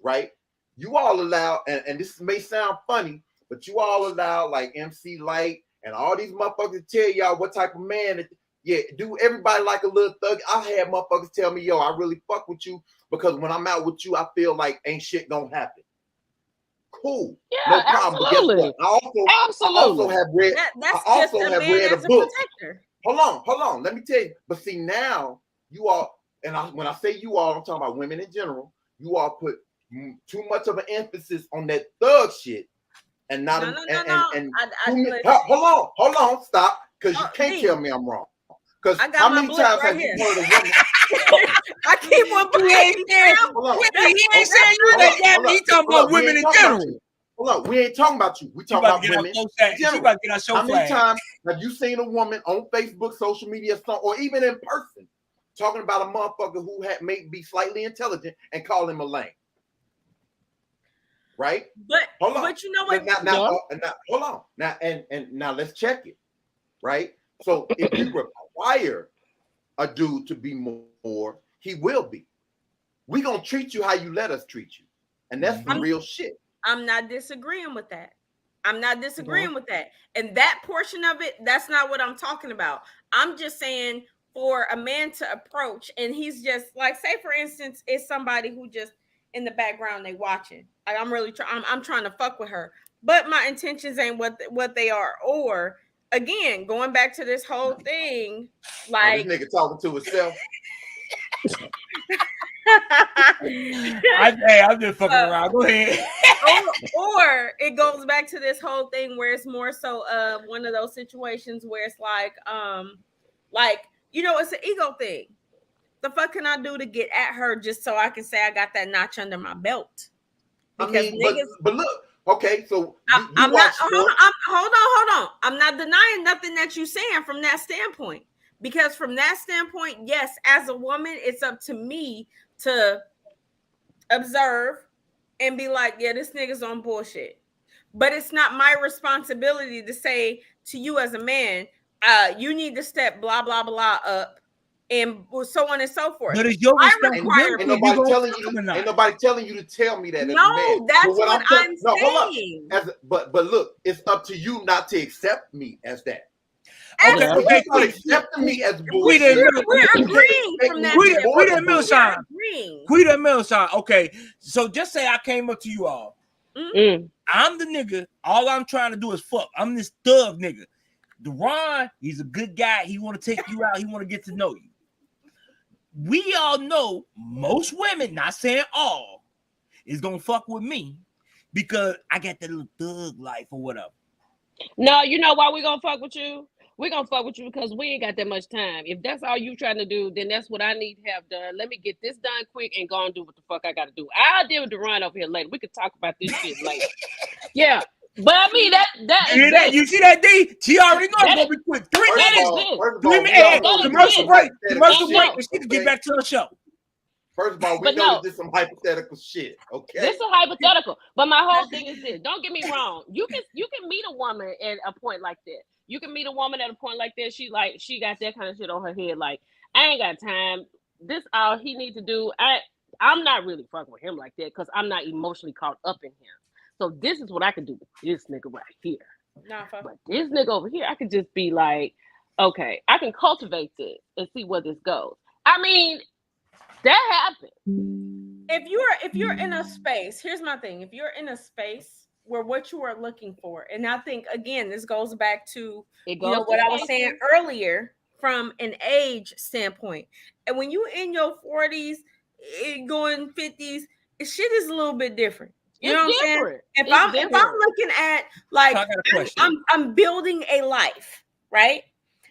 Right? You all allow, and this may sound funny, but you all allow like MC Light and all these motherfuckers tell y'all what type of man do everybody like a little thug. I had motherfuckers tell me, yo, I really fuck with you because when I'm out with you, I feel like ain't shit gonna happen. Cool. Yeah, no problem. Absolutely. But guess what? I also have read a book. Protector. Hold on. Let me tell you. But see, now you all, when I say you all, I'm talking about women in general, you all put too much of an emphasis on that thug shit and not hold on, stop, because you can't tell me I'm wrong. Because how many times have you heard a woman? I keep on playing. He ain't saying you like that. He talking about women in general. Hold on, we ain't talking about you. We talking about women. How many times have you seen a woman on Facebook, social media, or even in person talking about a motherfucker who may be slightly intelligent and call him a lame? Right? But you know what? Now, hold on. Now and now let's check it. Right? So if you require a dude to be more, he will be. We gonna treat you how you let us treat you. And that's some real shit. I'm not disagreeing with that. With that. And that portion of it, that's not what I'm talking about. I'm just saying for a man to approach and he's just like, say for instance, it's somebody who just in the background they watching. Like I'm trying to fuck with her, but my intentions ain't what they are. Or again, going back to this whole thing, like this nigga talking to himself. I'm just fucking around. Go ahead. or it goes back to this whole thing where it's more so one of those situations where it's like it's an ego thing. The fuck can I do to get at her just so I can say I got that notch under my belt? Because but look, okay, so I'm not. Hold on. I'm not denying nothing that you're saying from that standpoint. Because from that standpoint, yes, as a woman, it's up to me to observe and be like, yeah, this nigga's on bullshit. But it's not my responsibility to say to you as a man, you need to step blah, blah, blah up and so on and so forth. But it's your responsibility. Ain't nobody telling you to tell me that. No, that's what I'm saying. But look, it's up to you not to accept me as that. Okay, accepting me as bullshit. We're agreeing from that. Quita Milson. Okay, so just say I came up to you all. Mm-hmm. I'm the nigga. All I'm trying to do is fuck. I'm this thug nigga. Deron, he's a good guy. He want to take you out. He want to get to know you. We all know most women, not saying all, is gonna fuck with me because I got that little thug life or whatever. No, you know why we gonna fuck with you? We're gonna fuck with you because we ain't got that much time. If that's all you trying to do, then that's what I need to have done. Let me get this done quick and go and do what the fuck I gotta do. I'll deal with the run over here later. We can talk about this shit later. Yeah. But I mean that you see that D? She already knows it's gonna be quick. 3 minutes. 3 minutes. Commercial break. And she can get back to her show. First of all, we know this is some hypothetical shit. Okay. This is hypothetical. But my whole thing is this. Don't get me wrong. You can meet a woman at a point like that. You can meet a woman at a point like that. She got that kind of shit on her head. Like, I ain't got time. This all he need to do. I'm not really fucking with him like that because I'm not emotionally caught up in him. So this is what I can do with this nigga right here. But this nigga over here, I could just be like, okay, I can cultivate this and see where this goes. I mean, that happens. If you're in a space, here's my thing. If you're in a space were what you are looking for. And I think again, this goes back to It you know goes to what I was saying patience. earlier from an age standpoint. And when you in your 40s, going 50s, shit is a little bit different. You know It's what I'm saying? different. If It's I'm different. looking at So like I got a question. I'm building a life, right?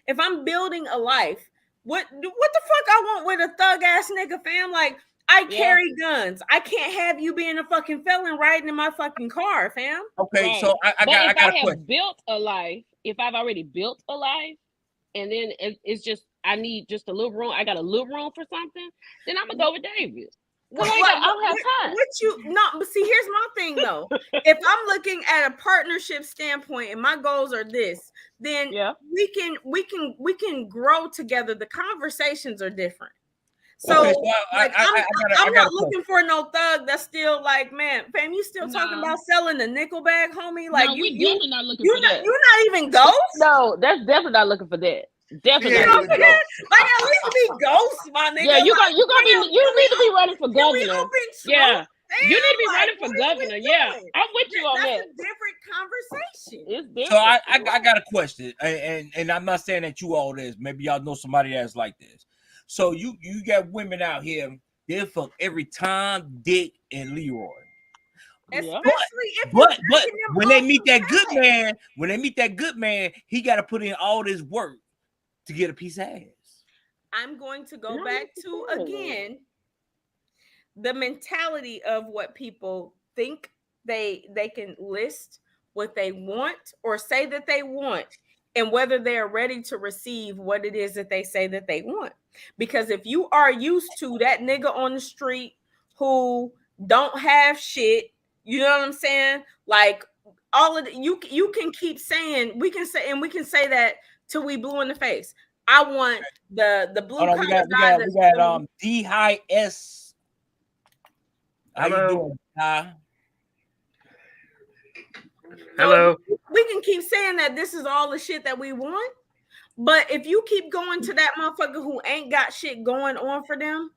If I'm building a life, what the fuck I want with a thug ass nigga, fam? Like I Yeah. carry guns. I can't have you being a fucking felon riding in my fucking car, fam. Okay, Right. so I But got if I a question. have built a life, if I've already built a life, and then it's just I need just a little room, I got a little room for something, then I'm gonna go with David. Well, I don't have time. What you not? But see, here's my thing though. If I'm looking at a partnership standpoint and my goals are this, then Yeah. we can grow together. The conversations are different. So, Okay, so like, I I'm got not a looking for no thug that's still like, man, fam, you still talking No. about selling the nickel bag, homie? Like, No, we definitely not looking you're for not, that. you're not even ghost. No, that's definitely not looking for that. Definitely She not ain't looking even for that. ghost. Like, at least be ghost, my nigga. Yeah, you Like, gonna be fam, you need to be running for can we governor. open Yeah. smoke? You need to be Damn, running like, for what is we governor. Yeah. doing? I'm with you on That's that. a different conversation. It's different. So I got a question, and I'm not saying that you all this. Maybe y'all know somebody that's like this. So you got women out here, they fuck every Tom, Dick, and Leroy. Especially Yeah. if But you're taking them when they off meet the that good bat. man, he got to put in all this work to get a piece of ass. I'm going to go Not back to necessarily. again the mentality of what people think they can list what they want or say that they want, and whether they are ready to receive what it is that they say that they want. Because if you are used to that nigga on the street who don't have shit, you know what I'm saying? Like all of the, you can keep saying, we can say that till we blue in the face. I want the blue Hold on, collar guy we that's got D High S. How you Hello. doing? Hello. We can keep saying that this is all the shit that we want, but if you keep going to that motherfucker who ain't got shit going on for them,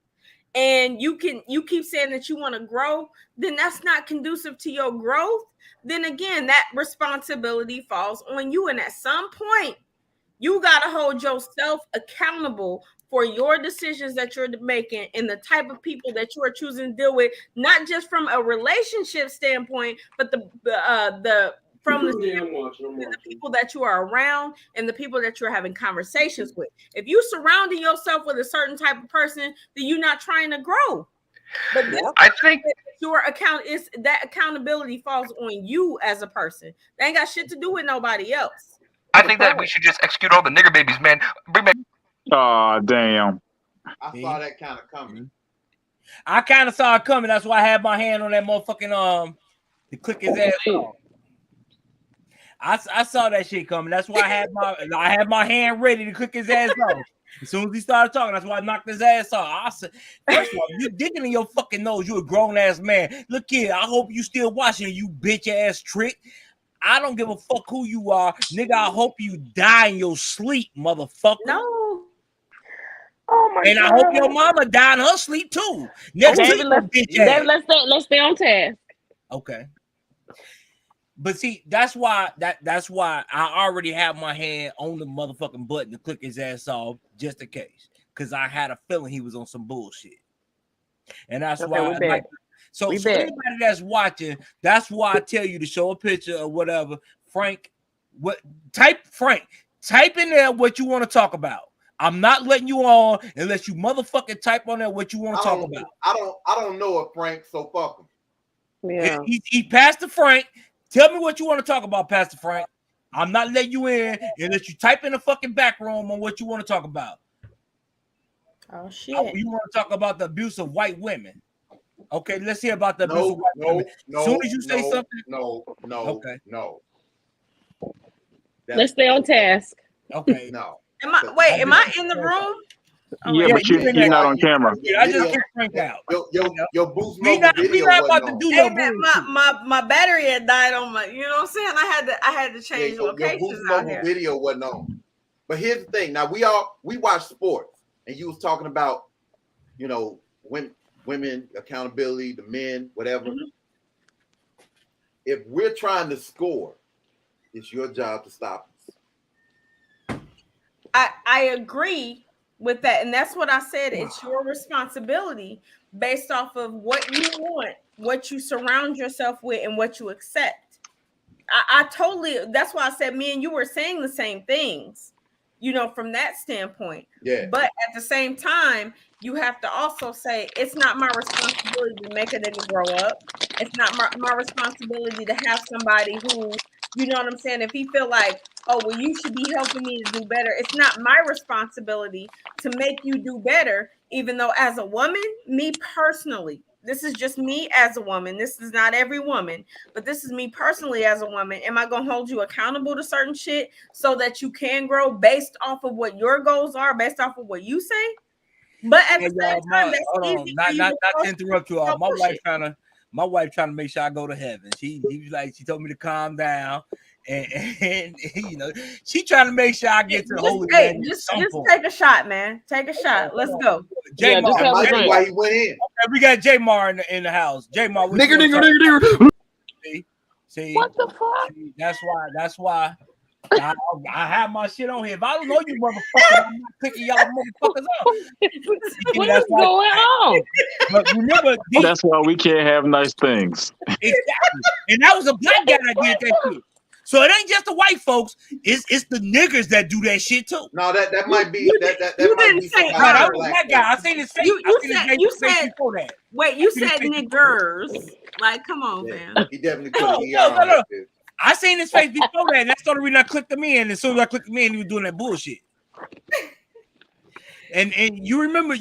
and you keep saying that you want to grow, then that's not conducive to your growth. Then again, that responsibility falls on you, and at some point, you got to hold yourself accountable for your decisions that you're making and the type of people that you are choosing to deal with, not just from a relationship standpoint, but the from the people that you are around and the people that you're having conversations with. If you surrounding yourself with a certain type of person, then you're not trying to grow. But this I think your account is that accountability falls on you as a person. They ain't got shit to do with nobody else. that we should just execute all the nigger babies, man. Bring back. Ah, damn. I saw that kind of coming. I kind of saw it coming. That's why I had my hand on that motherfucking to click his ass off. I saw that shit coming. That's why I had my hand ready to click his ass off. As soon as he started talking, that's why I knocked his ass off. I said, first of all, you digging in your fucking nose. You a grown ass man. Look here, I hope you still watching, you bitch ass trick. I don't give a fuck who you are, nigga. I hope you die in your sleep, motherfucker. No. Oh my and God. I hope your mama die in her sleep too. Next David, to let's, bitch David, ass. let's stay on task. Okay. But see, that's why I already have my hand on the motherfucking button to click his ass off just in case. Because I had a feeling he was on some bullshit. And that's why I like so anybody that's watching, that's why I tell you to show a picture or whatever. Frank, type in there what you want to talk about. I'm not letting you on unless you motherfucking type on there what you want to talk about. I don't know a Frank, so fuck him. Yeah. He Pastor Frank. Tell me what you want to talk about, Pastor Frank. I'm not letting you in unless you type in the fucking back room on what you want to talk about. Oh shit! You want to talk about the abuse of white women? Okay, let's hear about the abuse of white women. As soon as you say something, no. Let's stay on task. Okay. No. Am I in the room? Yeah, but you're not on camera. I just kicked Frank out. Your boost we mobile not video about to do no bullshit. My battery had died on my. You know what I'm saying? I had to change locations. Your boost mobile video wasn't on. But here's the thing. Now we watch sports, and you was talking about, women accountability, the men, whatever. Mm-hmm. if we're trying to score, it's your job to stop us. I agree with that, and that's what I said. It's your responsibility based off of what you want, what you surround yourself with, and what you accept. I totally. That's why I said me and you were saying the same things, from that standpoint. Yeah. But at the same time, you have to also say it's not my responsibility to make a nigga grow up. It's not my responsibility to have somebody who, you know what I'm saying, if he feel like, oh, well, you should be helping me to do better. It's not my responsibility to make you do better, even though as a woman, me personally, this is just me as a woman. This is not every woman, but this is me personally as a woman. Am I going to hold you accountable to certain shit so that you can grow based off of what your goals are, based off of what you say? But at the same time, that's easy for you not to to interrupt you all. push My wife trying to make sure I go to heaven. She was like, she told me to calm down, and she trying to make sure I get to the holy land. Just take a shot, man. Take a shot. Let's go. J Yeah, Mar, just have a That's drink. why he went in. okay, we got J Mar in the house. J Mar, Nigger. See, What the fuck? see, that's why. I have my shit on here. If I don't know you motherfuckers, I'm not picking y'all motherfuckers up. What is going on? But remember, That's why we can't have nice things. exactly. And that was a black guy that did that shit. So it ain't just the white folks, it's the niggers that do that shit too. No, that might be that you might didn't be say somebody That black was that guy. I seen his face. You said before that. wait, you said niggers. Like, come on, Yeah, man. he definitely put No, an ER on that bitch. I seen his face before that, and that's the only reason I clicked him in. As soon as I clicked him in, he was doing that bullshit. And you remember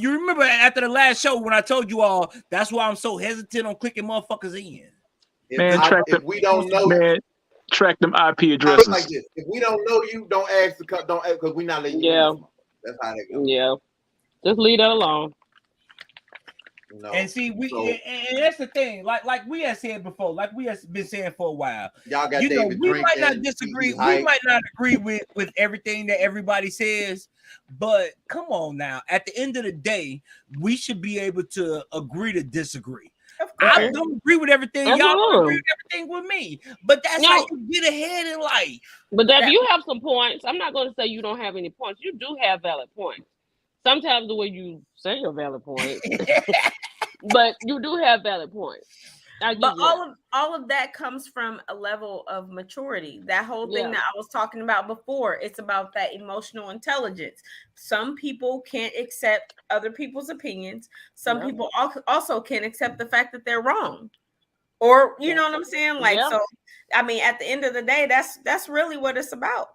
after the last show when I told you all that's why I'm so hesitant on clicking motherfuckers in. If we don't know, man, track them IP I look addresses. like this. If we don't know you, don't ask because we're not letting you Yeah. in. That's how that goes. Yeah. Just leave that alone. No. And see, and that's the thing. Like we had said before, like we have been saying for a while. Y'all got We David drinking. might not disagree. We might not agree with everything that everybody says, but come on now. At the end of the day, we should be able to agree to disagree. I don't agree with everything. Y'all don't agree with everything with me, but that's how you get ahead in life. But Deb, you have some points. I'm not going to say you don't have any points. You do have valid points. Sometimes the way you say your valid points, but you do have valid points. But all of that comes from a level of maturity. That whole thing that I was talking about before, it's about that emotional intelligence. Some people can't accept other people's opinions. Some people also can't accept the fact that they're wrong. Or you know what I'm saying? Like, so I mean, at the end of the day, that's really what it's about.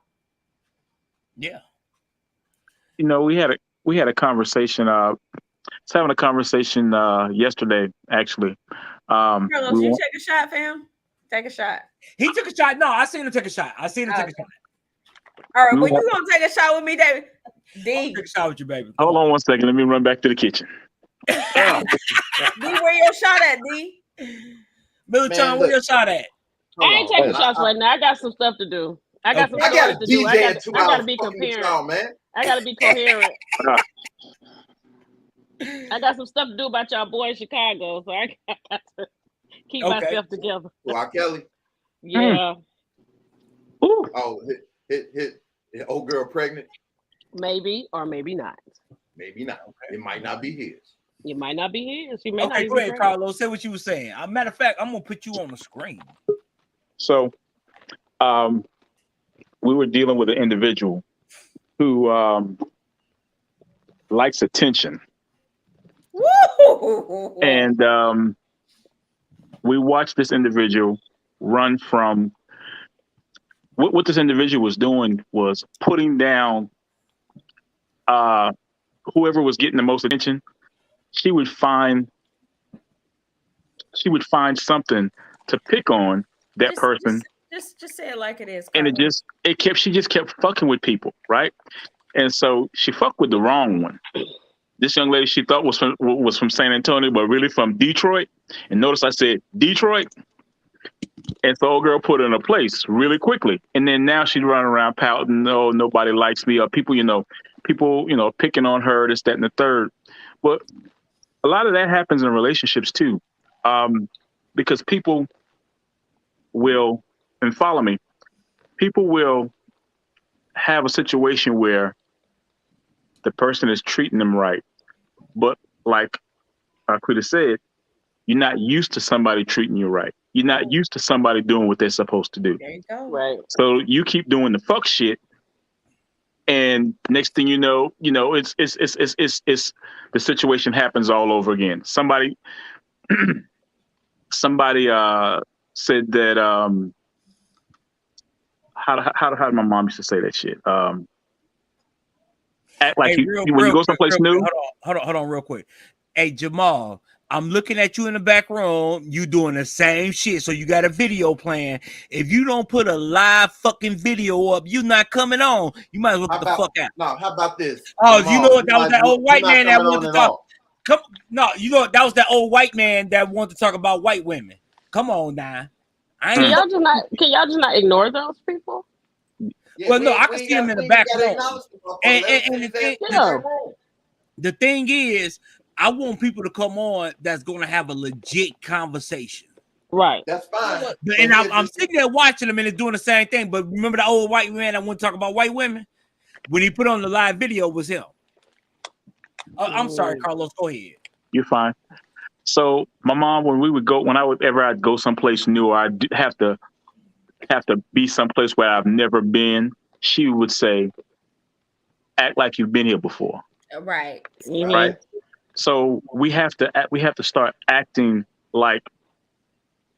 Yeah. You know, we had a conversation. I was having a conversation yesterday, actually. Carlos, you take a shot, fam. Take a shot. He took a shot. No, I seen him take a shot. Take a shot. All right, well, you gonna take a shot with me, David? D. Take a shot with you, baby. Hold on one second. Let me run back to the kitchen. D, where your shot at, D? Milton, where your shot at? I ain't taking shots right now. I got some stuff to do. I got some stuff to do. I gotta be coherent. Man. I gotta be coherent. I got some stuff to do about y'all boy in Chicago, so I got to keep myself together. Well, Kelly. Yeah. Oh, hit old girl pregnant? Maybe or maybe not. Maybe not. It might not be his. It might not be his. She may Okay, go ahead, Carlos. Say what you were saying. Matter of fact, I'm gonna put you on the screen. So, we were dealing with an individual who likes attention. Woo! And we watched this individual run from what this individual was doing was putting down whoever was getting the most attention. She would find something to pick on that person. Just say it like it is. And she just kept fucking with people, right? And so she fucked with the wrong one. This young lady she thought was from San Antonio, but really from Detroit. And notice I said Detroit. And so old girl put her in a place really quickly. And then now she's running around pouting, oh, nobody likes me, or people, picking on her, this, that, and the third. But a lot of that happens in relationships too. Because people will, and follow me, people will have a situation where the person is treating them right, but like Quita said, you're not used to somebody treating you right. You're not used to somebody doing what they're supposed to do. There you go. Right. So you keep doing the fuck shit, and next thing you know, it's the situation happens all over again. Somebody said that how did my mom used to say that shit? Act like Hey, real, when you real go quick, someplace real quick. new. Hold on, real quick. Hey, Jamal, I'm looking at you in the back room. You doing the same shit. So you got a video playing. If you don't put a live fucking video up, you not coming on. You might as well get the fuck out. No, how about this? Oh, Jamal, you know what? That was that old white man that wanted to talk. Come, no, you know that was that old white man that wanted to talk about white women. Come on now. Can y'all just not ignore those people? Yeah, well, no, I can see him in the back room. And the thing is, I want people to come on that's going to have a legit conversation. Right. That's fine. And I'm sitting there watching them and they're doing the same thing. But remember the old white man that want to talk about white women? When he put on the live video, was him. I'm sorry, Carlos. Go ahead. You're fine. So my mom, whenever I'd go someplace new, or I'd have to be someplace where I've never been, she would say, "Act like you've been here before." Right. Mm-hmm. Right. So we have to start acting like,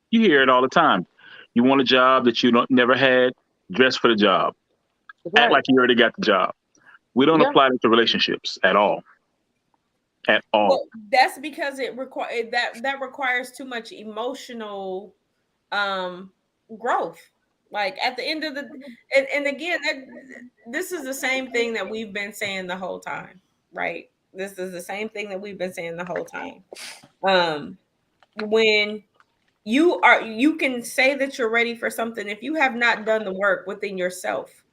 you hear it all the time. You want a job that you never had, dress for the job. Right. Act like you already got the job. We don't apply that to relationships at all. At all. Well, that's because it requires too much emotional growth. Like at the end of the and again, this is the same thing that we've been saying the whole time, right? This is the same thing that we've been saying the whole time. When you can say that you're ready for something if you have not done the work within yourself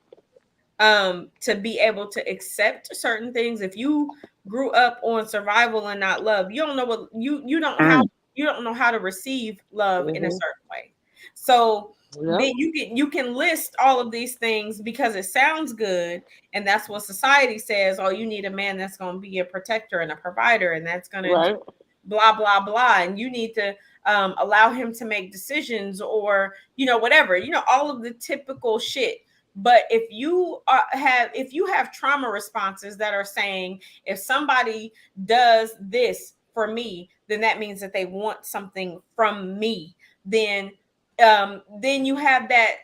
to be able to accept certain things. If you grew up on survival and not love, you don't know what you don't know how to receive love in a certain way. So then you can list all of these things because it sounds good, and that's what society says. Oh, you need a man that's going to be a protector and a provider, and that's going to do blah blah blah, and you need to allow him to make decisions, or whatever, all of the typical shit. But if you have trauma responses that are saying, if somebody does this for me, then that means that they want something from me. Then you have that,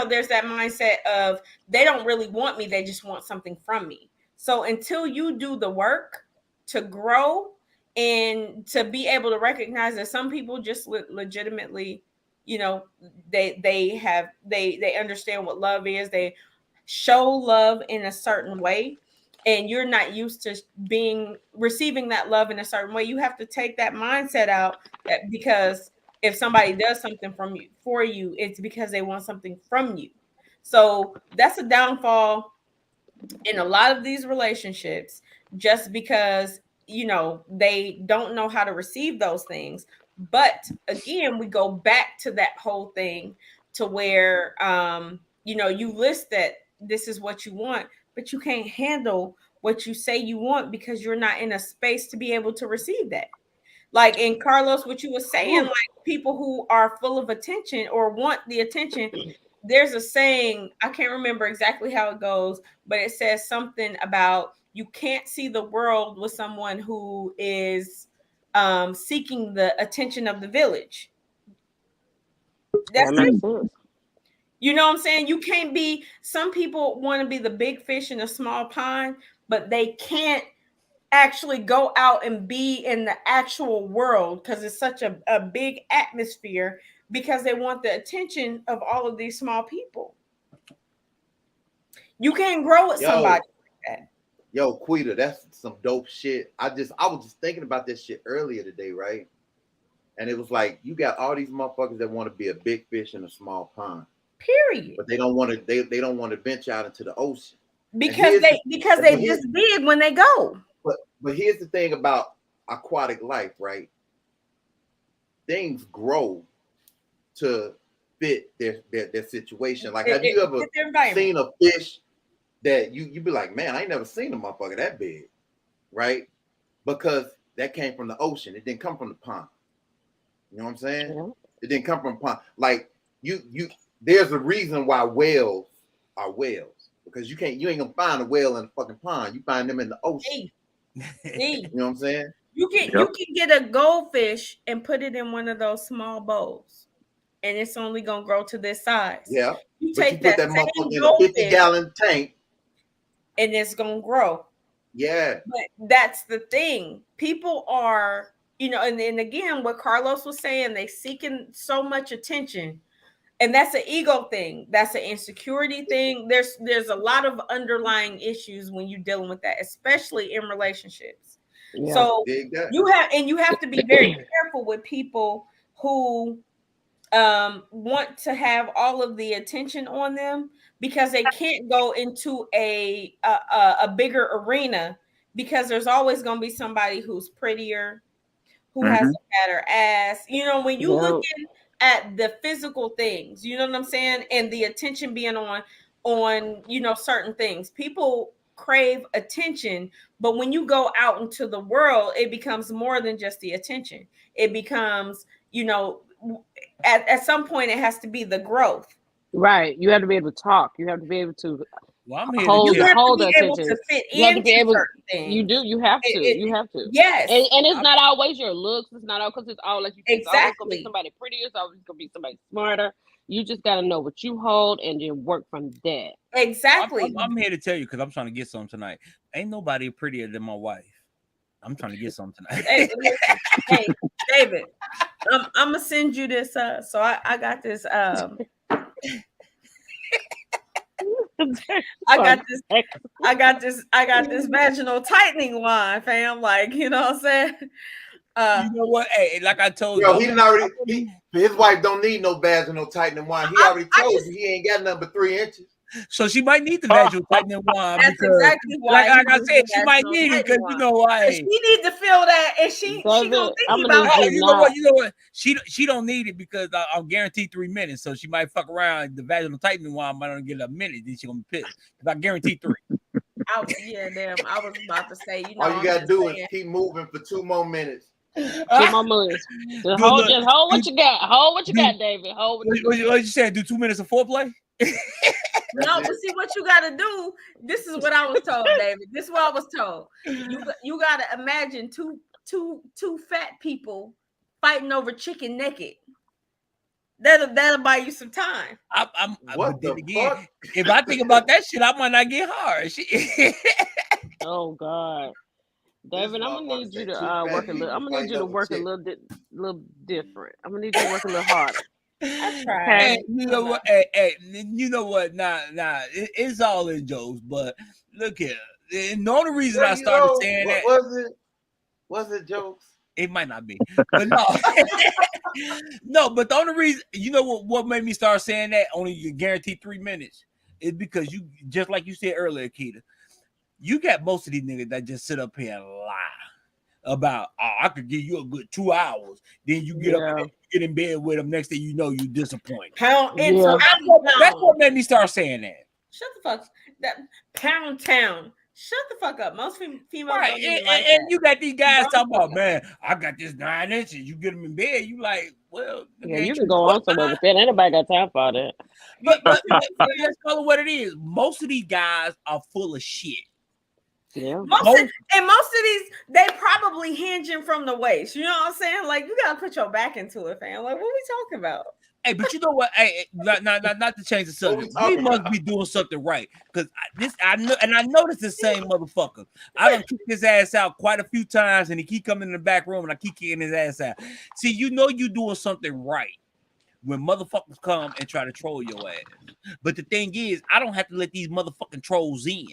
there's that mindset of they don't really want me, they just want something from me. So until you do the work to grow and to be able to recognize that some people just legitimately, they understand what love is, they show love in a certain way, and you're not used to receiving that love in a certain way, you have to take that mindset out, that because if somebody does something for you, it's because they want something from you. So that's a downfall in a lot of these relationships, just because they don't know how to receive those things. But again, we go back to that whole thing to where you list that this is what you want, but you can't handle what you say you want because you're not in a space to be able to receive that. Like in Carlos, what you were saying, like people who are full of attention or want the attention. There's a saying, I can't remember exactly how it goes, but it says something about you can't see the world with someone who is seeking the attention of the village. That's it. You know what I'm saying? You can't be, some people want to be the big fish in a small pond, but they can't actually go out and be in the actual world because it's such a big atmosphere, because they want the attention of all of these small people. You can't grow with somebody like that. Yo, Quita, that's some dope shit. I was just thinking about this shit earlier today, right? And it was like, you got all these motherfuckers that want to be a big fish in a small pond. Period. But they don't want to. They don't want to venture out into the ocean because they just big when they go. But here's the thing about aquatic life, right? Things grow to fit their situation. Like, have you ever seen a fish that you be like, man, I ain't never seen a motherfucker that big, right? Because that came from the ocean. It didn't come from the pond. You know what I'm saying? Yeah. It didn't come from pond. Like you there's a reason why whales are whales, because you ain't gonna find a whale in a fucking pond. You find them in the ocean. You know what I'm saying? You can get a goldfish and put it in one of those small bowls, and it's only gonna grow to this size. Yeah. You take that motherfucker in a 50-gallon tank, and it's gonna grow. Yeah. But that's the thing. People are, and again, what Carlos was saying, they seeking so much attention. And that's an ego thing. That's an insecurity thing. There's a lot of underlying issues when you're dealing with that, especially in relationships. Yeah. So you have to be very careful with people who want to have all of the attention on them, because they can't go into a bigger arena, because there's always going to be somebody who's prettier, who has a fatter ass. When you looking at the physical things, you know what I'm saying, and the attention being on certain things, people crave attention. But when you go out into the world, it becomes more than just the attention. It becomes, at some point it has to be the growth. Right. You have to be able to talk. You have to be able to hold attention. To fit you have to be able. things. You do. You have to. You have to. Yes. And it's not always your looks. It's not all, because it's all like you. Exactly. It's always gonna be somebody prettier. It's always gonna be somebody smarter. You just got to know what you hold and then work from that. Exactly. I'm here to tell you, because I'm trying to get some tonight. Ain't nobody prettier than my wife. I'm trying to get some tonight. Hey, David, I'm gonna send you this. So I got this. I got this vaginal tightening wine, fam. Like, you know what I'm saying? You know what? Hey, like I told you, he didn't already. His wife don't need no vaginal tightening wine. He already told you he ain't got nothing but 3 inches. So she might need the vaginal tightening wine. That's because, exactly why. Like I said, she might need it, because you know why. She need to feel that, and she gonna think about it. You know what? She don't need it, because I'm guaranteed 3 minutes. So she might fuck around. The vaginal tightening wine might only get a minute. Then she gonna be pissed. Because I guarantee 3. Damn. I was about to say, all you gotta do is keep moving for 2 more minutes. 2 more minutes. Just hold what you got. Hold what you got, David. Hold what you said. Do 2 minutes of foreplay. No, but see what you got to do. This is what I was told, David. This is what I was told. You got to imagine two fat people fighting over chicken naked. That'll buy you some time. What the fuck? If I think about that shit, I might not get hard. Oh God, David, I'm gonna need you to work a little. I'm gonna need you to work a little different. I'm gonna need you to work a little harder. I tried. Hey, you know what? Hey, you know what? Nah. It's all in jokes, but look here. And the only reason I started saying that was it jokes? It might not be, but no, no. But the only reason, what made me start saying that, only guaranteed 3 minutes, is because you, just like you said earlier, Keita, you got most of these niggas that just sit up here and lie about, I could give you a good 2 hours. Then you get up and get in bed with them. Next thing you know, you disappoint. That's what made me start saying that. Shut the fuck. That Pound Town. Shut the fuck up. Most females right. don't even like and you got these guys talking about, man, I got this 9 inches. You get them in bed, you like, well, you can go on somewhere with that. Ain't nobody got time for that. But let's call it what it is. Most of these guys are full of shit. Yeah. Most of these, they probably hinging from the waist. You know what I'm saying? Like, you gotta put your back into it, fam. Like, what are we talking about? Hey, but you know what? Hey, not to change the subject. We must be doing something right, because I know this the same motherfucker. I done kicked his ass out quite a few times, and he keep coming in the back room, and I keep kicking his ass out. See, you doing something right when motherfuckers come and try to troll your ass. But the thing is, I don't have to let these motherfucking trolls in.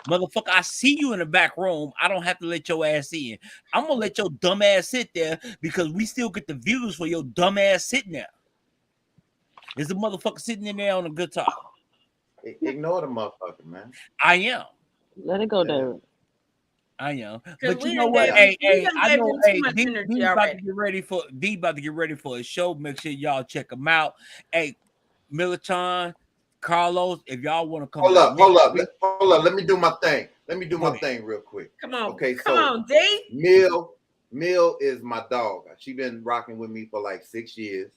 Motherfucker, I see you in the back room. I don't have to let your ass in. I'm gonna let your dumb ass sit there, because we still get the views for your dumb ass sitting there. There's a motherfucker sitting in there on a guitar. Ignore the motherfucker, man. I am. Let it go, David. I am. But you know what? I know. D about to get ready for a show. Make sure y'all check him out. Hey, Millichan, Carlos, if y'all want to come Hold back up, next hold up, week, hold up. Let me do my thing. Let me do go my ahead. thing real quick. Come on, Okay, come so on, D. Mill is my dog. She been rocking with me for like 6 years.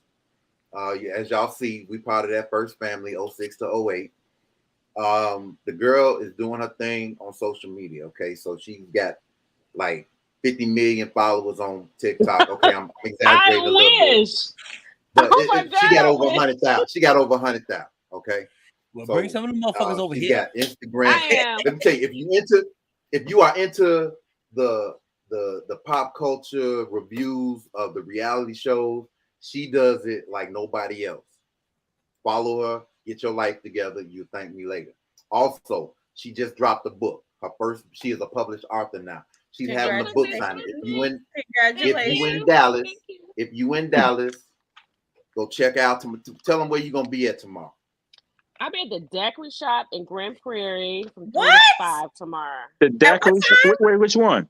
As y'all see, we part of that first family, 06 to 08. The girl is doing her thing on social media. Okay, so she's got like 50 million followers on TikTok. Okay, I'm exaggerating a little bit, but Oh my God, she got I over wish. 100,000. She got over 100,000. Okay, well, so bring some of them motherfuckers over she's here. got Instagram. I am. Let me tell you, if you are into the pop culture reviews of the reality shows, she does it like nobody else. Follow her, get your life together. You thank me later. Also, she just dropped a book. Her first, she is a published author now. She's having a book signing. If you in Congratulations. Dallas, Thank you. if you in Dallas, go check out. Tell them where you're gonna be at tomorrow. I'll be at the Daiquiri Shop in Grand Prairie from 3 to What? 5 tomorrow. The At what daiquiri. time? Wait, which one?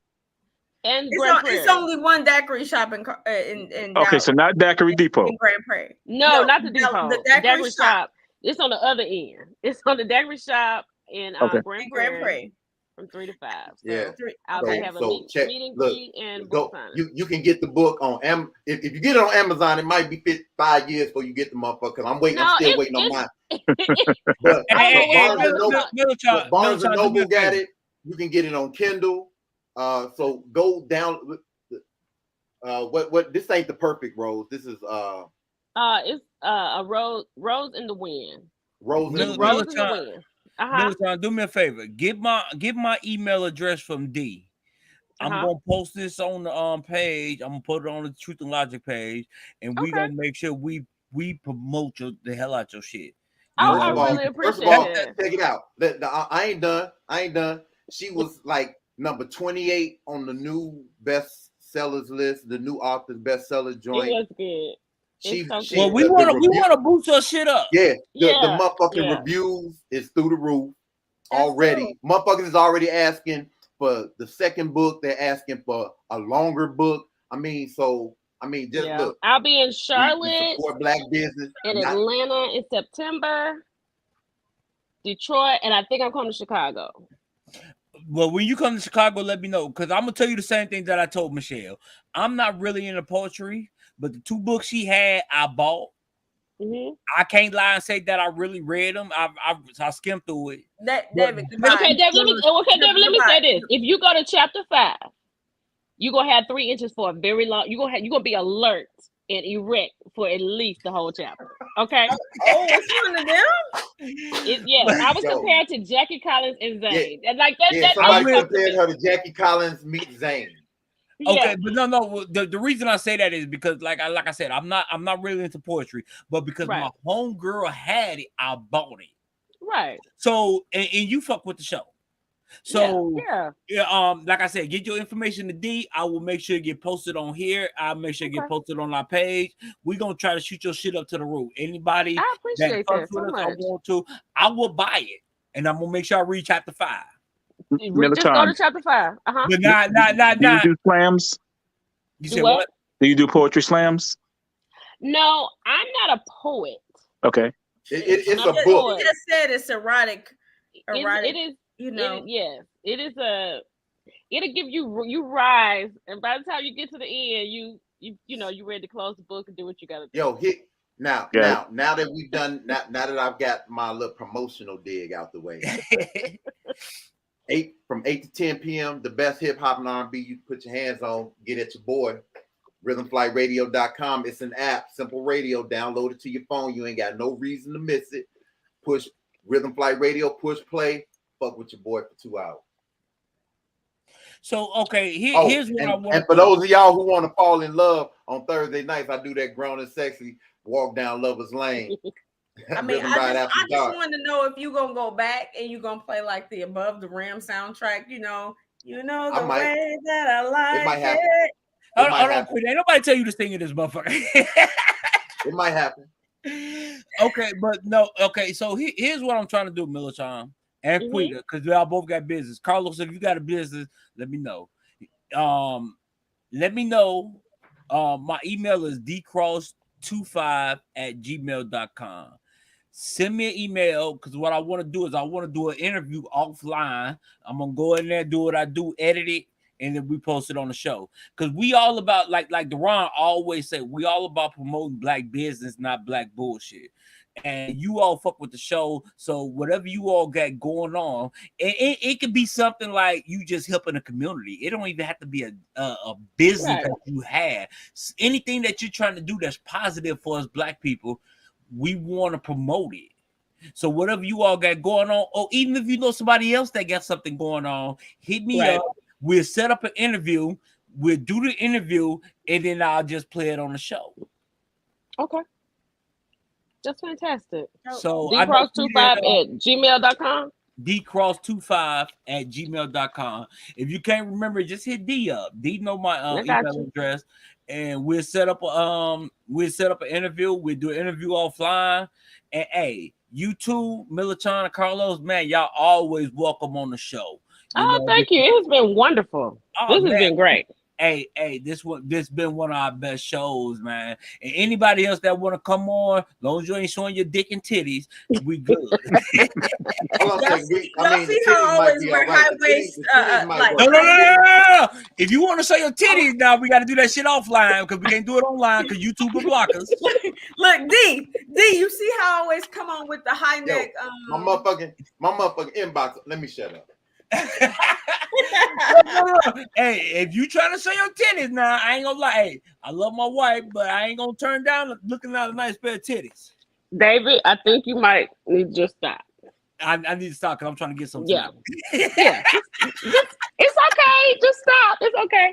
And It's Grand on. It's Prairie. only one daiquiri shop in Okay, Dallas, so not Daiquiri Depot. in Grand Prairie. No, not the The depot. The daiquiri Daiquiri shop Shop. It's on the other end. It's on the Daiquiri Shop in Okay. Grand in Grand Prairie Prairie. from 3 to 5. Yeah. So I'll be Okay. having So check. meet and Look, greet and go. book signing. You can get the book on if you get it on Amazon, it might be 5 years before you get the motherfucker. Because I'm waiting. I'm No, still waiting on mine. it's But I don't know Barnes what and Noble, Millichan, Barnes and do me a Noble got favor. it. You can get it on Kindle. So go down. What? This ain't the perfect rose. This is it's a rose in the wind. Rose in the Mil- Wind. Rose in the Millichan, wind. Uh-huh. Millichan, do me a favor. Give my email address from D. I'm Uh-huh. gonna post this on the page. I'm gonna put it on the Truth and Logic page, and we Okay. gonna make sure we promote the hell out your shit. You Oh, First I of know, all, really first of appreciate all, that. check it out. I ain't done. I ain't done. She was like number 28 on the new bestsellers list, the new authors bestseller It joint. was good. It's so well, good. we wanna boost your shit up. Yeah, the Yeah. motherfucking Yeah. reviews is through the roof That's already. Motherfuckers is already asking for the second book. They're asking for a longer book. Just Yeah. look. I'll be in We Charlotte support black business. and Not Atlanta in September, Detroit, and I think I'm coming to Chicago. Well, when you come to Chicago, let me know, because I'm gonna tell you the same thing that I told Michelle. I'm not really into poetry, but the 2 books she had, I bought. Mm-hmm. I can't lie and say that I really read them. I skimmed through it. That But David. Okay, David. Let me say this: if you go to chapter 5, you're gonna have 3 inches for a very long. You're gonna be alert and erect for at least the whole chapter. Okay. Oh, it's one of them. Yes, I was Yo. compared to Jackie Collins and Yeah. Zayn, and like that. Yeah, That somebody means something to compared me. her to Jackie Collins meet Zayn. Okay, Yeah. but no. The reason I say that is because, like I said, I'm not really into poetry, but because Right. my homegirl had it, I bought it. Right. So and you fuck with the show. So Yeah. like I said, get your information to D. I will make sure it get posted on here. I'll make sure it get Okay. posted on our page. We're gonna try to shoot your shit up to the roof. Anybody I that appreciate fucks that so with us, I much. want to, I will buy it, and I'm gonna make sure I read chapter 5. Just go to Millichan, chapter 5. Uh-huh. But do you do slams? You Do said what? what? Do you do poetry slams? No, I'm not a poet. Okay. It's I'm a not a book. You poet. just said it's erotic. It is. You It know. is. Yes. It is a. It'll give you rise, and by the time you get to the end, you ready to close the book and do what you gotta do. Yo, now Got that we've done now that I've got my little promotional dig out the way. From 8 to 10 p.m. the best hip hop and R&B you can put your hands on. Get at your boy. RhythmFlightRadio.com. It's an app, simple radio. Download it to your phone. You ain't got no reason to miss it. Push Rhythm Flight Radio. Push play. Fuck with your boy for 2 hours. So okay, here's what I want. And for those of y'all who want to fall in love on Thursday nights, I do that grown and sexy walk down Lover's Lane. I mean, Rhythm I Ride just After Dark. want to know if you gonna go back and you gonna play like the Above the Rim soundtrack. You know I the might. way that I like It might happen. Hold on, quit. Ain't nobody tell you to sing in this motherfucker. It might happen. Okay, but no. Okay, so here's what I'm trying to do, Millichan and Quiga, because y'all both got business. Carlos, if you got a business, let me know. Let me know. My email is dcross25@gmail.com. send me an email, because what I want to do is I want to do an interview offline. I'm gonna go in there, do what I do, edit it, and then we post it on the show. Because we all about, like Deron always say, we all about promoting black business, not black bullshit. And you all fuck with the show, so whatever you all got going on, it could be something like you just helping the community. It don't even have to be a business Right. that you have. Anything that you're trying to do that's positive for us black people, we want to promote it. So whatever you all got going on, or even if you know somebody else that got something going on, hit me Right. up. We'll set up an interview. We'll do the interview, and then I'll just play it on the show. Okay. That's fantastic. So I know dcross25@gmail.com. dcross25@gmail.com. If you can't remember, just hit D up. D know my I got email you. address, and we'll set up an interview. We'll do an interview offline. And hey, you two, Milachan and Carlos, man, y'all always welcome on the show. You Oh, know, thank you. It has been wonderful. oh This has man, been great. hey, this been one of our best shows, man. And anybody else that want to come on, as long as you ain't showing your dick and titties, we good. Hold on a Y'all second. see, I y'all mean, see the how I titties might always be wear all right. high The waist, titties might like work. No. high heels. If you want to show your titties now, we got to do that shit offline, because we can't do it online because YouTube will block us. Look, D, you see how I always come on with the high Yo, neck? my motherfucking inbox. Let me shut up. No. Hey, if you trying to show your titties now, I ain't gonna lie. Hey, I love my wife, but I ain't gonna turn down looking at a nice pair of titties. David, I think you might need to just stop. I need to stop because I'm trying to get some Yeah. tonight. Yeah. Just it's okay. Just stop. It's okay.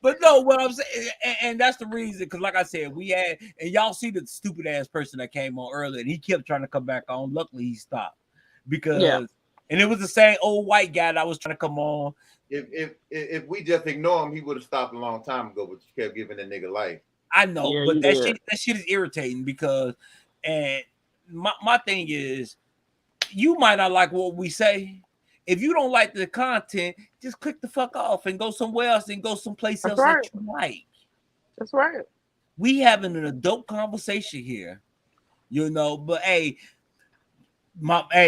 But no, what I'm saying, and that's the reason, because like I said, we had, and y'all see the stupid ass person that came on earlier, and he kept trying to come back on. Luckily, he stopped Yeah. because, and it was the same old white guy that was trying to come on. If we just ignore him, he would have stopped a long time ago. But you kept giving that nigga life. I know, Yeah, but you that did. shit is irritating because, and my thing is, you might not like what we say. If you don't like the content, just click the fuck off and go somewhere else and go someplace That's else right. that you like. That's right. We having an adult conversation here, you know. But hey,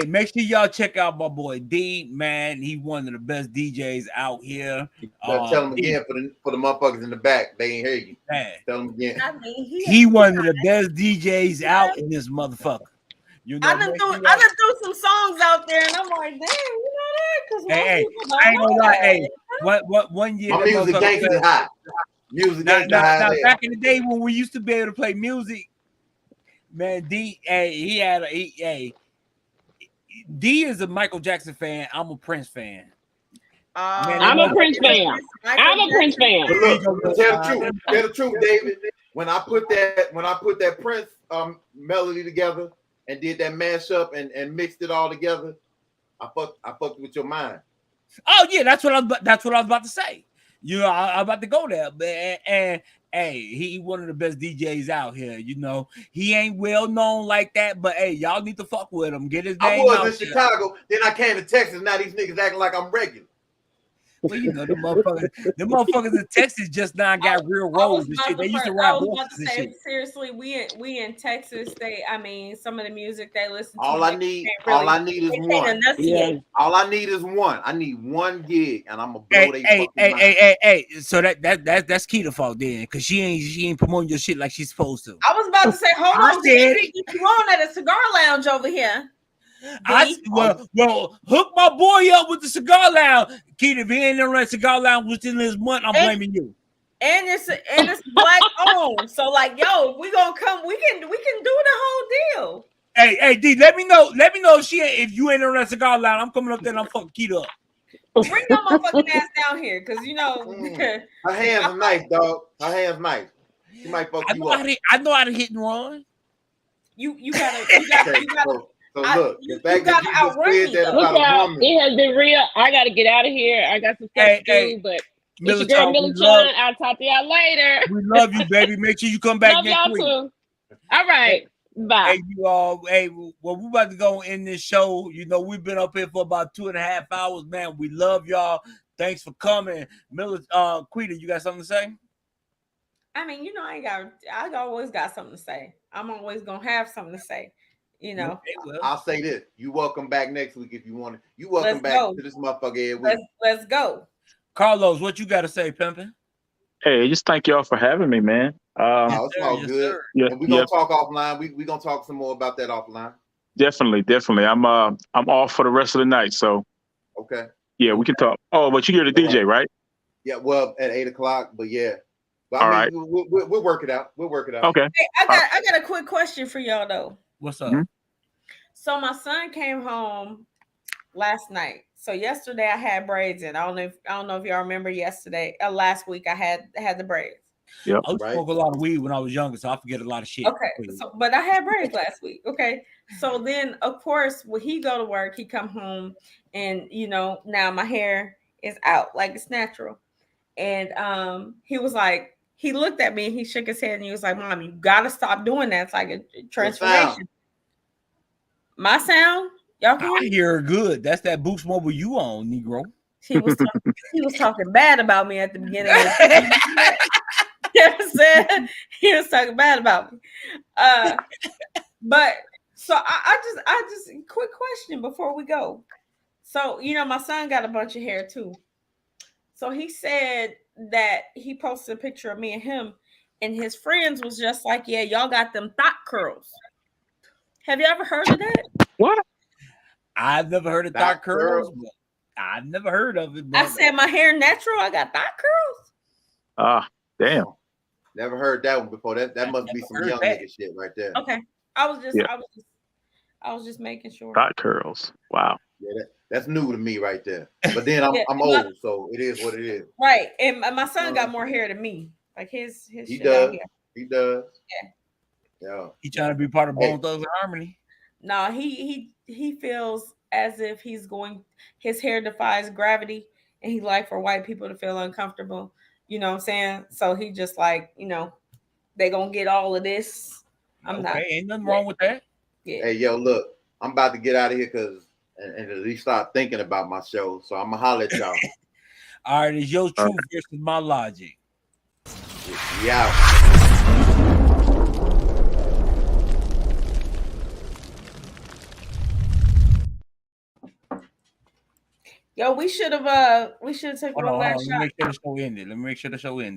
make sure y'all check out my boy D. Man, he one of the best DJs out here. Tell him again for the motherfuckers in the back. They ain't hear you. Man, Tell him again. I mean, he one of the best DJs out in this motherfucker. You know, I done threw some songs out there, and I'm like, damn, you know that? Because most hey, people don't I ain't know gonna lie. that. Hey, one year My that music motherfucker gangster high. Music gangster high. now back in the day when we used to be able to play music, man, D, hey, D is a Michael Jackson fan. I'm a Prince fan. Man, I'm a Prince fan. I'm a Prince fan. But look, tell the truth, David. When I put that Prince melody together and did that mashup and mixed it all together, I fucked with your mind. Oh yeah, that's what I was about to say. You know, I'm about to go there, man. And hey, he one of the best DJs out here. You know, he ain't well known like that, but hey, y'all need to fuck with him. Get his name out. I was in Chicago, then I came to Texas. Now these niggas acting like I'm regular. Well, you know, the motherfuckers in Texas just now got real roads and shit. They used to ride horses and shit. Seriously, we in Texas. I mean, some of the music they listen to. All I need is one. Yeah. All I need is one. I need one gig, and I'm gonna blow they fucking mind. Hey. So that's Keita's fault then, because she ain't promoting your shit like she's supposed to. I was about to say, hold on, get you on at a cigar lounge over here. Well, hook my boy up with the cigar lounge. Keita, if he ain't on that cigar lounge within this month, I'm blaming you. And it's black owned. So like, yo, we gonna come. We can do the whole deal. Hey, D, let me know if you ain't on that cigar lounge. I'm coming up there and I'm fucking Keita up. Bring your motherfucking ass down here, because you know her hands are nice, dog. Her hands nice. She might fuck you up. I know how to hit and run. You gotta. So look, the fact that you just said that Look about out, a woman. it has been real. I got to get out of here. I got some stuff to do, but it's your girl Milachan. I'll talk to y'all later. We love you, baby. Make sure you come back love next y'all week. Too. All right. Bye. Hey, you all. Hey, well, we about to go in this show. You know, we've been up here for about 2.5 hours, man. We love y'all. Thanks for coming. Quita, you got something to say? I mean, you know, I always got something to say. I'm always gonna have something to say. You know, Okay, well, I'll say this: you welcome back next week if you want it. You welcome let's back go. to this motherfucker every week. Let's go. Carlos, what you got to say, pimping? Hey, just thank y'all for having me, man. Yes, Oh, it's sir. all Yes, good. sir. Yeah, And we're yeah, gonna talk offline. We gonna talk some more about that offline. definitely. I'm off for the rest of the night, so Okay. yeah, we can talk. Oh, but you're the All right. DJ, right? Yeah. Well, at 8 o'clock, but yeah. But All I right. mean, we'll work it out. We'll work it out. Okay. Hey, I got a quick question for y'all though. What's up? Mhm. So my son came home last night. So yesterday I had braids in. I don't know if y'all remember yesterday. Last week I had the braids. Yep. I used to smoke a lot of weed when I was younger, so I forget a lot of shit. Okay. So but I had braids last week. Okay. So then of course when he go to work, he come home and now my hair is out like it's natural. And he was like, he looked at me and he shook his head and he was like, Mom, you gotta stop doing that. It's like a transformation. My sound, y'all can hear I me? hear good. That's that Boost Mobile you on, Negro. He was talking bad about me at the beginning of the show. You know what I'm saying? He was talking bad about me. But so I just quick question before we go. So my son got a bunch of hair too. So he said that he posted a picture of me and him, and his friends was just like, "Yeah, y'all got them thought curls." Have you ever heard of that? What? I've never heard of thought curls. But I've never heard of it. But I said my hair natural. I got thought curls. Damn. Never heard that one before. That must be some young nigga shit right there. Okay, I was just Yeah. I was just making sure. Thought curls. Wow. Yeah, that's new to me right there. But then I'm old, so it is what it is. Right, and my son got more hair than me. Like his He shit does. out here. He does. Yeah. Yeah. he trying to be part of Bone Thugs and Harmony. No, he feels as if his hair defies gravity, and he like for white people to feel uncomfortable. You know what I'm saying? So he just like, they gonna get all of this. I'm not. Ain't nothing wrong with that. Yeah. Hey, yo, look, I'm about to get out of here and at least start thinking about my show. So I'm gonna holler at y'all. All right, it's your truth versus my logic. Yeah. Yo, we should have took Hold one on. last Let me shot. make sure the show ended.